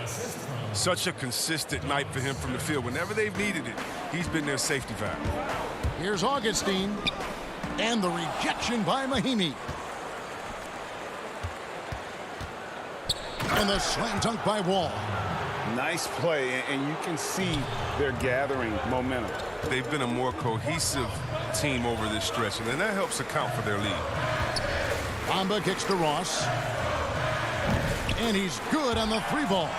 Such a consistent night for him from the field. Whenever they've needed it, he's been their safety valve. Here's Augustine. And the rejection by Mahimi. And the slam dunk by Wall. Nice play, and you can see they're gathering momentum. They've been a more cohesive team over this stretch, and that helps account for their lead. Bamba kicks to Ross. And he's good on the 3 ball.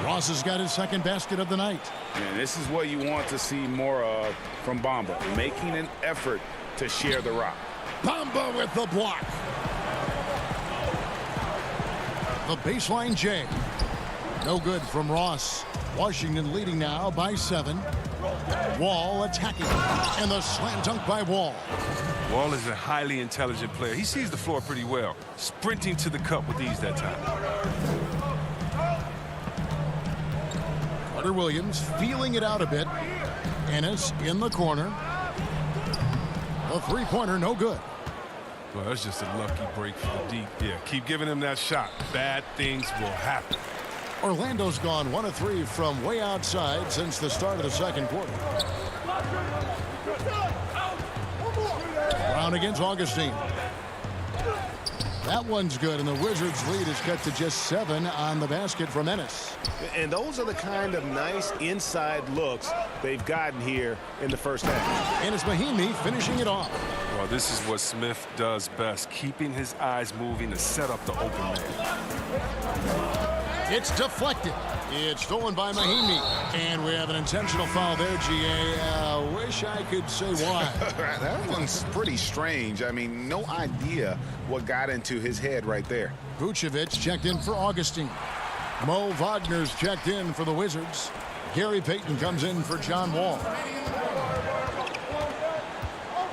Ross has got his second basket of the night. And this is what you want to see more of from Bamba, making an effort to share the rock. Bamba with the block. The baseline J. No good from Ross. Washington leading now by 7. Wall attacking. And the slam dunk by Wall. Wall is a highly intelligent player. He sees the floor pretty well. Sprinting to the cup with ease that time. Carter Williams feeling it out a bit. Ennis in the corner. A three-pointer, no good. Well, that's just a lucky break for the deep. Yeah, keep giving him that shot. Bad things will happen. Orlando's gone 1 of 3 from way outside since the start of the second quarter. Brown against Augustine. That one's good, and the Wizards' lead is cut to just 7 on the basket from Ennis. And those are the kind of nice inside looks they've gotten here in the first half. And it's Mahimi finishing it off. Well, this is what Smith does best, keeping his eyes moving to set up the open man. It's deflected. It's stolen by Mahimi. And we have an intentional foul there, GA. Wish I could say why. That one's pretty strange. I mean, no idea what got into his head right there. Vucevic checked in for Augustine. Mo Wagner's checked in for the Wizards. Gary Payton comes in for John Wall.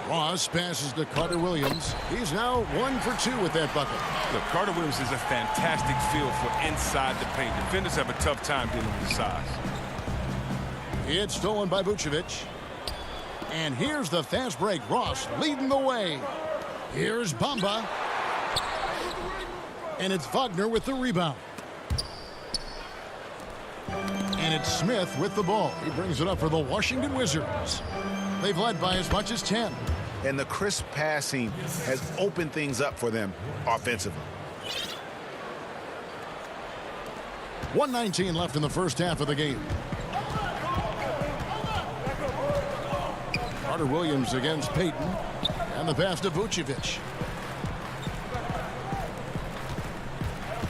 Ross passes to Carter Williams. He's now 1 for 2 with that bucket. Look, Carter Williams is a fantastic feel for inside the paint. Defenders have a tough time dealing with his size. It's stolen by Vucevic. And here's the fast break. Ross leading the way. Here's Bamba. And it's Wagner with the rebound. And it's Smith with the ball. He brings it up for the Washington Wizards. They've led by as much as 10. And the crisp passing has opened things up for them offensively. 1:19 left in the first half of the game. Carter Williams against Payton. And the pass to Vucevic.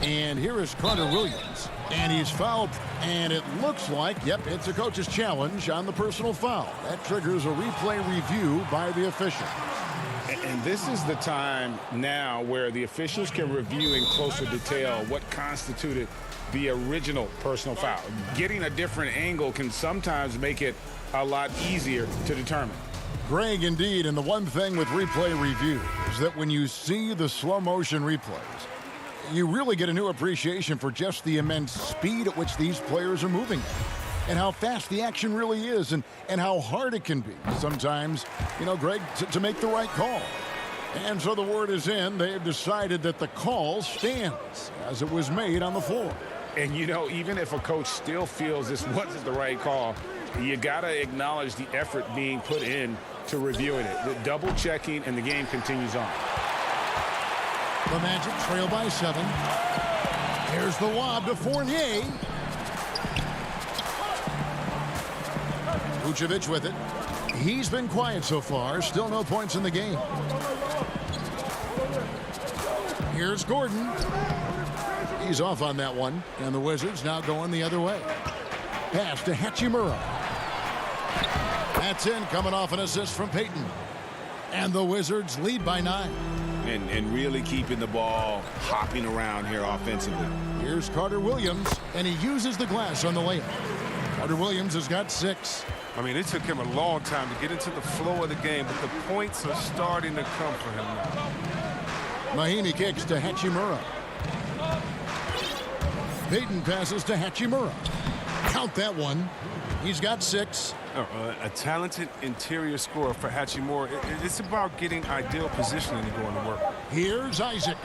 And here is Carter Williams. And he's fouled. And it looks like, yep, it's a coach's challenge on the personal foul. That triggers a replay review by the official. And this is the time now where the officials can review in closer detail what constituted the original personal foul. Getting a different angle can sometimes make it a lot easier to determine. Greg, indeed, and the one thing with replay review is that when you see the slow motion replays, you really get a new appreciation for just the immense speed at which these players are moving and how fast the action really is and how hard it can be sometimes, you know, Greg, to make the right call. And so the word is in. They have decided that the call stands as it was made on the floor. And, you know, even if a coach still feels this wasn't the right call, you got to acknowledge the effort being put in to reviewing it. The double checking, and the game continues on. The Magic trail by 7. Here's the lob to Fournier. Vucevic with it. He's been quiet so far. Still no points in the game. Here's Gordon. He's off on that one. And the Wizards now going the other way. Pass to Hachimura. That's in, coming off an assist from Payton. And the Wizards lead by 9. And really keeping the ball hopping around here offensively. Here's Carter Williams, and he uses the glass on the layup. Carter Williams has got 6. I mean, it took him a long time to get into the flow of the game, but the points are starting to come for him now. Mahimi kicks to Hachimura. Payton passes to Hachimura. Count that one. He's got 6. A talented interior scorer for Hachimura. It's about getting ideal positioning to go into work. Here's Isaac.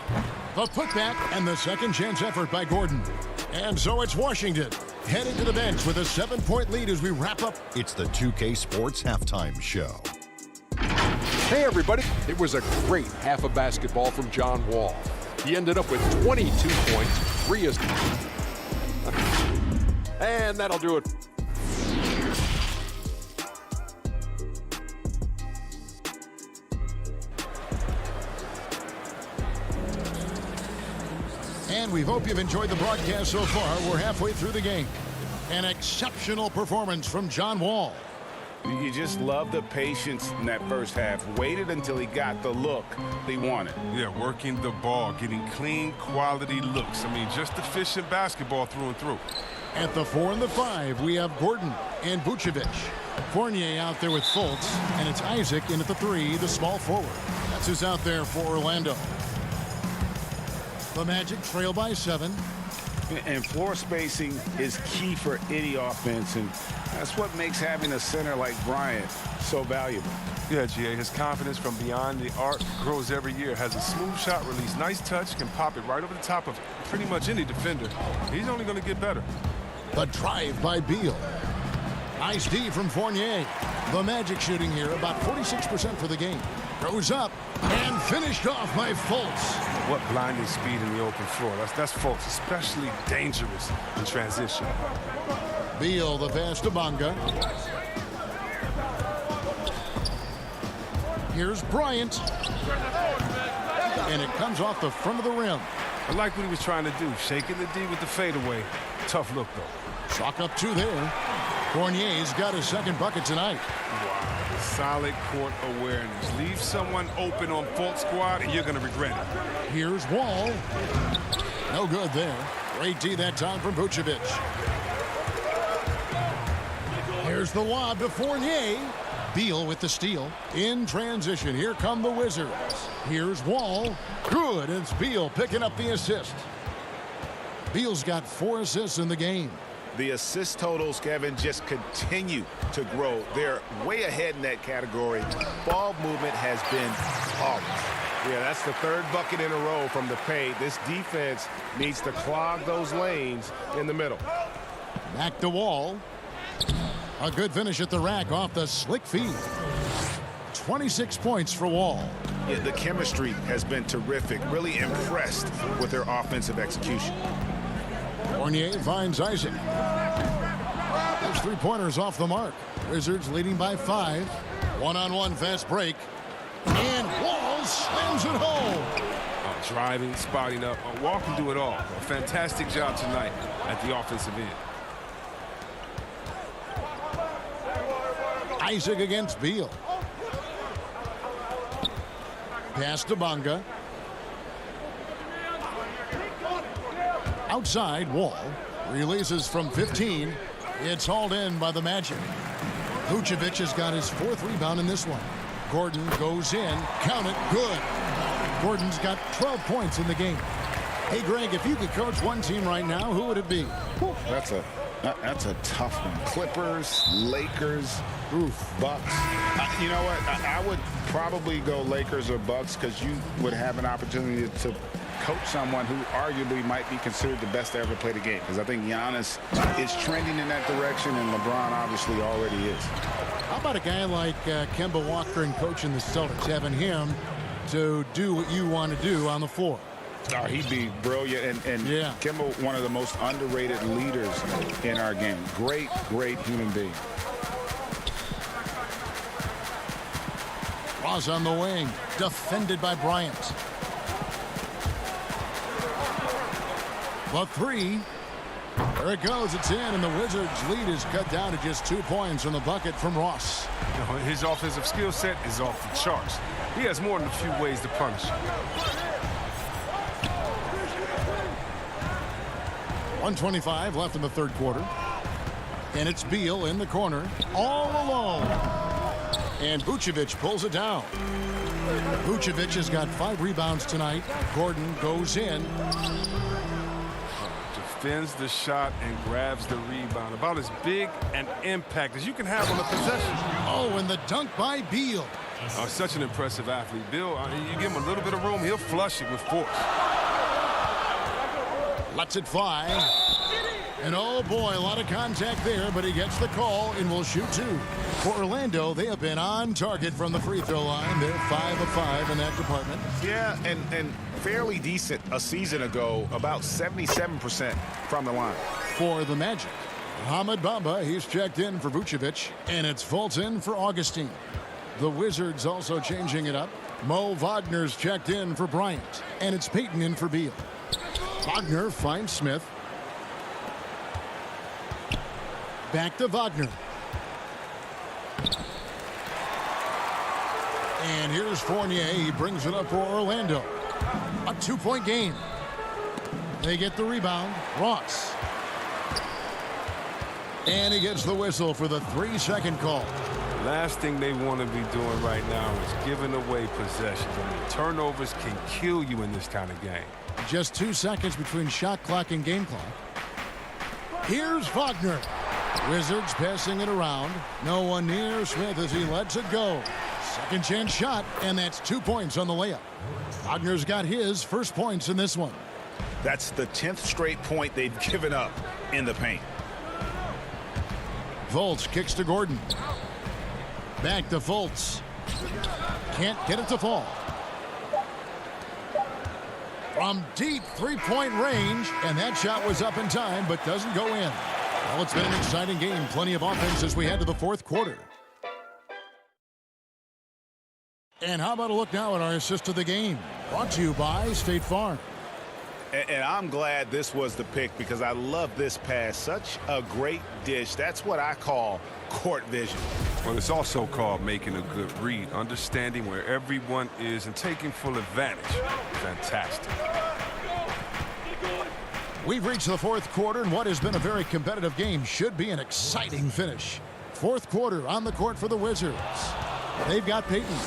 The putback and the second chance effort by Gordon. And so it's Washington heading to the bench with a 7-point lead as we wrap up. It's the 2K Sports Halftime Show. Hey, everybody. It was a great half of basketball from John Wall. He ended up with 22 points, 3 assists. And that'll do it. And we hope you've enjoyed the broadcast so far. We're halfway through the game. An exceptional performance from John Wall. You just love the patience in that first half. Waited until he got the look he wanted. Yeah, working the ball, getting clean, quality looks. I mean, just efficient basketball through and through. At the 4 and the 5, we have Gordon and Vucevic. Fournier out there with Fultz, and it's Isaac in at the 3, the small forward. That's who's out there for Orlando. The Magic trail by 7. And floor spacing is key for any offense, and that's what makes having a center like Bryant so valuable. Yeah, GA, his confidence from beyond the arc grows every year. Has a smooth shot release, nice touch, can pop it right over the top of pretty much any defender. He's only going to get better. The drive by Beal. Nice D from Fournier. The Magic shooting here about 46% for the game. Goes up and finished off by Fultz. What blinding speed in the open floor. That's Fultz, especially dangerous in transition. Beal, the pass to Bonga. Here's Bryant. And it comes off the front of the rim. I like what he was trying to do, shaking the D with the fadeaway. Tough look, though. Chalk up 2 there. Fournier's got his second bucket tonight. Wow, solid court awareness. Leave someone open on Fultz squad, and you're going to regret it. Here's Wall. No good there. Great D that time from Vucevic. Here's the lob to Fournier. Beal with the steal. In transition, here come the Wizards. Here's Wall. Good, it's Beal picking up the assist. Beal's got 4 assists in the game. The assist totals, Kevin, just continue to grow. They're way ahead in that category. Ball movement has been flawless. Yeah, that's the 3rd bucket in a row from the paint. This defense needs to clog those lanes in the middle. Back to Wall. A good finish at the rack off the slick feed. 26 points for Wall. Yeah, the chemistry has been terrific. Really impressed with their offensive execution. Fournier finds Isaac. Those 3-pointers off the mark. Wizards leading by 5. One-on-one fast break. And Wall slams it home. Driving, spotting up. Wall can do it all. A fantastic job tonight at the offensive end. Isaac against Beal. Pass to Bonga. Outside, Wall releases from 15. It's hauled in by the Magic. Vucevic has got his 4th rebound in this one. Gordon goes in. Count it. Good. Gordon's got 12 points in the game. Hey, Greg, if you could coach one team right now, who would it be? That's a tough one. Clippers, Lakers, Bucks. You know what? I would probably go Lakers or Bucks because you would have an opportunity to coach someone who arguably might be considered the best to ever play the game, because I think Giannis is trending in that direction, and LeBron obviously already is. How about a guy like Kemba Walker and coaching the Celtics, having him to do what you want to do on the floor? Oh, he'd be brilliant, and yeah. Kemba, one of the most underrated leaders in our game. Great human being. Ross on the wing, defended by Bryant. The 3. There it goes. It's in, and the Wizards' lead is cut down to just 2 points on the bucket from Ross. His offensive skill set is off the charts. He has more than a few ways to punish. 1:25 left in the 3rd quarter. And it's Beal in the corner, all alone. And Vucevic pulls it down. Vucevic has got 5 rebounds tonight. Gordon goes in. Defends the shot and grabs the rebound. About as big an impact as you can have on a possession. Oh, and the dunk by Beal. Such an impressive athlete. Bill, you give him a little bit of room, he'll flush it with force. Lets it fly. And oh boy, a lot of contact there, but he gets the call and will shoot 2. For Orlando, they have been on target from the free throw line. They're 5 of 5 in that department. Yeah, and fairly decent a season ago, about 77% from the line. For the Magic, Mohamed Bamba, he's checked in for Vucevic, and it's Fultz in for Augustine. The Wizards also changing it up. Mo Wagner's checked in for Bryant, and it's Payton in for Beal. Wagner finds Smith. Back to Wagner. And here's Fournier. He brings it up for Orlando. A 2-point game. They get the rebound. Ross. And he gets the whistle for the 3-second call. Last thing they want to be doing right now is giving away possessions. I mean, turnovers can kill you in this kind of game. Just 2 seconds between shot clock and game clock. Here's Wagner. Wizards passing it around. No one near Smith as he lets it go. Second chance shot, and that's 2 points on the layup. Wagner's got his first points in this one. That's the 10th straight point they've given up in the paint. Fultz kicks to Gordon. Back to Fultz. Can't get it to fall. From deep three-point range, and that shot was up in time, but doesn't go in. Well, it's been an exciting game. Plenty of offense as we head to the fourth quarter. And how about a look now at our assist of the game? Brought to you by State Farm. And I'm glad this was the pick because I love this pass. Such a great dish. That's what I call court vision. Well, it's also called making a good read, understanding where everyone is and taking full advantage. Fantastic. We've reached the fourth quarter, and what has been a very competitive game should be an exciting finish. Fourth quarter on the court for the Wizards. They've got Peyton.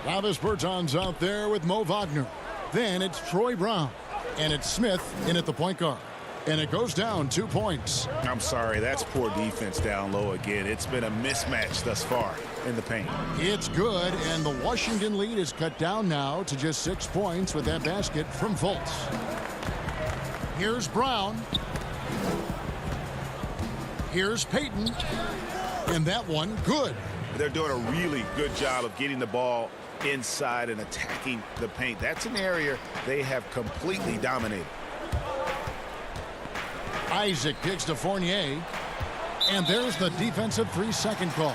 Travis Berton's out there with Mo Wagner. Then it's Troy Brown. And it's Smith in at the point guard. And it goes down 2 points. I'm sorry, that's poor defense down low again. It's been a mismatch thus far in the paint. It's good, and the Washington lead is cut down now to just 6 points with that basket from Fultz. Here's Brown. Here's Peyton. And that one, good. They're doing a really good job of getting the ball inside and attacking the paint. That's an area they have completely dominated. Isaac kicks to Fournier. And there's the defensive 3-second call.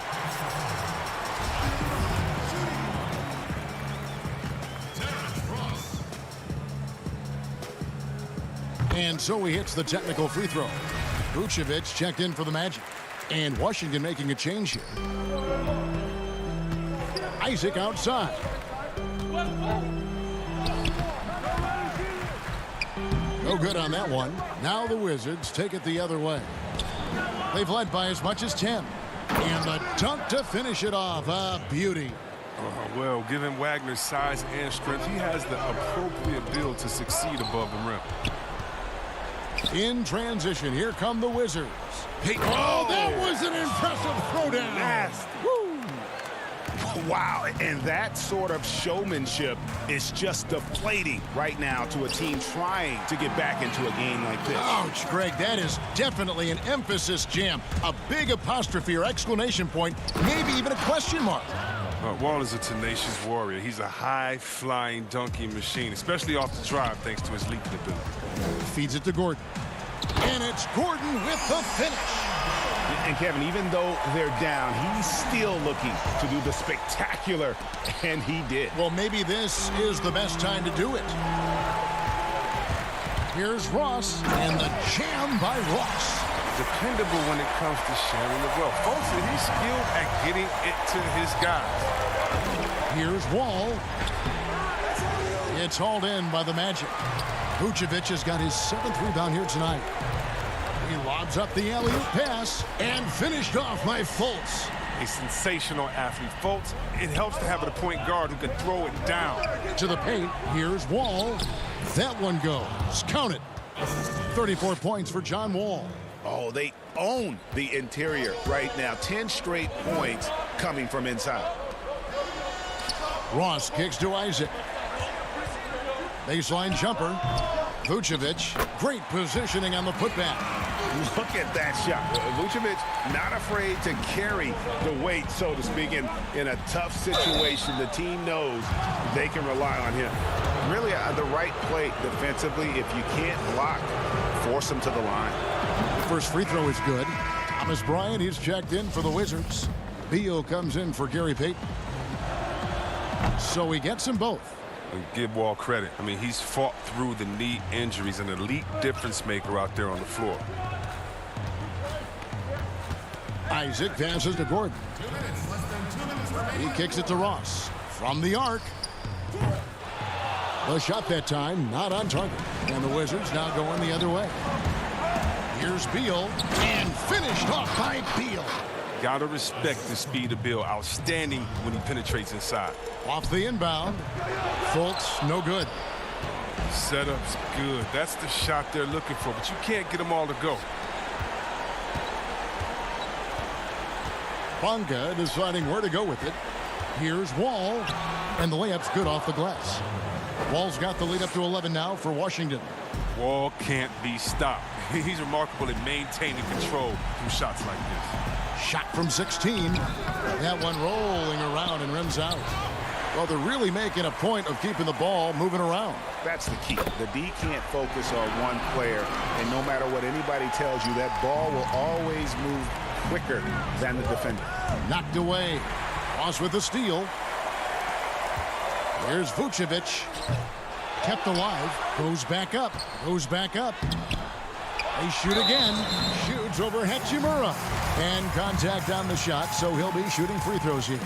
And so he hits the technical free throw. Vucevic checked in for the Magic. And Washington making a change here. Isaac outside. No good on that one. Now the Wizards take it the other way. They've led by as much as 10. And the dunk to finish it off. A beauty. Well, given Wagner's size and strength, he has the appropriate build to succeed above the rim. In transition, here come the Wizards. Oh, that was an impressive throwdown. Nasty. Wow, and that sort of showmanship is just deflating right now to a team trying to get back into a game like this. Ouch, Greg, that is definitely an emphasis jam. A big apostrophe or exclamation point, maybe even a question mark. Wall is a tenacious warrior. He's a high-flying dunking machine, especially off the drive, thanks to his leaping ability. Feeds it to Gordon. And it's Gordon with the finish. And Kevin, even though they're down, he's still looking to do the spectacular, and he did. Well, maybe this is the best time to do it. Here's Ross, and the jam by Ross. Dependable when it comes to sharing the wealth. Folks, he's skilled at getting it to his guys. Here's Wall. It's hauled in by the Magic. Vucevic has got his 7th rebound here tonight. He lobs up the alley-oop pass and finished off by Fultz. A sensational athlete. Fultz, it helps to have a point guard who can throw it down. To the paint, here's Wall. That one goes. Count it. 34 points for John Wall. Oh, they own the interior right now. 10 straight points coming from inside. Ross kicks to Isaac. Baseline jumper. Vucevic, great positioning on the putback. Look at that shot. Vucevic not afraid to carry the weight, so to speak, in a tough situation. The team knows they can rely on him. Really, the right play defensively. If you can't block, force him to the line. The first free throw is good. Thomas Bryant, he's checked in for the Wizards. Beal comes in for Gary Payton. So he gets them both. And give Wall credit. I mean, he's fought through the knee injuries, an elite difference maker out there on the floor. Isaac passes to Gordon. He kicks it to Ross. From the arc. The shot that time, not on target. And the Wizards now going the other way. Here's Beal, and finished off by Beal. Got to respect the speed of Bill. Outstanding when he penetrates inside. Off the inbound. Fultz, no good. Setup's good. That's the shot they're looking for, but you can't get them all to go. Bonga deciding where to go with it. Here's Wall, and the layup's good off the glass. Wall's got the lead up to 11 now for Washington. Wall can't be stopped. He's remarkable at maintaining control through shots like this. Shot from 16. That one rolling around and rims out. Well, they're really making a point of keeping the ball moving around. That's the key. The D can't focus on one player, and no matter what anybody tells you, that ball will always move quicker than the defender. Knocked away. Ross with the steal. Here's Vucevic. Kept alive. Goes back up. Goes back up. They shoot again. Shoots over Hachimura. And contact on the shot, so he'll be shooting free throws here.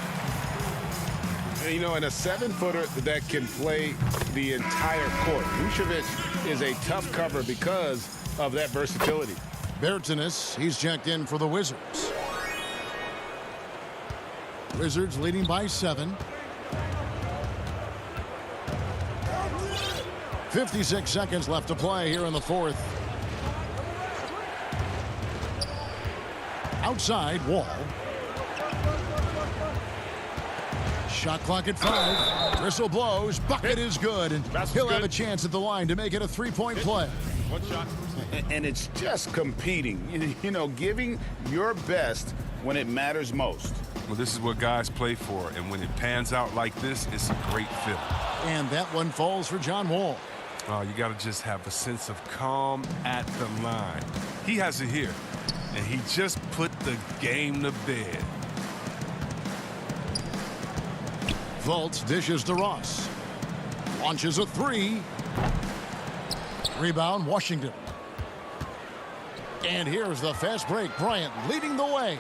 You know, and a 7-footer that can play the entire court. Vucevic is a tough cover because of that versatility. Bertanis, he's checked in for the Wizards. Wizards leading by 7. 56 seconds left to play here in the fourth. Outside, Wall. Shot clock at 5. Whistle blows. Bucket is good. And he'll have a chance at the line to make it a 3-point play. One shot. And it's just competing. You know, giving your best when it matters most. Well, this is what guys play for. And when it pans out like this, it's a great feeling. And that one falls for John Wall. Oh, you got to just have a sense of calm at the line. He has it here. And he just put the game to bed. Fultz dishes to Ross. Launches a 3. Rebound, Washington. And here's the fast break. Bryant leading the way.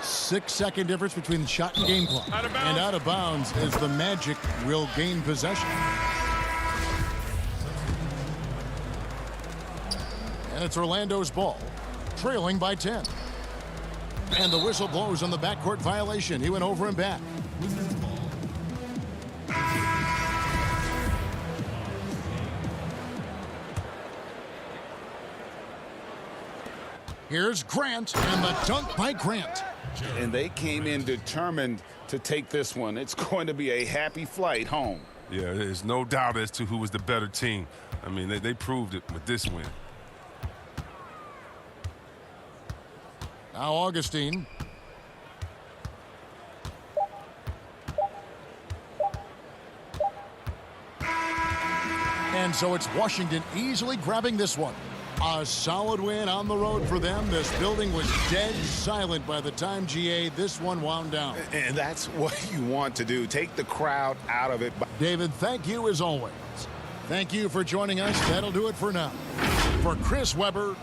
6-second difference between shot and game clock. And out of bounds as the Magic will gain possession. And it's Orlando's ball, trailing by 10. And the whistle blows on the backcourt violation. He went over and back. Here's Grant, and the dunk by Grant. And they came in determined to take this one. It's going to be a happy flight home. Yeah, there's no doubt as to who was the better team. I mean, they proved it with this win. Now Augustine. And so it's Washington easily grabbing this one. A solid win on the road for them. This building was dead silent by the time, GA, this one wound down. And that's what you want to do. Take the crowd out of it. David, thank you as always. Thank you for joining us. That'll do it for now. For Chris Webber,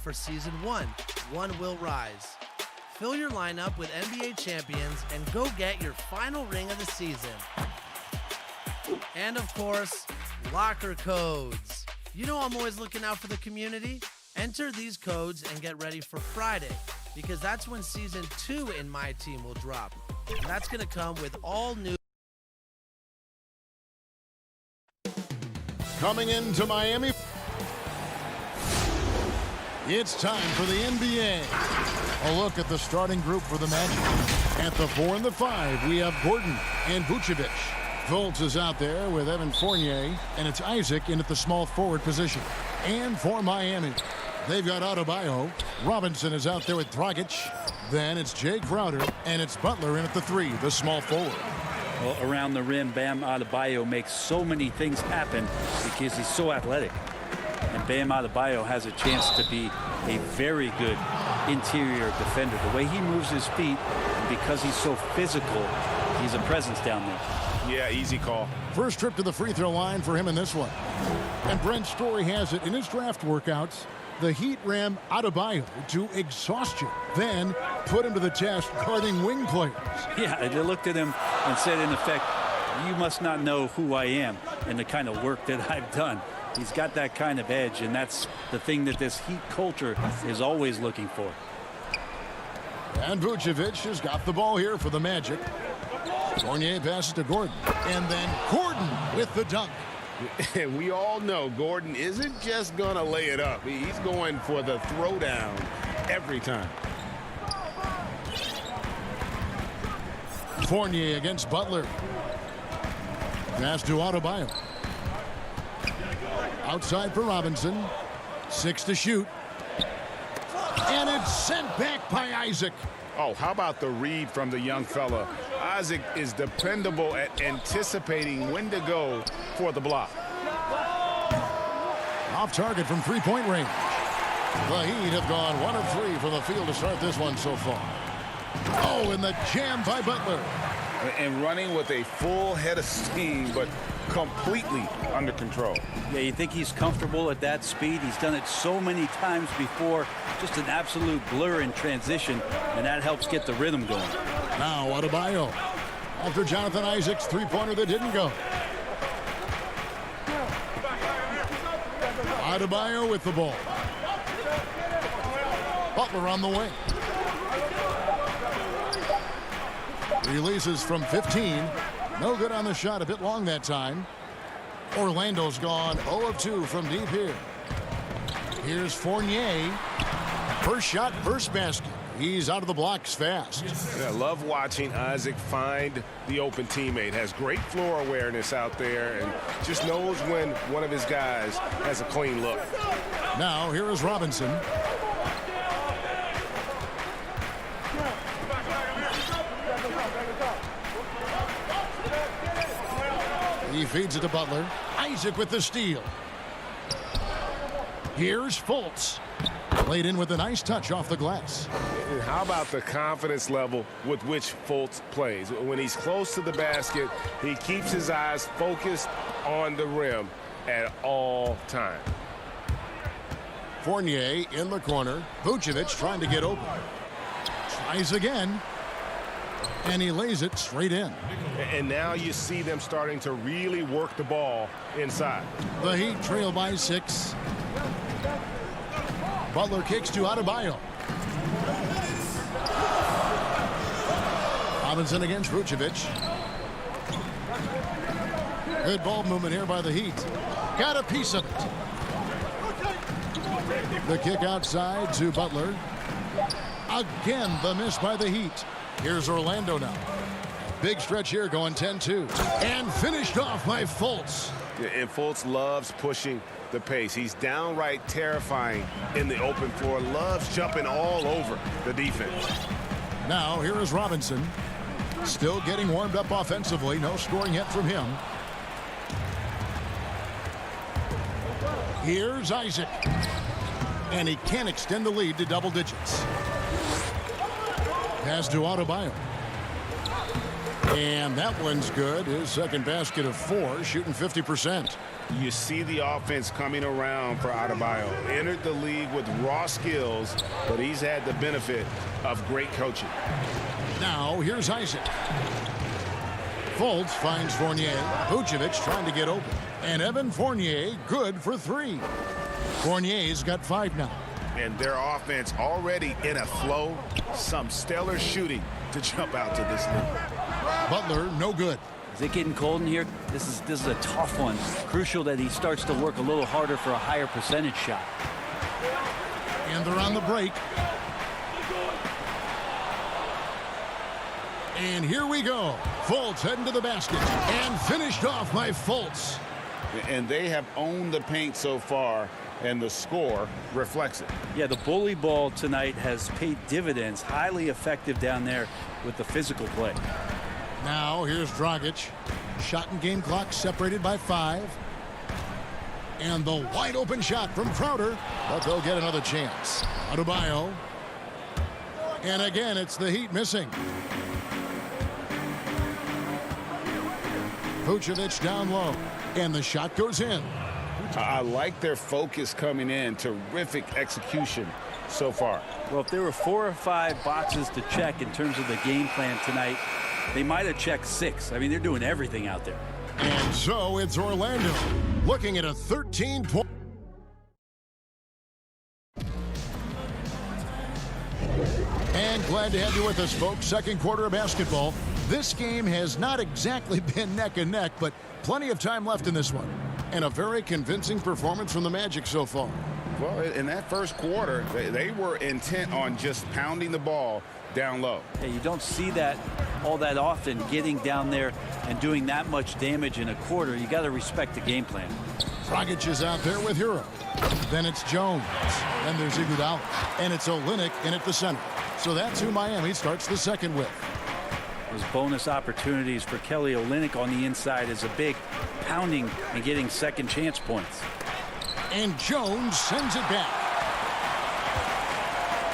for Season 1. One will rise. Fill your lineup with NBA champions and go get your final ring of the season. And of course, locker codes. You know I'm always looking out for the community. Enter these codes and get ready for Friday, because that's when Season 2 in My Team will drop. And that's going to come with all new. Coming into Miami, it's time for the NBA. A look at the starting group for the Magic. At the 4 and the 5, we have Gordon and Vucevic. Fultz is out there with Evan Fournier, and it's Isaac in at the small forward position. And for Miami, they've got Adebayo. Robinson is out there with Dragic. Then it's Jay Crowder, and it's Butler in at the 3, the small forward. Well, around the rim, Bam Adebayo makes so many things happen because he's so athletic. And Bam Adebayo has a chance to be a very good interior defender. The way he moves his feet, and because he's so physical, he's a presence down there. Yeah, easy call. First trip to the free throw line for him in this one. And Brent Story has it in his draft workouts. The Heat ran Adebayo to exhaustion, then put him to the test guarding wing players. Yeah, they looked at him and said, in effect, you must not know who I am and the kind of work that I've done. He's got that kind of edge, and that's the thing that this Heat culture is always looking for. And Vucevic has got the ball here for the Magic. Fournier passes to Gordon, and then Gordon with the dunk. And we all know Gordon isn't just going to lay it up. He's going for the throwdown every time. Fournier against Butler. Pass to Adebayo. Outside for Robinson. 6 to shoot. And it's sent back by Isaac. Oh, how about the read from the young fella? Isaac is dependable at anticipating when to go for the block. Off target from three-point range. The Heat have gone 1 of 3 from the field to start this one so far. Oh, and the jam by Butler. And running with a full head of steam, but completely under control. Yeah, you think he's comfortable at that speed. He's done it so many times before. Just an absolute blur in transition, and that helps get the rhythm going. Now Adebayo. After Jonathan Isaac's three-pointer that didn't go. Adebayo with the ball. Butler on the wing. Releases from 15. No good on the shot. A bit long that time. Orlando's gone 0 of 2 from deep here. Here's Fournier. First shot, first basket. He's out of the blocks fast. I love watching Isaac find the open teammate. Has great floor awareness out there and just knows when one of his guys has a clean look. Now here is Robinson. He feeds it to Butler. Isaac with the steal. Here's Fultz. Laid in with a nice touch off the glass. And how about the confidence level with which Fultz plays? When he's close to the basket, he keeps his eyes focused on the rim at all times. Fournier in the corner. Vucevic trying to get open. Tries again. And he lays it straight in. And now you see them starting to really work the ball inside. The Heat trail by 6. Butler kicks to Adebayo. Robinson against Vucevic. Good ball movement here by the Heat. Got a piece of it. The kick outside to Butler. Again, the miss by the Heat. Here's Orlando now. Big stretch here going 10-2. And finished off by Fultz. Yeah, and Fultz loves pushing the pace. He's downright terrifying in the open floor. Loves jumping all over the defense. Now here is Robinson. Still getting warmed up offensively. No scoring yet from him. Here's Isaac. And he can extend the lead to double digits. Pass to Adebayo. And that one's good. His second basket of 4, shooting 50%. You see the offense coming around for Adebayo. Entered the league with raw skills, but he's had the benefit of great coaching. Now, here's Isaac. Fultz finds Fournier. Vucevic trying to get open. And Evan Fournier good for 3. Fournier's got 5 now. And their offense already in a flow. Some stellar shooting to jump out to this league. Butler, no good. Is it getting cold in here? This is a tough one. Crucial that he starts to work a little harder for a higher percentage shot. And they're on the break. And here we go. Fultz heading to the basket. And finished off by Fultz. And they have owned the paint so far, and the score reflects it. Yeah, the bully ball tonight has paid dividends. Highly effective down there with the physical play. Now here's Dragic. Shot and game clock separated by 5. And the wide open shot from Crowder. But they'll get another chance. Adebayo. And again, it's the Heat missing. Vucevic down low. And the shot goes in. I like their focus coming in. Terrific execution so far. Well, if there were 4 or 5 boxes to check in terms of the game plan tonight, they might have checked 6. I mean, they're doing everything out there. And so it's Orlando looking at a 13-point. And glad to have you with us, folks. Second quarter of basketball. This game has not exactly been neck and neck, but plenty of time left in this one. And a very convincing performance from the Magic so far. Well, in that first quarter, they were intent on just pounding the ball down low. Yeah, you don't see that all that often, getting down there and doing that much damage in a quarter. You got to respect the game plan. Dragic is out there with Hero. Then it's Jones. Then there's Iguodala. And it's Olynyk in at the center. So that's who Miami starts the second with. Those bonus opportunities for Kelly Olynyk on the inside is a big pounding and getting second chance points. And Jones sends it back.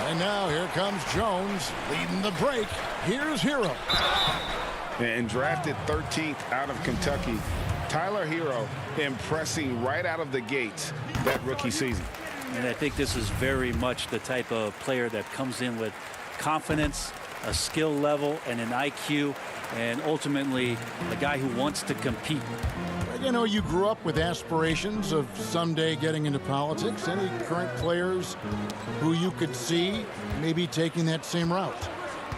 And now here comes Jones leading the break. Here's Hero. And drafted 13th out of Kentucky, Tyler Hero impressing right out of the gates that rookie season. And I think this is very much the type of player that comes in with confidence, a skill level, and an IQ, and ultimately a guy who wants to compete. You know, you grew up with aspirations of someday getting into politics. Any current players who you could see maybe taking that same route?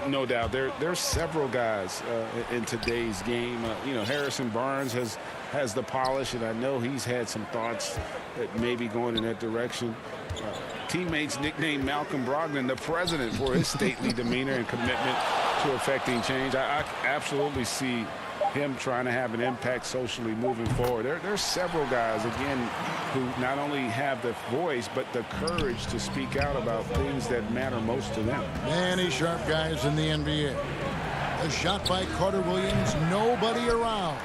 No doubt. There's several guys in today's game. You know, Harrison Barnes has the polish, and I know he's had some thoughts that maybe going in that direction. Teammates nicknamed Malcolm Brogdon the president for his stately demeanor and commitment to affecting change. I absolutely see him trying to have an impact socially moving forward. There's several guys, again, who not only have the voice, but the courage to speak out about things that matter most to them. Many sharp guys in the NBA. A shot by Carter Williams, nobody around.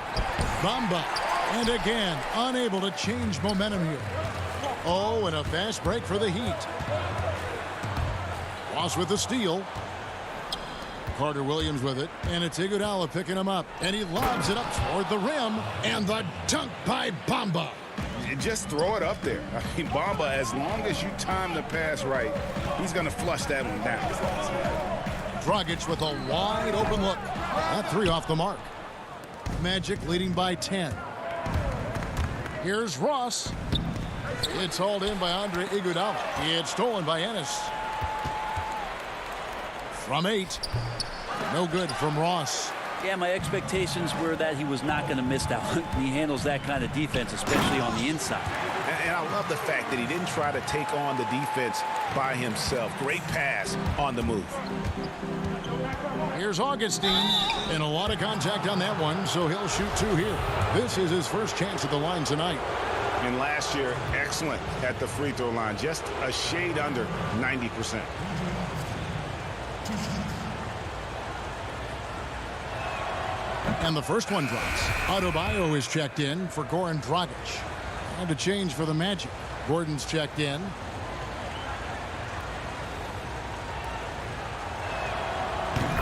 Bamba, and again, unable to change momentum here. Oh, and a fast break for the Heat. Ross with the steal. Carter Williams with it, and it's Iguodala picking him up, and he lobs it up toward the rim, and the dunk by Bamba. Just throw it up there. I mean, Bamba, as long as you time the pass right, he's going to flush that one down. Dragic with a wide open look. That 3 off the mark. Magic leading by 10. Here's Ross. It's hauled in by Andre Iguodala. It's stolen by Ennis. From 8. No good from Ross. Yeah, my expectations were that he was not going to miss that one. He handles that kind of defense, especially on the inside. And I love the fact that he didn't try to take on the defense by himself. Great pass on the move. Here's Augustine, and a lot of contact on that one, so he'll shoot 2 here. This is his first chance at the line tonight. And last year, excellent at the free throw line, just a shade under 90%. And the first one drops. Adebayo is checked in for Goran Dragic. And a change for the Magic. Gordon's checked in.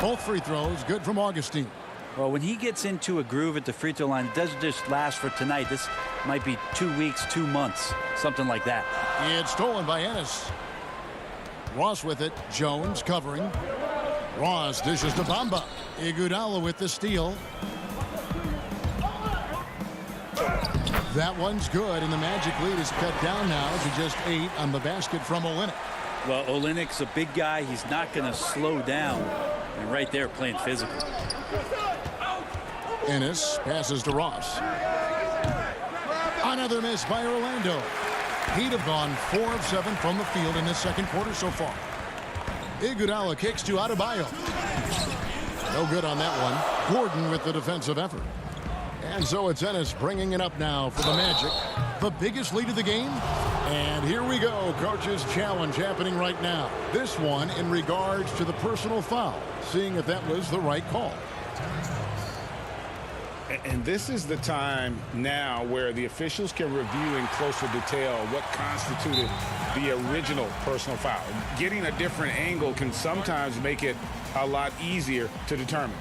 Both free throws good from Augustine. Well, when he gets into a groove at the free throw line, it doesn't just last for tonight. This might be 2 weeks, 2 months, something like that. It's stolen by Ennis. Ross with it. Jones covering. Ross dishes to Bamba. Iguodala with the steal. That one's good, and the Magic lead is cut down now to just 8 on the basket from Olynyk. Well, Olynyk's a big guy. He's not going to slow down. And right there, playing physical. Ennis passes to Ross. Another miss by Orlando. He'd have gone 4 of 7 from the field in this second quarter so far. Iguodala kicks to Adebayo. No good on that one. Gordon with the defensive effort. And so it's Ennis bringing it up now for the Magic. The biggest lead of the game. And here we go. Coach's challenge happening right now. This one in regards to the personal foul. Seeing if that was the right call. And this is the time now where the officials can review in closer detail what constituted the original personal foul. Getting a different angle can sometimes make it a lot easier to determine.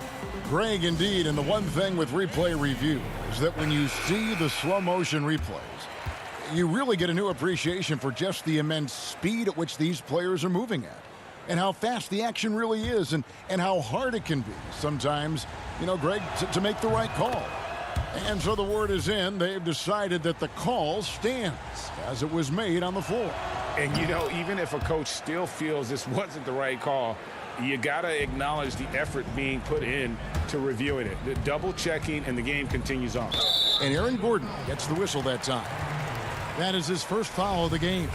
Greg, indeed, and the one thing with replay review is that when you see the slow motion replays, you really get a new appreciation for just the immense speed at which these players are moving at. And how fast the action really is, and how hard it can be sometimes, you know, Greg, to make the right call. And so the word is in. They've decided that the call stands as it was made on the floor. And, you know, even if a coach still feels this wasn't the right call, you got to acknowledge the effort being put in to reviewing it. The double checking, and the game continues on. And Aaron Gordon gets the whistle that time. That is his first foul of the game.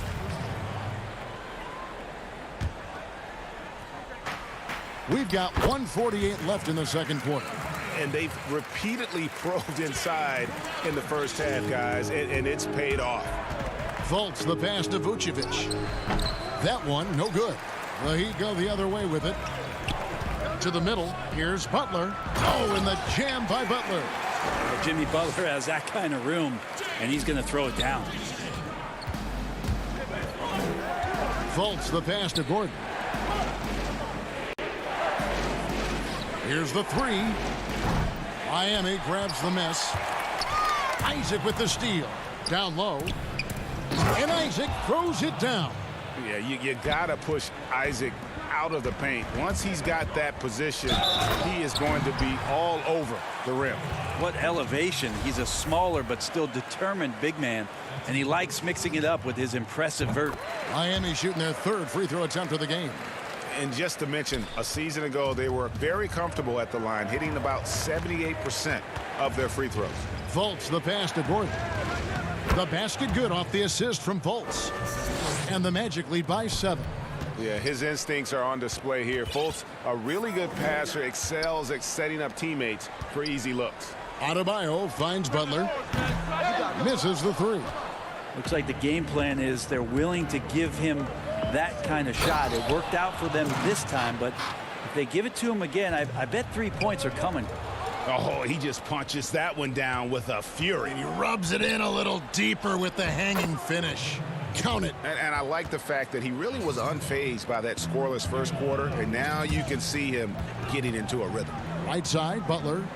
We've got 1:48 left in the second quarter. And they've repeatedly probed inside in the first half, guys, and it's paid off. Fultz the pass to Vucevic. That one, no good. The Heat go the other way with it. To the middle, here's Butler. Oh, and the jam by Butler. Well, Jimmy Butler has that kind of room, and he's going to throw it down. Fultz the pass to Gordon. Here's the three. Miami grabs the miss. Isaac with the steal. Down low. And Isaac throws it down. Yeah, you got to push Isaac out of the paint. Once he's got that position, he is going to be all over the rim. What elevation. He's a smaller but still determined big man, and he likes mixing it up with his impressive vert. Miami shooting their third free throw attempt of the game. And just to mention, a season ago, they were very comfortable at the line, hitting about 78% of their free throws. Fultz the pass to Gordon. The basket good off the assist from Fultz. And the Magic lead by 7. Yeah, his instincts are on display here. Fultz, a really good passer, excels at setting up teammates for easy looks. Adebayo finds Butler. Misses the three. Looks like the game plan is they're willing to give him that kind of shot. It worked out for them this time, but if they give it to him again, I bet 3 points are coming. Oh, he just punches that one down with a fury. And he rubs it in a little deeper with the hanging finish. Count it. And I like the fact that he really was unfazed by that scoreless first quarter, and now you can see him getting into a rhythm. Right side, Butler.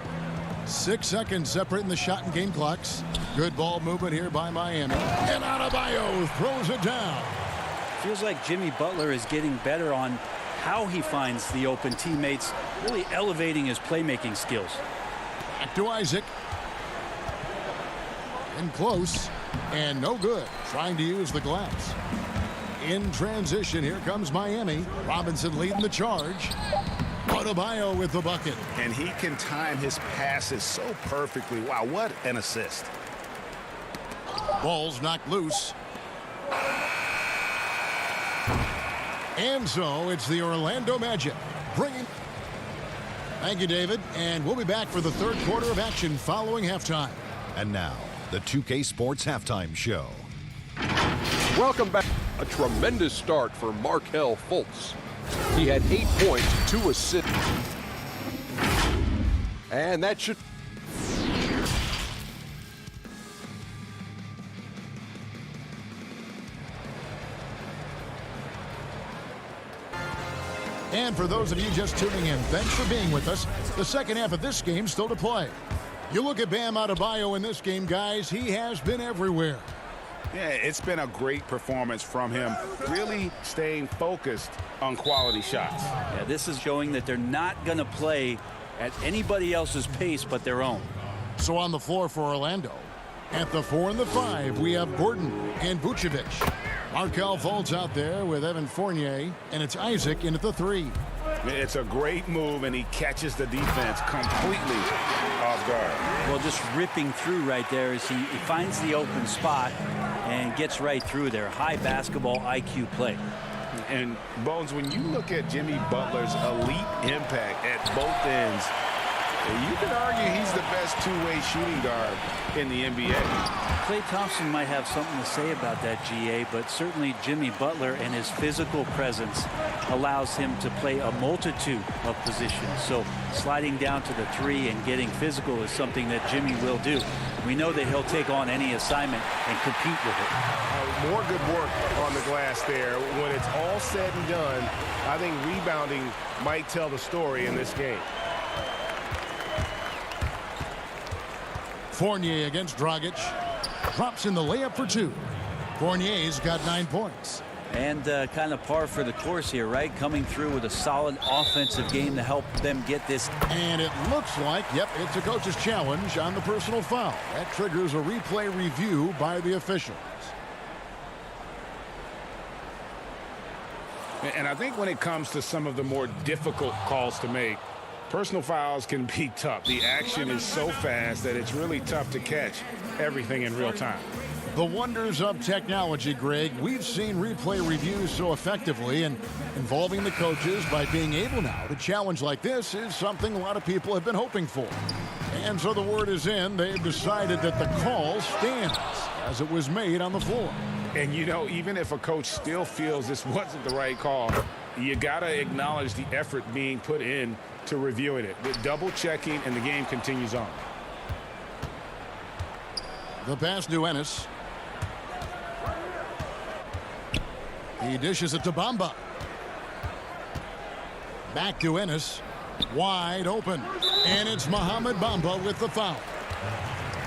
6 seconds separating the shot and game clocks. Good ball movement here by Miami. And Adebayo throws it down. Feels like Jimmy Butler is getting better on how he finds the open teammates, really elevating his playmaking skills. Back to Isaac. In close. And no good. Trying to use the glass. In transition, here comes Miami. Robinson leading the charge. Adebayo with the bucket. And he can time his passes so perfectly. Wow, what an assist. Ball's knocked loose. And so it's the Orlando Magic bringing. Thank you, David. And we'll be back for the third quarter of action following halftime. And now, the 2K Sports Halftime Show. Welcome back. A tremendous start for Markelle Fultz. He had 8 points, 2 assists. And that should... And for those of you just tuning in, thanks for being with us. The second half of this game still to play. You look at Bam Adebayo in this game, guys, he has been everywhere. Yeah, it's been a great performance from him, really staying focused on quality shots. Yeah, this is showing that they're not going to play at anybody else's pace but their own. So on the floor for Orlando, at the 4 and the 5, we have Gordon and Vucevic. Markelle Fultz out there with Evan Fournier, and it's Isaac in at the 3. It's a great move, and he catches the defense completely off guard. Well, just ripping through right there as he finds the open spot and gets right through there. High basketball IQ play. And, Bones, when you look at Jimmy Butler's elite impact at both ends, you can argue he's the best two-way shooting guard in the NBA. Klay Thompson might have something to say about that, GA, but certainly Jimmy Butler and his physical presence allows him to play a multitude of positions. So sliding down to the 3 and getting physical is something that Jimmy will do. We know that he'll take on any assignment and compete with it. More good work on the glass there. When it's all said and done, I think rebounding might tell the story in this game. Fournier against Dragic. Drops in the layup for 2. Fournier's got 9 points. And kind of par for the course here, right? Coming through with a solid offensive game to help them get this. And it looks like, yep, it's a coach's challenge on the personal foul. That triggers a replay review by the officials. And I think when it comes to some of the more difficult calls to make, personal fouls can be tough. The action is so fast that it's really tough to catch everything in real time. The wonders of technology, Greg. We've seen replay reviews so effectively, and involving the coaches by being able now to challenge like this is something a lot of people have been hoping for. And so the word is in. They've decided that the call stands as it was made on the floor. And, you know, even if a coach still feels this wasn't the right call, you got to acknowledge the effort being put in to reviewing it. With double checking, and the game continues on. The pass to Ennis. He dishes it to Bamba. Back to Ennis. Wide open. And it's Mohamed Bamba with the foul.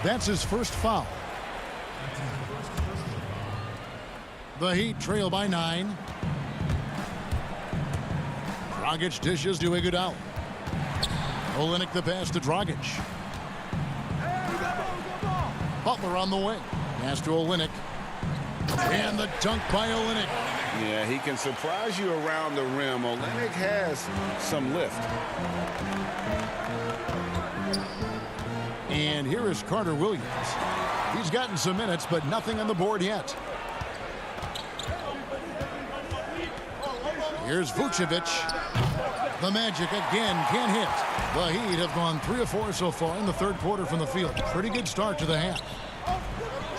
That's his first foul. The Heat trail by 9. Dragic dishes to Iguodala. Olynyk the pass to Dragic. Butler on the wing. Pass to Olynyk. And the dunk by Olynyk. Yeah, he can surprise you around the rim. Olynyk has some lift. And here is Carter Williams. He's gotten some minutes, but nothing on the board yet. Here's Vucevic. The Magic again can't hit. The Heat have gone 3 of 4 so far in the third quarter from the field. Pretty good start to the half.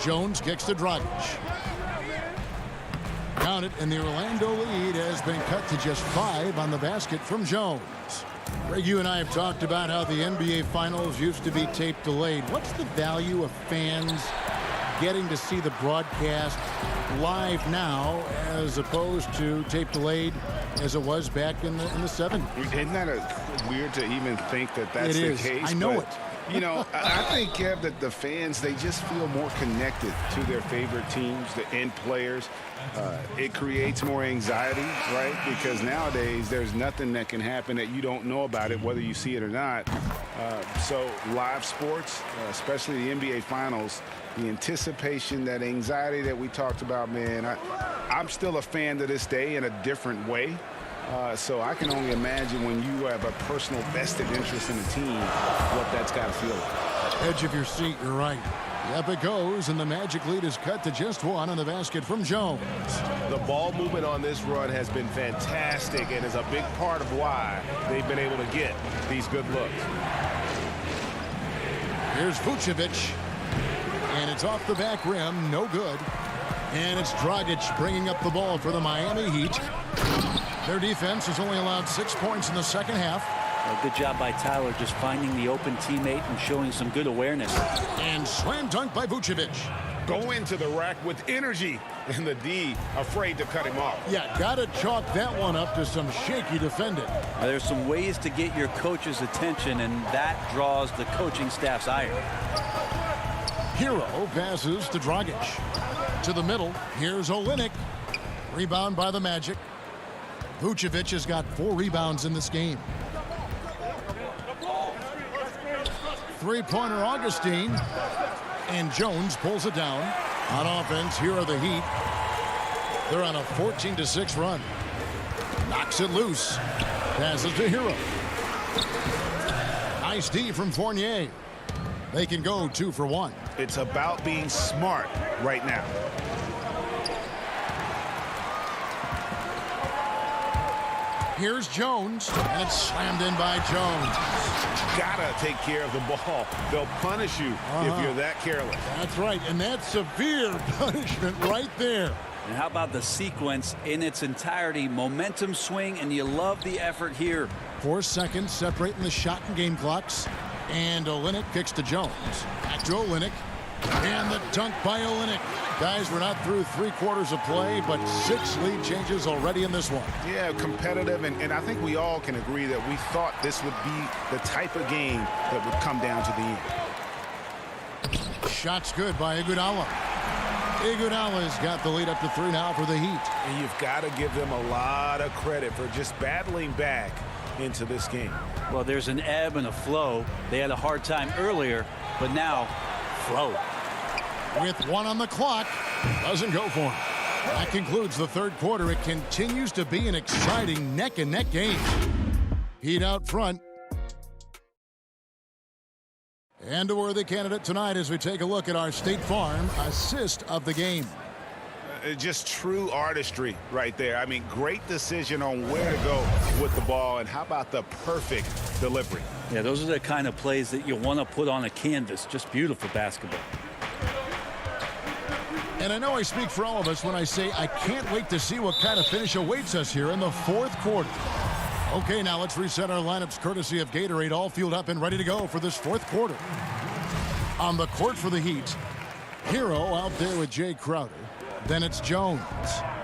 Jones kicks to Dragic. Count it, and the Orlando lead has been cut to just 5 on the basket from Jones. Greg, you and I have talked about how the NBA Finals used to be tape delayed. What's the value of fans getting to see the broadcast live now as opposed to tape delayed as it was back in the 70s? Isn't that weird to even think that that's the case? I know it. You know, I think, Kev, that the fans, they just feel more connected to their favorite teams, the end players. It creates more anxiety, right? Because nowadays there's nothing that can happen that you don't know about it, whether you see it or not. So live sports, especially the NBA Finals, the anticipation, that anxiety that we talked about, man, I'm still a fan to this day in a different way. So I can only imagine when you have a personal vested interest in a team, what that's got to feel like. Edge of your seat, you're right. Up it goes, and the Magic lead is cut to just 1 on the basket from Jones. The ball movement on this run has been fantastic and is a big part of why they've been able to get these good looks. Here's Vucevic, and it's off the back rim, no good. And it's Dragic bringing up the ball for the Miami Heat. Their defense has only allowed 6 points in the second half. Good job by Tyler just finding the open teammate and showing some good awareness. And slam dunk by Vucevic. go into the rack with energy, and the D afraid to cut him off. Yeah, got to chalk that one up to some shaky defending. There's some ways to get your coach's attention, and that draws the coaching staff's ire. Hero passes to Dragic. To the middle, here's Olynyk. Rebound by the Magic. Vucevic has got 4 rebounds in this game. Three-pointer Augustine. And Jones pulls it down. On offense, here are the Heat. They're on a 14-6 run. Knocks it loose. Passes to Hero. Nice D from Fournier. They can go 2 for 1. It's about being smart right now. Here's Jones, and it's slammed in by Jones. Gotta take care of the ball. They'll punish you if you're that careless. That's right, and that's severe punishment right there. And how about the sequence in its entirety? Momentum swing, and you love the effort here. 4 seconds separating the shot and game clocks. And Olynyk kicks to Jones. Back to Olynyk. And the dunk by Olynyk. Guys, we're not through 3/4 of play, but 6 lead changes already in this one. Yeah, competitive, and I think we all can agree that we thought this would be the type of game that would come down to the end. Shot's good by Iguodala. Iguodala's got the lead up to 3 now for the Heat. And you've got to give them a lot of credit for just battling back into this game. Well, there's an ebb and a flow. They had a hard time earlier, but now, flow. With 1 on the clock, doesn't go for him. That concludes the 3rd quarter. It continues to be an exciting neck-and-neck game. Heat out front. And a worthy candidate tonight as we take a look at our State Farm assist of the game. Just true artistry right there. I mean, great decision on where to go with the ball, and how about the perfect delivery? Yeah, those are the kind of plays that you want to put on a canvas. Just beautiful basketball. And I know I speak for all of us when I say I can't wait to see what kind of finish awaits us here in the 4th quarter. Okay, now let's reset our lineups courtesy of Gatorade, all fueled up and ready to go for this 4th quarter. On the court for the Heat, Hero out there with Jay Crowder. Then it's Jones.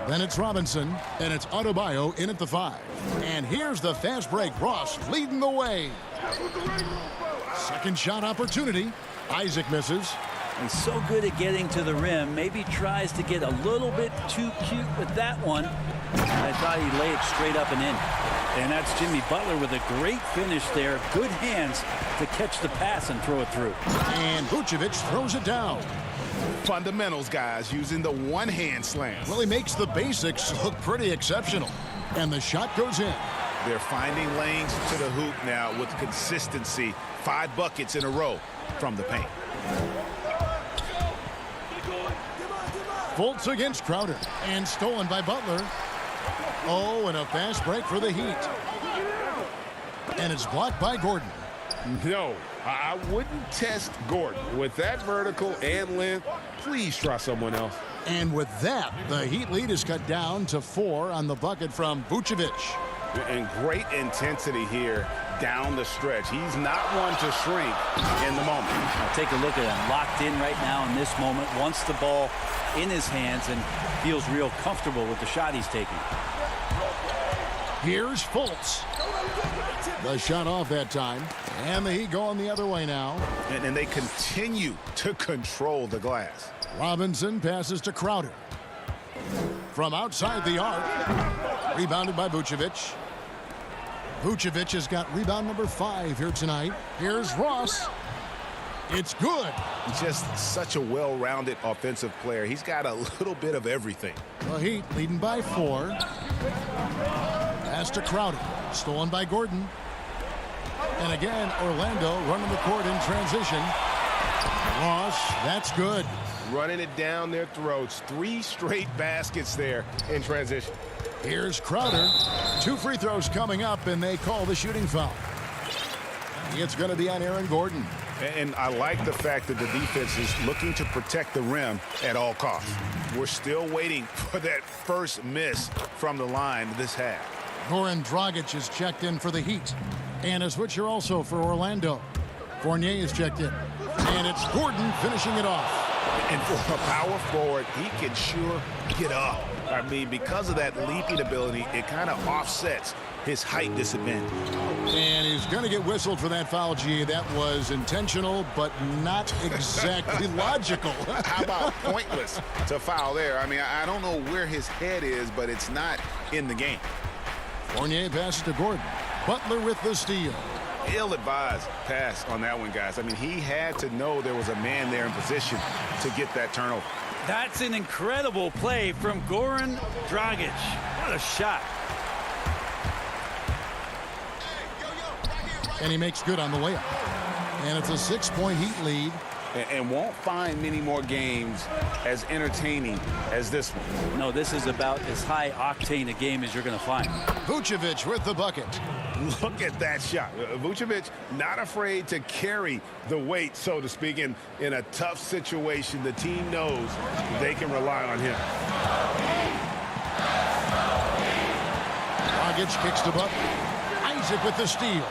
Then it's Robinson. And it's Adebayo in at the 5. And here's the fast break. Ross leading the way. Second shot opportunity. Isaac misses. He's so good at getting to the rim. Maybe tries to get a little bit too cute with that one. I thought he'd lay it straight up and in. And that's Jimmy Butler with a great finish there. Good hands to catch the pass and throw it through. And Vucevic throws it down. Fundamentals, guys, using the one-hand slam. Well, he makes the basics look pretty exceptional. And the shot goes in. They're finding lanes to the hoop now with consistency. 5 buckets in a row from the paint. Fultz against Crowder. And stolen by Butler. Oh, and a fast break for the Heat. And it's blocked by Gordon. No, I wouldn't test Gordon. With that vertical and length, please try someone else. And with that, the Heat lead is cut down to 4 on the bucket from Vucevic. And great intensity here down the stretch. He's not one to shrink in the moment. Now take a look at him. Locked in right now in this moment. Wants the ball in his hands and feels real comfortable with the shot he's taking. Here's Fultz. The shot off that time. And the Heat going the other way now. And they continue to control the glass. Robinson passes to Crowder. From outside the arc. Rebounded by Vucevic. Vucevic has got rebound number 5 here tonight. Here's Ross. It's good. Just such a well-rounded offensive player. He's got a little bit of everything. The Heat leading by 4. Pass to Crowder. Stolen by Gordon. And again, Orlando running the court in transition. Ross, that's good. Running it down their throats. 3 straight baskets there in transition. Here's Crowder. 2 free throws coming up, and they call the shooting foul. It's going to be on Aaron Gordon. And I like the fact that the defense is looking to protect the rim at all costs. We're still waiting for that first miss from the line this half. Goran Dragic is checked in for the Heat. And a switcher also for Orlando. Fournier is checked in. And it's Gordon finishing it off. And for a power forward, he can sure get up. I mean, because of that leaping ability, it kind of offsets his height disadvantage. And he's going to get whistled for that foul, G. That was intentional, but not exactly logical. How about pointless to foul there? I mean, I don't know where his head is, but it's not in the game. Fournier passes to Gordon. Butler with the steal. Ill-advised pass on that one, guys. I mean, he had to know there was a man there in position to get that turnover. That's an incredible play from Goran Dragic. What a shot. And he makes good on the layup. And it's a 6-point Heat lead. And won't find many more games as entertaining as this one. No, this is about as high octane a game as you're going to find. Vucevic with the bucket. Look at that shot. Vucevic not afraid to carry the weight, so to speak, in a tough situation. The team knows they can rely on him. Dragic kicks to Butler. Isaac with the steal.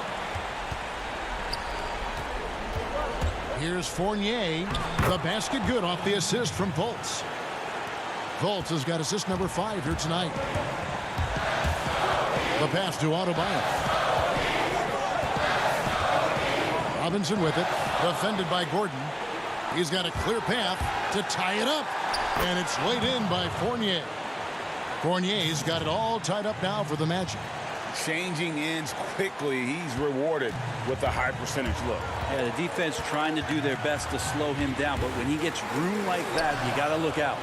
Here's Fournier. The basket good off the assist from Fultz. Fultz has got assist number 5 here tonight. The pass to Adebayo. Robinson with it. Defended by Gordon. He's got a clear path to tie it up. And it's laid in by Fournier. Fournier's got it all tied up now for the Magic. Changing ends quickly. He's rewarded with a high percentage look. Yeah, the defense trying to do their best to slow him down, but when he gets room like that, you got to look out.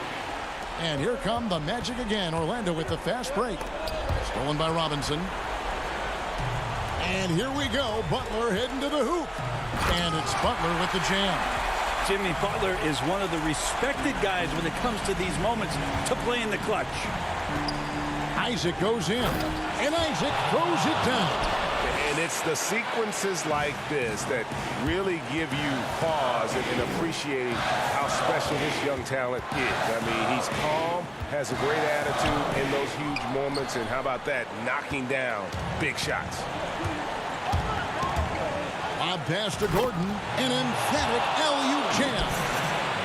And here come the Magic again. Orlando with the fast break. Stolen by Robinson. And here we go. Butler heading to the hoop. And it's Butler with the jam. Jimmy Butler is one of the respected guys when it comes to these moments to play in the clutch. Isaac goes in, and Isaac throws it down. And it's the sequences like this that really give you pause in appreciating how special this young talent is. I mean, he's calm, has a great attitude in those huge moments, and how about that, knocking down big shots. Lob pass to Gordon, an emphatic LU jam.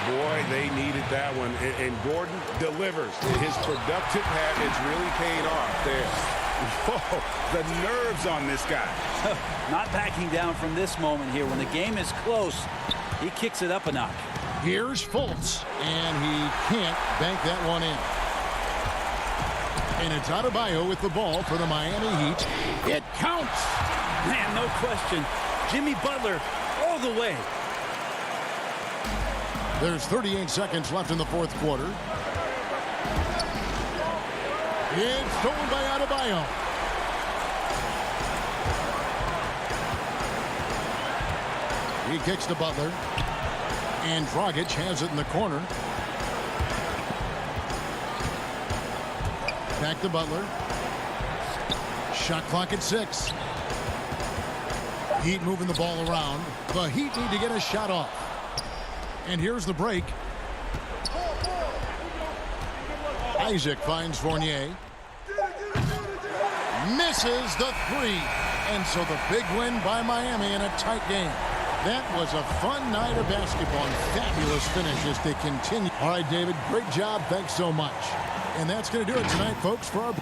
Boy, they needed that one, and Gordon delivers. His productive habits really paid off there. Whoa, the nerves on this guy. Not backing down from this moment here. When the game is close, he kicks it up a notch. Here's Fultz, and he can't bank that one in. And it's Adebayo with the ball for the Miami Heat. It counts. Man, no question. Jimmy Butler all the way. There's 38 seconds left in the fourth quarter. It's stolen by Adebayo. He kicks to Butler. And Dragic has it in the corner. Back to Butler. Shot clock at 6. Heat moving the ball around. The Heat need to get a shot off. And here's the break. Isaac finds Fournier. Misses the 3. And so the big win by Miami in a tight game. That was a fun night of basketball and fabulous finish as they continue. All right, David, great job. Thanks so much. And that's going to do it tonight, folks, for our